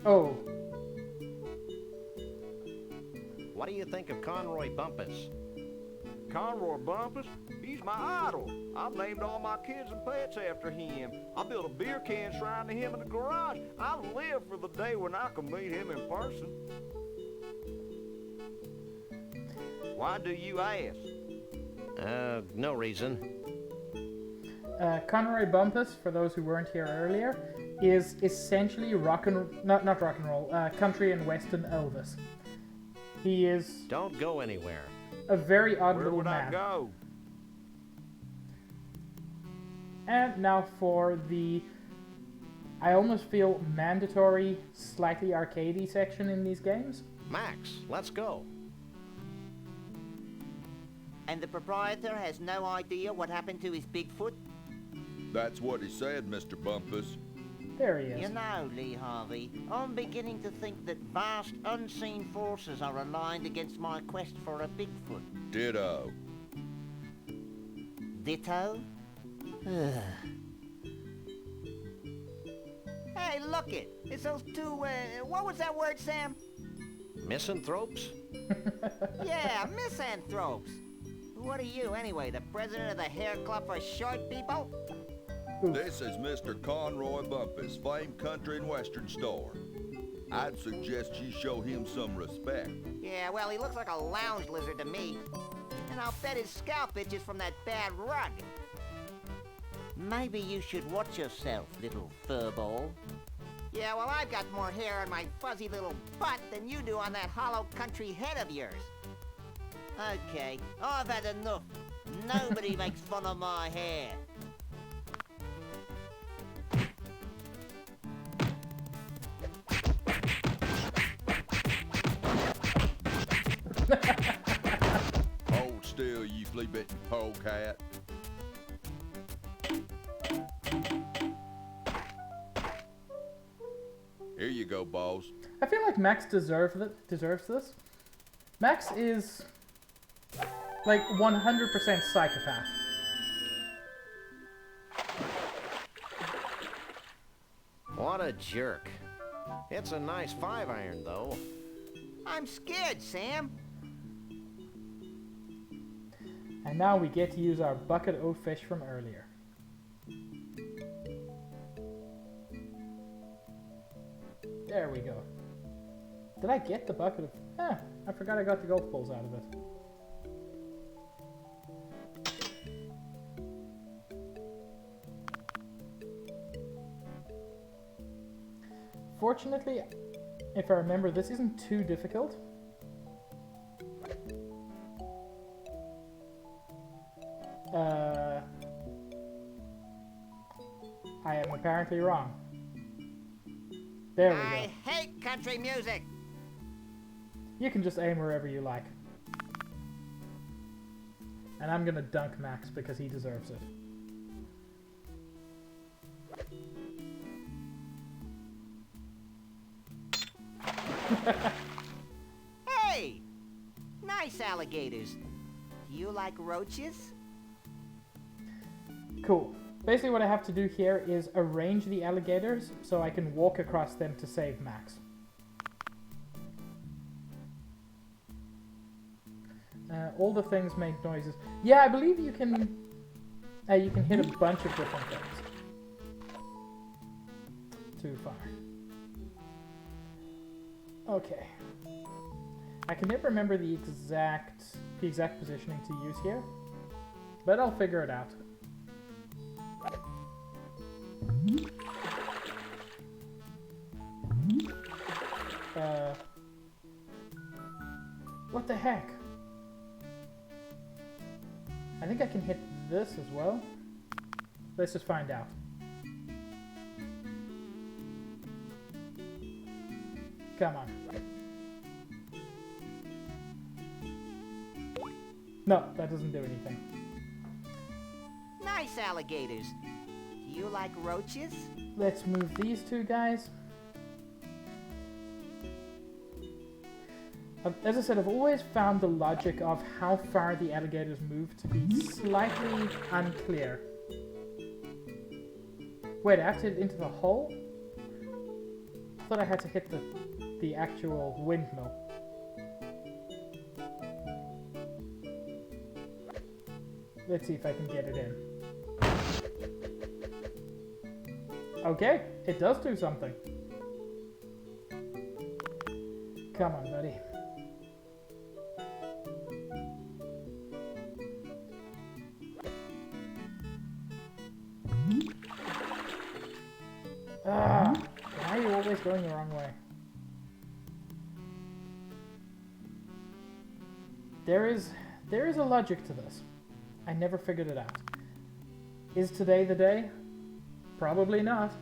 Speaker 1: Oh.
Speaker 5: What do you think of Conroy Bumpus?
Speaker 9: Conroy Bumpus? He's my idol. I've named all my kids and pets after him. I built a beer can shrine to him in the garage. I live for the day when I can meet him in person. Why do you ask?
Speaker 5: No reason.
Speaker 1: Conroy Bumpus, for those who weren't here earlier, is essentially not rock and roll, country and western Elvis. He is
Speaker 5: Don't go anywhere.
Speaker 1: a very odd
Speaker 9: Where
Speaker 1: little
Speaker 9: would
Speaker 1: man.
Speaker 9: I go?
Speaker 1: And now for the, I almost feel mandatory, slightly arcadey section in these games.
Speaker 5: Max, let's go.
Speaker 4: And the proprietor has no idea what happened to his Bigfoot?
Speaker 12: That's what he said, Mr. Bumpus.
Speaker 1: There he is.
Speaker 4: You know, Lee Harvey, I'm beginning to think that vast unseen forces are aligned against my quest for a Bigfoot.
Speaker 12: Ditto.
Speaker 4: Ditto? Hey, look it! It's those two, what was that word, Sam?
Speaker 5: Misanthropes?
Speaker 4: Yeah, misanthropes. What are you, anyway, the president of the Hair Club for Short People?
Speaker 12: This is Mr. Conroy Bumpus, famed country and western star. I'd suggest you show him some respect.
Speaker 4: Yeah, well, he looks like a lounge lizard to me. And I'll bet his scalp itches from that bad rug. Maybe you should watch yourself, little furball. Yeah, well, I've got more hair on my fuzzy little butt than you do on that hollow country head of yours. Okay, I've had enough. Nobody makes fun of my hair.
Speaker 12: Hold still, you flea-bitten polecat. Here you go, boss.
Speaker 1: I feel like Max deserves this. Max is like 100% psychopath.
Speaker 5: What a jerk. It's a nice 5-iron, though.
Speaker 4: I'm scared, Sam.
Speaker 1: And now we get to use our bucket of fish from earlier. There we go. Did I get the bucket of... I forgot I got the golf balls out of it. Fortunately, if I remember, this isn't too difficult. I am apparently wrong. There we go.
Speaker 4: I hate country music.
Speaker 1: You can just aim wherever you like. And I'm gonna dunk Max because he deserves it.
Speaker 4: Hey! Nice alligators. Do you like roaches?
Speaker 1: Cool. Basically what I have to do here is arrange the alligators so I can walk across them to save Max. All the things make noises. Yeah, I believe you can hit a bunch of different things. Too far. Okay. I can never remember the exact positioning to use here, but I'll figure it out. the heck? I think I can hit this as well. Let's just find out. Come on. No, that doesn't do anything.
Speaker 10: Nice alligators. Do you like roaches?
Speaker 1: Let's move these two guys. As I said, I've always found the logic of how far the alligators move to be slightly unclear. Wait, I have to hit into the hole? I thought I had to hit the actual windmill. Let's see if I can get it in. Okay, it does do something. Come on, buddy. Ah, why are you always going the wrong way? There is a logic to this. I never figured it out. Is today the day? Probably not.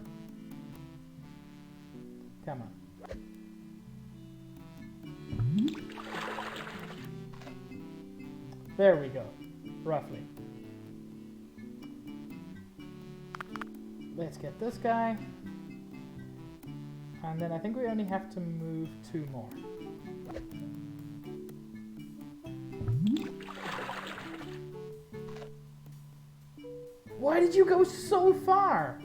Speaker 1: Come on. There we go. Roughly. Let's get this guy. And then I think we only have to move 2 more. Why did you go so far?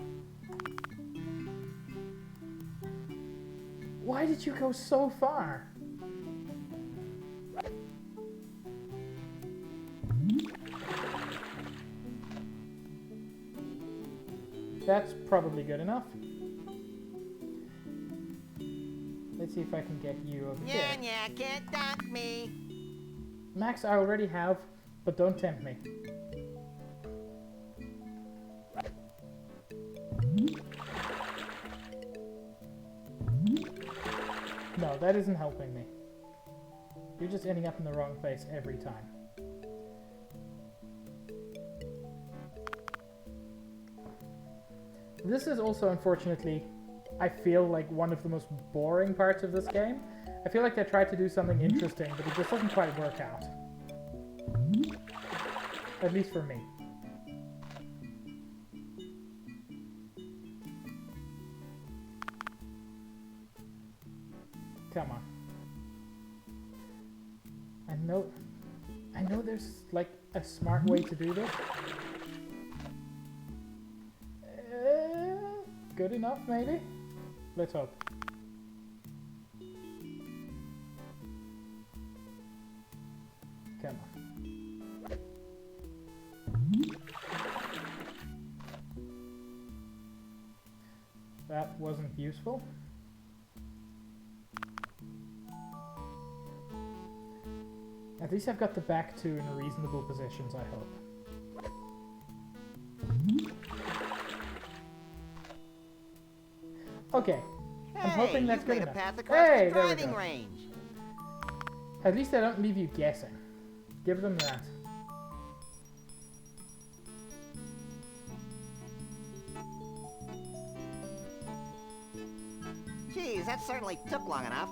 Speaker 1: Why did you go so far? That's probably good enough. Let's see if I can get you over here.
Speaker 10: Yeah, can't dunk me.
Speaker 1: Max, I already have, but don't tempt me. No, that isn't helping me. You're just ending up in the wrong place every time. This is also, unfortunately, I feel like one of the most boring parts of this game. I feel like they tried to do something interesting, but it just doesn't quite work out. At least for me. Come on. I know there's like a smart way to do this. Good enough, maybe? Let's hope. Come on. That wasn't useful. At least I've got the back 2 in reasonable positions, I hope. Okay. I'm hoping that's good enough. Hey, there we go.
Speaker 10: Range.
Speaker 1: At least I don't leave you guessing. Give them that.
Speaker 10: Geez, that certainly took long enough.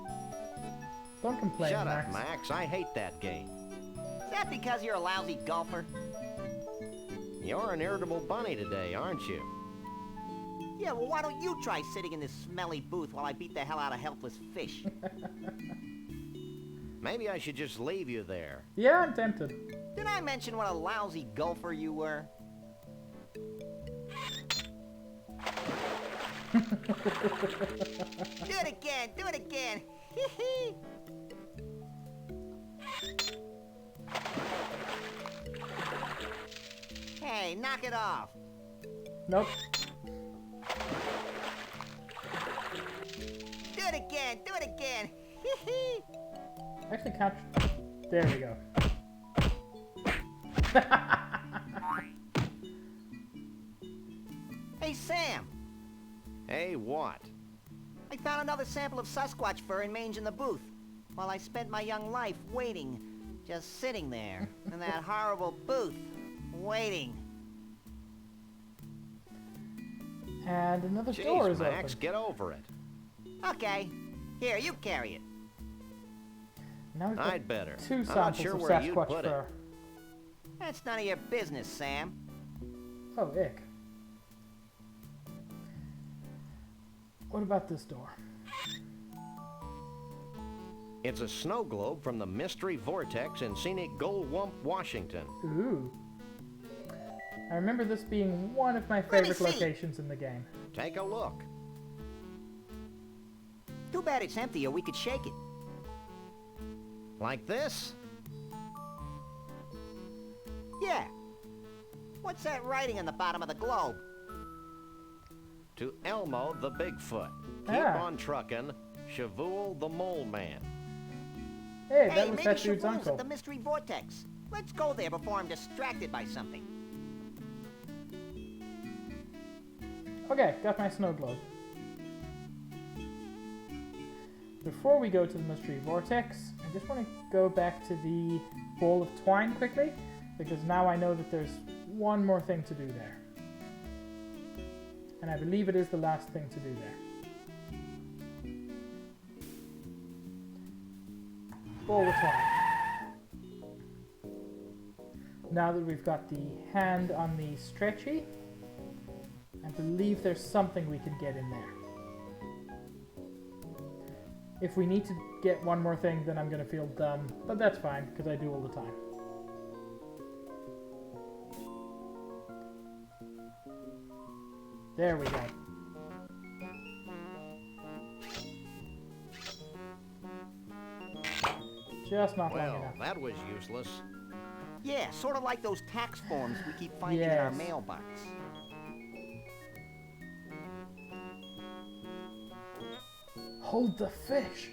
Speaker 1: Don't complain,
Speaker 5: Shut
Speaker 1: Max.
Speaker 5: up, Max. I hate that game.
Speaker 10: Is that because you're a lousy golfer?
Speaker 5: You're an irritable bunny today, aren't you?
Speaker 10: Yeah, well, why don't you try sitting in this smelly booth while I beat the hell out of helpless fish?
Speaker 5: Maybe I should just leave you there.
Speaker 1: Yeah, I'm tempted.
Speaker 10: Did I mention what a lousy golfer you were? Do it again! Do it again! Hee-hee! Hey, knock it off!
Speaker 1: Nope.
Speaker 10: Do it again! Do it again! Hee-hee!
Speaker 1: Actually, can't. There we go.
Speaker 10: Hey, Sam!
Speaker 5: Hey, what?
Speaker 10: I found another sample of Sasquatch fur and mange in the booth.
Speaker 4: while I spent my young life waiting, just sitting there in that horrible booth, waiting.
Speaker 1: And another
Speaker 5: Jeez,
Speaker 1: door is
Speaker 5: Max,
Speaker 1: open.
Speaker 5: get over it.
Speaker 4: Okay, here, you carry it.
Speaker 1: Now we've got
Speaker 5: I'd better.
Speaker 1: two
Speaker 5: I'm not
Speaker 1: samples
Speaker 5: sure
Speaker 1: of
Speaker 5: where you'd
Speaker 1: Sasquatch
Speaker 5: put it.
Speaker 1: fur.
Speaker 4: That's none of your business, Sam.
Speaker 1: Oh, ick. What about this door?
Speaker 5: It's a snow globe from the Mystery Vortex in scenic Goldwump, Washington.
Speaker 1: Ooh. I remember this being one of my favorite locations in the game.
Speaker 5: Take a look.
Speaker 4: Too bad it's empty, or we could shake it.
Speaker 5: Like this?
Speaker 4: Yeah. What's that writing on the bottom of the globe?
Speaker 5: To Elmo the Bigfoot. Keep
Speaker 1: Ah.
Speaker 5: on trucking. Shavul the Mole Man.
Speaker 1: Hey,
Speaker 4: Hey,
Speaker 1: that was
Speaker 4: maybe
Speaker 1: that dude's
Speaker 4: Shavul's
Speaker 1: uncle.
Speaker 4: at the Mystery Vortex. Let's go there before I'm distracted by something.
Speaker 1: Okay, got my snow globe. Before we go to the Mystery Vortex, I just want to go back to the ball of twine quickly, because now I know that there's one more thing to do there. And I believe it is the last thing to do there. Ball of twine. Now that we've got the hand on the stretchy, I believe there's something we can get in there. If we need to get one more thing, then I'm going to feel dumb, but that's fine, because I do all the time. There we go. Just not long
Speaker 5: Well,
Speaker 1: enough.
Speaker 5: that was useless.
Speaker 4: Yeah, sort of like those tax forms we keep finding in our
Speaker 1: Yes.
Speaker 4: mailbox.
Speaker 1: Hold the fish!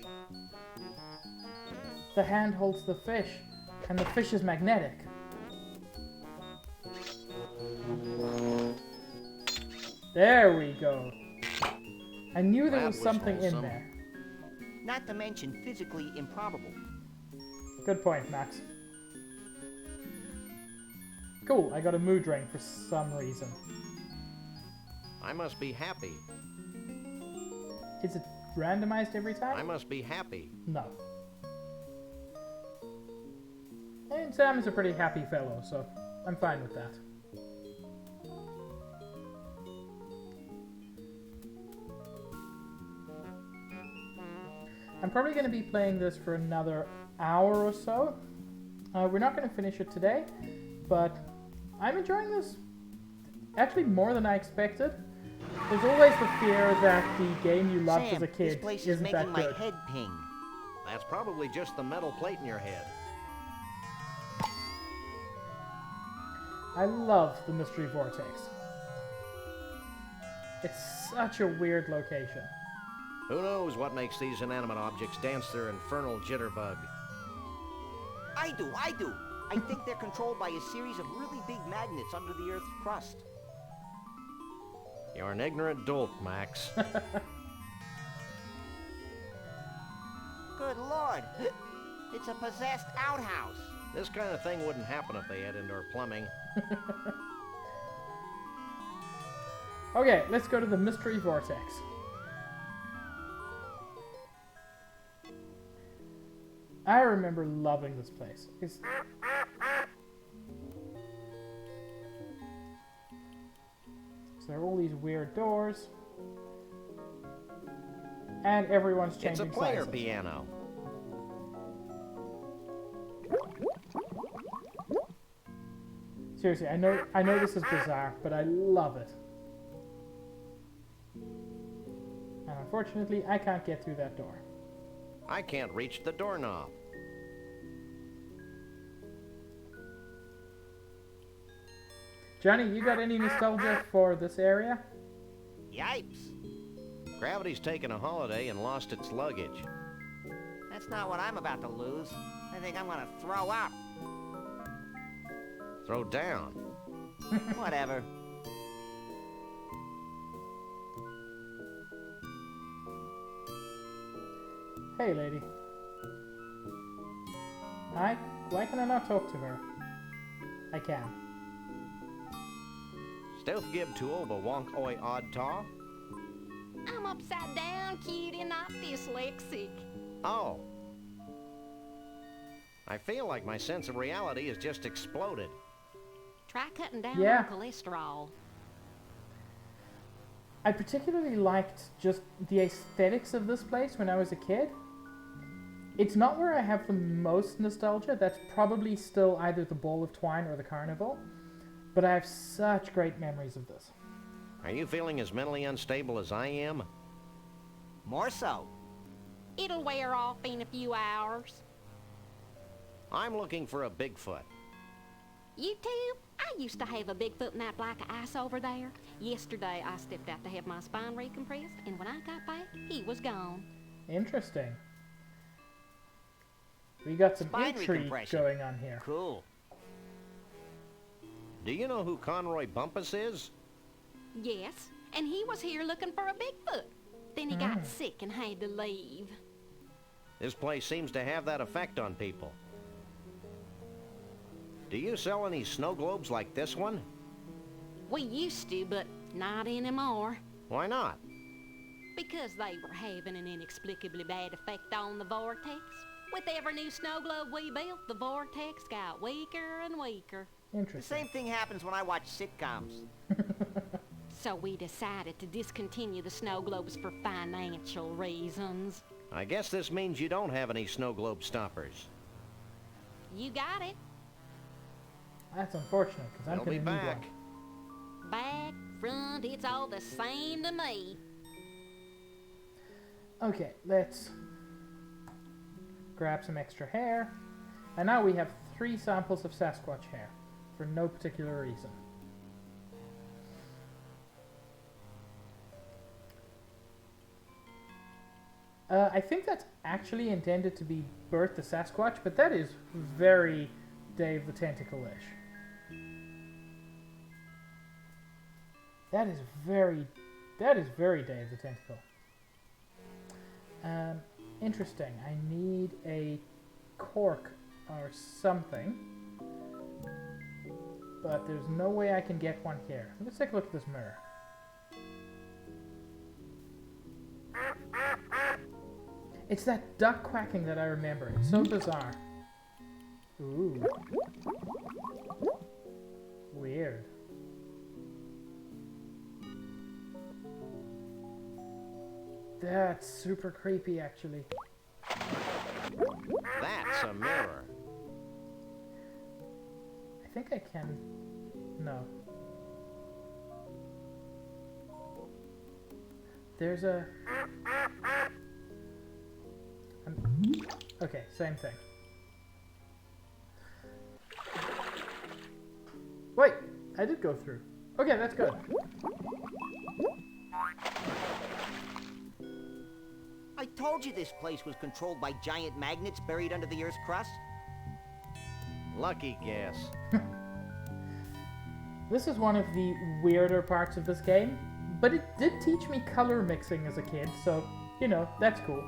Speaker 1: The hand holds the fish, and the fish is magnetic. There we go. I knew there
Speaker 5: That
Speaker 1: was
Speaker 5: was
Speaker 1: something in
Speaker 5: wholesome.
Speaker 1: there.
Speaker 4: Not to mention physically improbable.
Speaker 1: Good point, Max. Cool, I got a mood ring for some reason.
Speaker 5: I must be happy.
Speaker 1: Is it randomized every time?
Speaker 5: I must be happy.
Speaker 1: No. And Sam is a pretty happy fellow, so I'm fine with that. I'm probably going to be playing this for another hour or so. We're not going to finish it today, but I'm enjoying this actually more than I expected. There's always the fear that the game you loved
Speaker 4: Sam,
Speaker 1: as a kid
Speaker 4: this place is
Speaker 1: isn't
Speaker 4: making
Speaker 1: that
Speaker 4: my
Speaker 1: good.
Speaker 4: head ping.
Speaker 5: That's probably just the metal plate in your head.
Speaker 1: I love the Mystery Vortex. It's such a weird location.
Speaker 5: Who knows what makes these inanimate objects dance their infernal jitterbug?
Speaker 4: I do. I think they're controlled by a series of really big magnets under the Earth's crust.
Speaker 5: You're an ignorant dolt, Max.
Speaker 4: Good Lord. It's a possessed outhouse.
Speaker 5: This kind of thing wouldn't happen if they had indoor plumbing.
Speaker 1: Okay, let's go to the Mystery Vortex. I remember loving this place. So there are all these weird doors. And everyone's changing
Speaker 5: It's a player
Speaker 1: sizes.
Speaker 5: piano.
Speaker 1: Seriously, I know this is bizarre, but I love it. And unfortunately, I can't get through that door.
Speaker 5: I can't reach the doorknob.
Speaker 1: Johnny, you got any nostalgia for this area?
Speaker 4: Yipes.
Speaker 5: Gravity's taken a holiday and lost its luggage.
Speaker 4: That's not what I'm about to lose. I think I'm gonna throw up.
Speaker 5: Throw down.
Speaker 4: Whatever.
Speaker 1: Hey, lady. Why can I not talk to her? I can.
Speaker 5: Stealth gib to over wonk oi odd taw?
Speaker 13: I'm upside down, cutie, not dyslexic.
Speaker 5: Oh. I feel like my sense of reality has just exploded.
Speaker 13: Try cutting down
Speaker 1: Yeah.
Speaker 13: on cholesterol.
Speaker 1: I particularly liked just the aesthetics of this place when I was a kid. It's not where I have the most nostalgia. That's probably still either the Ball of Twine or the Carnival. But I have such great memories of this.
Speaker 5: Are you feeling as mentally unstable as I am?
Speaker 4: More so.
Speaker 13: It'll wear off in a few hours.
Speaker 5: I'm looking for a Bigfoot.
Speaker 13: You too? I used to have a Bigfoot in that block of ice over there. Yesterday, I stepped out to have my spine recompressed, and when I got back, he was gone.
Speaker 1: Interesting. We got some
Speaker 4: Spine
Speaker 1: intrigue
Speaker 4: recompression.
Speaker 1: going on here.
Speaker 4: Cool.
Speaker 5: Do you know who Conroy Bumpus is?
Speaker 13: Yes, and he was here looking for a Bigfoot. Then he got sick and had to leave.
Speaker 5: This place seems to have that effect on people. Do you sell any snow globes like this one?
Speaker 13: We used to, but not anymore.
Speaker 5: Why not?
Speaker 13: Because they were having an inexplicably bad effect on the vortex. With every new snow globe we built, the vortex got weaker and weaker.
Speaker 4: The
Speaker 1: Interesting.
Speaker 4: same thing happens when I watch sitcoms.
Speaker 13: So we decided to discontinue the snow globes for financial reasons.
Speaker 5: I guess this means you don't have any snow globe stoppers.
Speaker 13: You got it.
Speaker 1: That's unfortunate, because I'm
Speaker 5: They'll
Speaker 1: going
Speaker 5: be
Speaker 1: to need
Speaker 5: back.
Speaker 1: one.
Speaker 13: Back, front, it's all the same to me.
Speaker 1: Okay, let's grab some extra hair. And now we have 3 samples of Sasquatch hair, for no particular reason. I think that's actually intended to be Bert the Sasquatch, but that is very Dave the Tentacle-ish. That is very Dave the Tentacle. Interesting. I need a cork or something, but there's no way I can get one here. Let's take a look at this mirror. It's that duck quacking that I remember. It's so bizarre. Ooh. Weird. That's super creepy, actually.
Speaker 5: That's a mirror.
Speaker 1: I think I can... No. There's a... Okay, same thing. Wait! I did go through. Okay, that's good.
Speaker 4: I told you this place was controlled by giant magnets buried under the Earth's crust.
Speaker 5: Lucky guess.
Speaker 1: This is one of the weirder parts of this game, but it did teach me color mixing as a kid, so, you know, that's cool.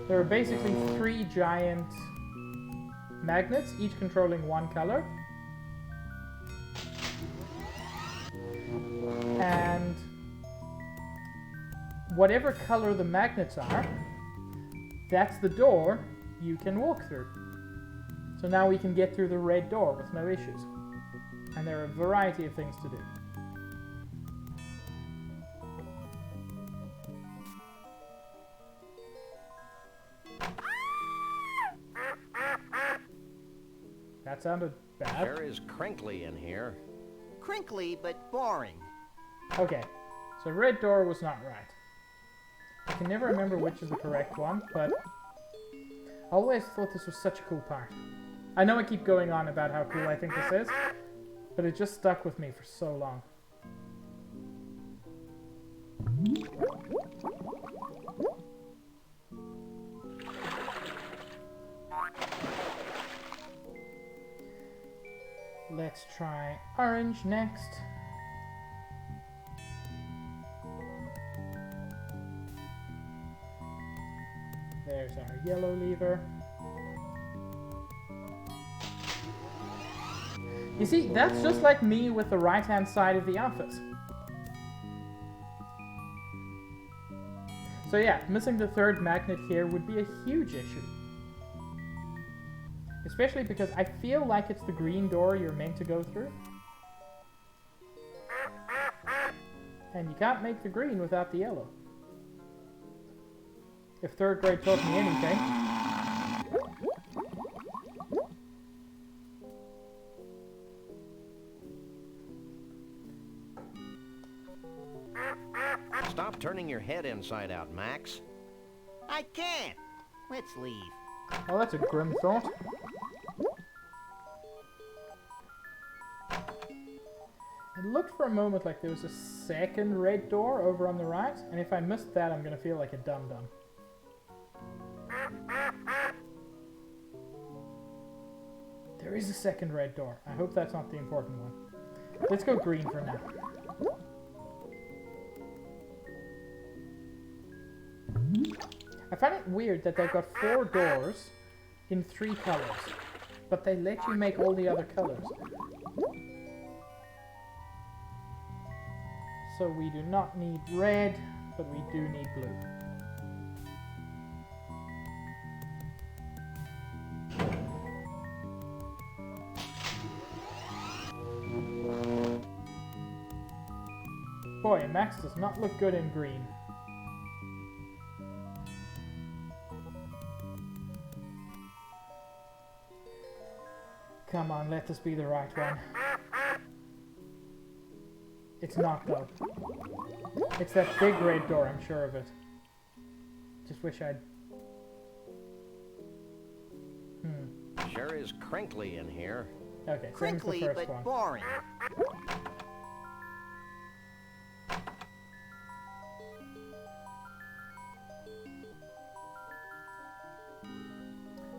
Speaker 1: There are basically 3 giant magnets, each controlling one color. And whatever color the magnets are, that's the door you can walk through. So now we can get through the red door with no issues. And there are a variety of things to do. That sounded bad.
Speaker 5: There is crinkly in here.
Speaker 4: Crinkly, but boring.
Speaker 1: Okay, so red door was not right. I can never remember which is the correct one, but I always thought this was such a cool part. I know I keep going on about how cool I think this is, but it just stuck with me for so long. Let's try orange next. yellow lever. You see, that's just like me with the right-hand side of the office. So yeah, missing the third magnet here would be a huge issue. Especially because I feel like it's the green door you're meant to go through. And you can't make the green without the yellow. If third grade taught me anything.
Speaker 5: Stop turning your head inside out, Max.
Speaker 4: I can't. Let's leave.
Speaker 1: Oh, that's a grim thought. It looked for a moment like there was a second red door over on the right, and if I missed that, I'm gonna feel like a dum-dum. There is a second red door. I hope that's not the important one. Let's go green for now. I find it weird that they've got 4 doors in 3 colors, but they let you make all the other colors. So we do not need red, but we do need blue. Boy, Max does not look good in green. Come on, let this be the right one. It's not, though. It's that big red door, I'm sure of it. Just wish I'd...
Speaker 5: Sure is crinkly in here.
Speaker 1: Okay,
Speaker 4: Crinkly,
Speaker 1: same as the first
Speaker 4: but
Speaker 1: one.
Speaker 4: boring.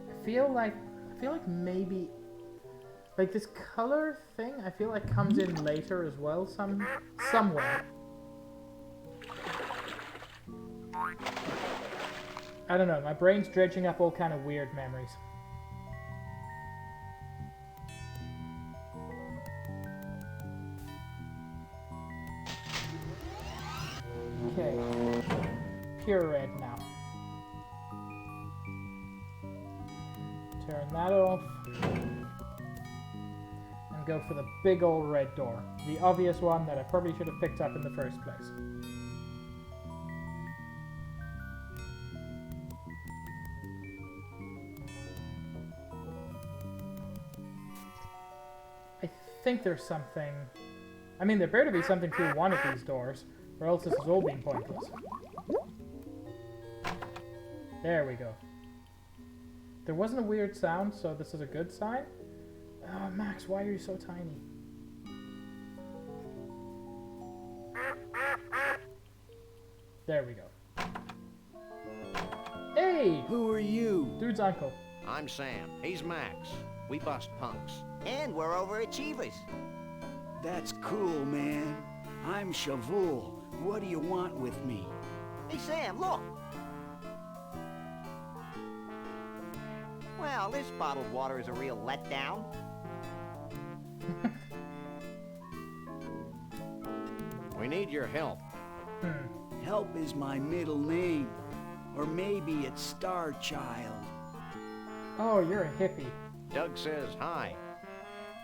Speaker 1: I feel like maybe... Like, this color thing, I feel like comes in later as well, somewhere. I don't know, my brain's dredging up all kind of weird memories. Okay. Pure red now. Turn that off. And go for the big old red door. The obvious one that I probably should have picked up in the first place. I think there's something... I mean, there better be something through one of these doors, or else this has all been pointless. There we go. There wasn't a weird sound, so this is a good sign. Oh, Max, why are you so tiny? There we go. Hey!
Speaker 7: Who are you?
Speaker 1: Dude's uncle.
Speaker 5: I'm Sam. He's Max. We bust punks.
Speaker 4: And we're overachievers.
Speaker 7: That's cool, man. I'm Shavul. What do you want with me?
Speaker 4: Hey, Sam, look. Well, this bottled water is a real letdown.
Speaker 5: We need your help.
Speaker 7: Help is my middle name. Or maybe it's Star Child.
Speaker 1: Oh, you're a hippie.
Speaker 5: Doug says hi.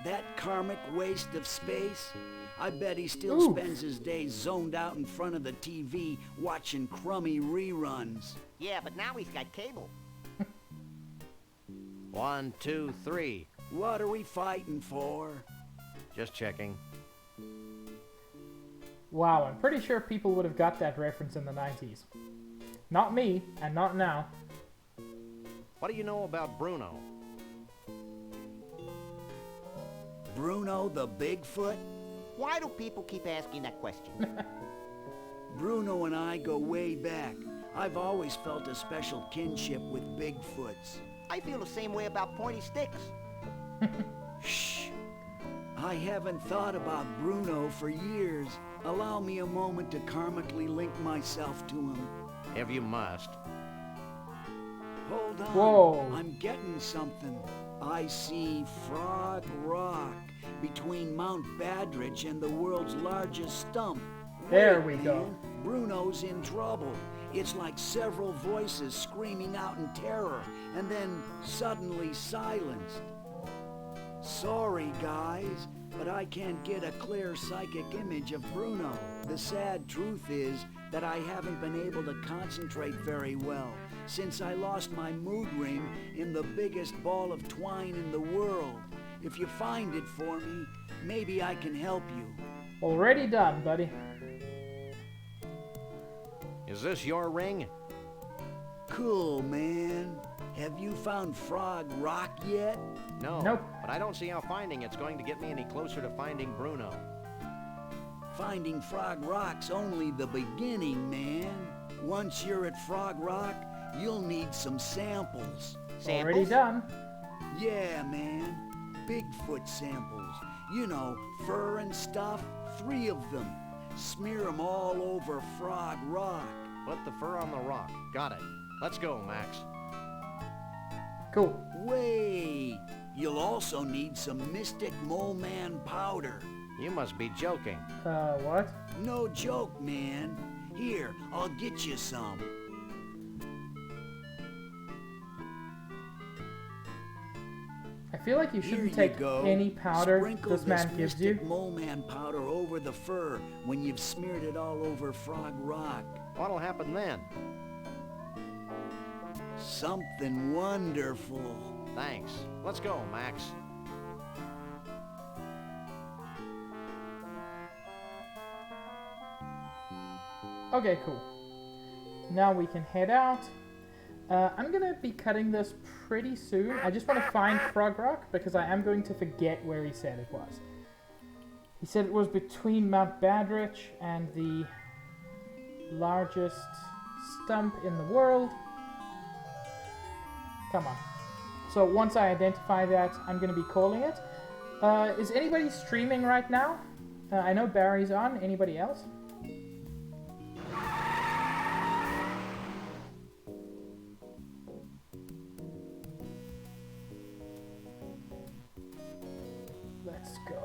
Speaker 7: That karmic waste of space? I bet he still spends his days zoned out in front of the TV watching crummy reruns.
Speaker 4: Yeah, but now he's got cable.
Speaker 5: 1, 2, 3.
Speaker 7: What are we fighting for?
Speaker 5: Just checking.
Speaker 1: Wow, I'm pretty sure people would have got that reference in the 90s. Not me, and not now.
Speaker 5: What do you know about Bruno?
Speaker 7: Bruno the Bigfoot?
Speaker 4: Why do people keep asking that question?
Speaker 7: Bruno and I go way back. I've always felt a special kinship with Bigfoots.
Speaker 4: I feel the same way about pointy sticks.
Speaker 7: Shh. I haven't thought about Bruno for years. Allow me a moment to karmically link myself to him.
Speaker 5: If you must.
Speaker 7: Hold on.
Speaker 1: Whoa.
Speaker 7: I'm getting something. I see Frog Rock between Mount Badrich and the world's largest stump.
Speaker 1: There
Speaker 7: Wait,
Speaker 1: we go.
Speaker 7: man, Bruno's in trouble. It's like several voices screaming out in terror and then suddenly silenced. Sorry, guys, but I can't get a clear psychic image of Bruno. The sad truth is that I haven't been able to concentrate very well since I lost my mood ring in the biggest ball of twine in the world. If you find it for me, maybe I can help you.
Speaker 1: Already done, buddy.
Speaker 5: Is this your ring?
Speaker 7: Cool, man. Have you found Frog Rock yet?
Speaker 5: No.
Speaker 1: Nope.
Speaker 5: But I don't see how finding it's going to get me any closer to finding Bruno.
Speaker 7: Finding Frog Rock's only the beginning, man. Once you're at Frog Rock, you'll need some samples.
Speaker 1: Already done.
Speaker 7: Yeah, man. Bigfoot samples. You know, fur and stuff. 3 of them. Smear them all over Frog Rock.
Speaker 5: Put the fur on the rock. Got it. Let's go, Max.
Speaker 1: Cool.
Speaker 7: Wait. You'll also need some Mystic Mole Man powder.
Speaker 5: You must be joking.
Speaker 1: What?
Speaker 7: No joke, man. Here, I'll get you some.
Speaker 1: I feel like you
Speaker 7: Here
Speaker 1: shouldn't
Speaker 7: you
Speaker 1: take
Speaker 7: go.
Speaker 1: any powder
Speaker 7: Sprinkle
Speaker 1: this man gives you.
Speaker 7: Mystic Mole Man powder over the fur when you've smeared it all over Frog Rock.
Speaker 5: What'll happen then?
Speaker 7: Something wonderful.
Speaker 5: Thanks. Let's go, Max.
Speaker 1: Okay, cool. Now we can head out. I'm gonna be cutting this pretty soon. I just want to find Frog Rock because I am going to forget where he said it was. He said it was between Mount Badrich and the largest stump in the world. Come on. So once I identify that, I'm going to be calling it. Is anybody streaming right now? I know Barry's on. Anybody else? Let's go.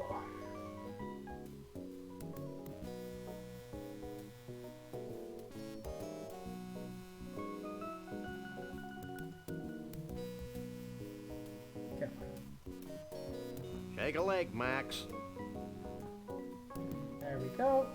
Speaker 1: Come on.
Speaker 5: Shake a leg, Max.
Speaker 1: There we go.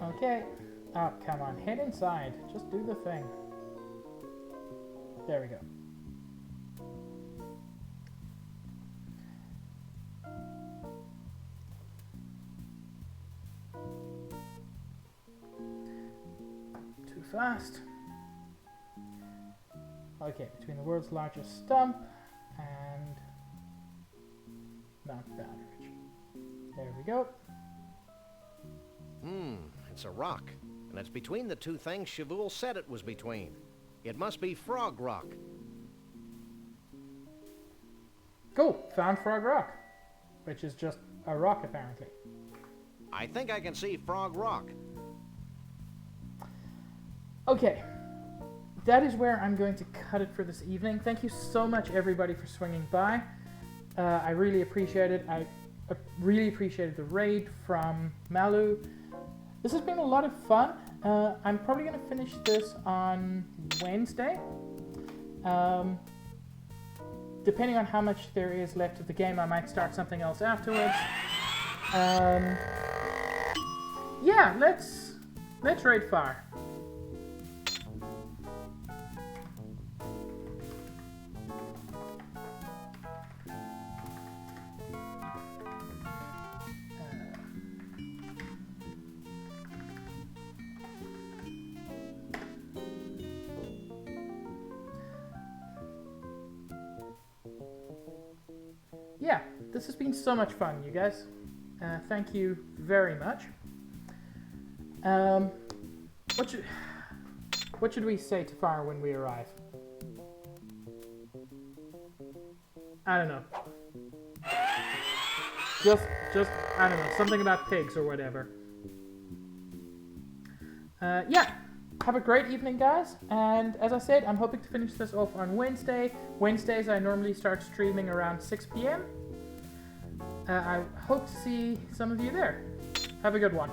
Speaker 1: Okay. Oh, come on. Head inside. Just do the thing. There we go. Too fast. Okay, between the world's largest stump and Mount Badrich. There we go.
Speaker 5: It's a rock. And it's between the two things Chavoul said it was between. It must be Frog Rock.
Speaker 1: Cool, found Frog Rock. Which is just a rock, apparently.
Speaker 5: I think I can see Frog Rock.
Speaker 1: Okay, that is where I'm going to cut it for this evening. Thank you so much, everybody, for swinging by. I really appreciate it. I really appreciated the raid from Malu. This has been a lot of fun. I'm probably going to finish this on Wednesday. Depending on how much there is left of the game, I might start something else afterwards. Yeah, let's raid fire. Yeah, this has been so much fun, you guys. Thank you very much. What should we say to Fire when we arrive? I don't know. Just, I don't know, something about pigs or whatever. Yeah, have a great evening, guys. And as I said, I'm hoping to finish this off on Wednesday. Wednesdays, I normally start streaming around 6 p.m. I hope to see some of you there. Have a good one.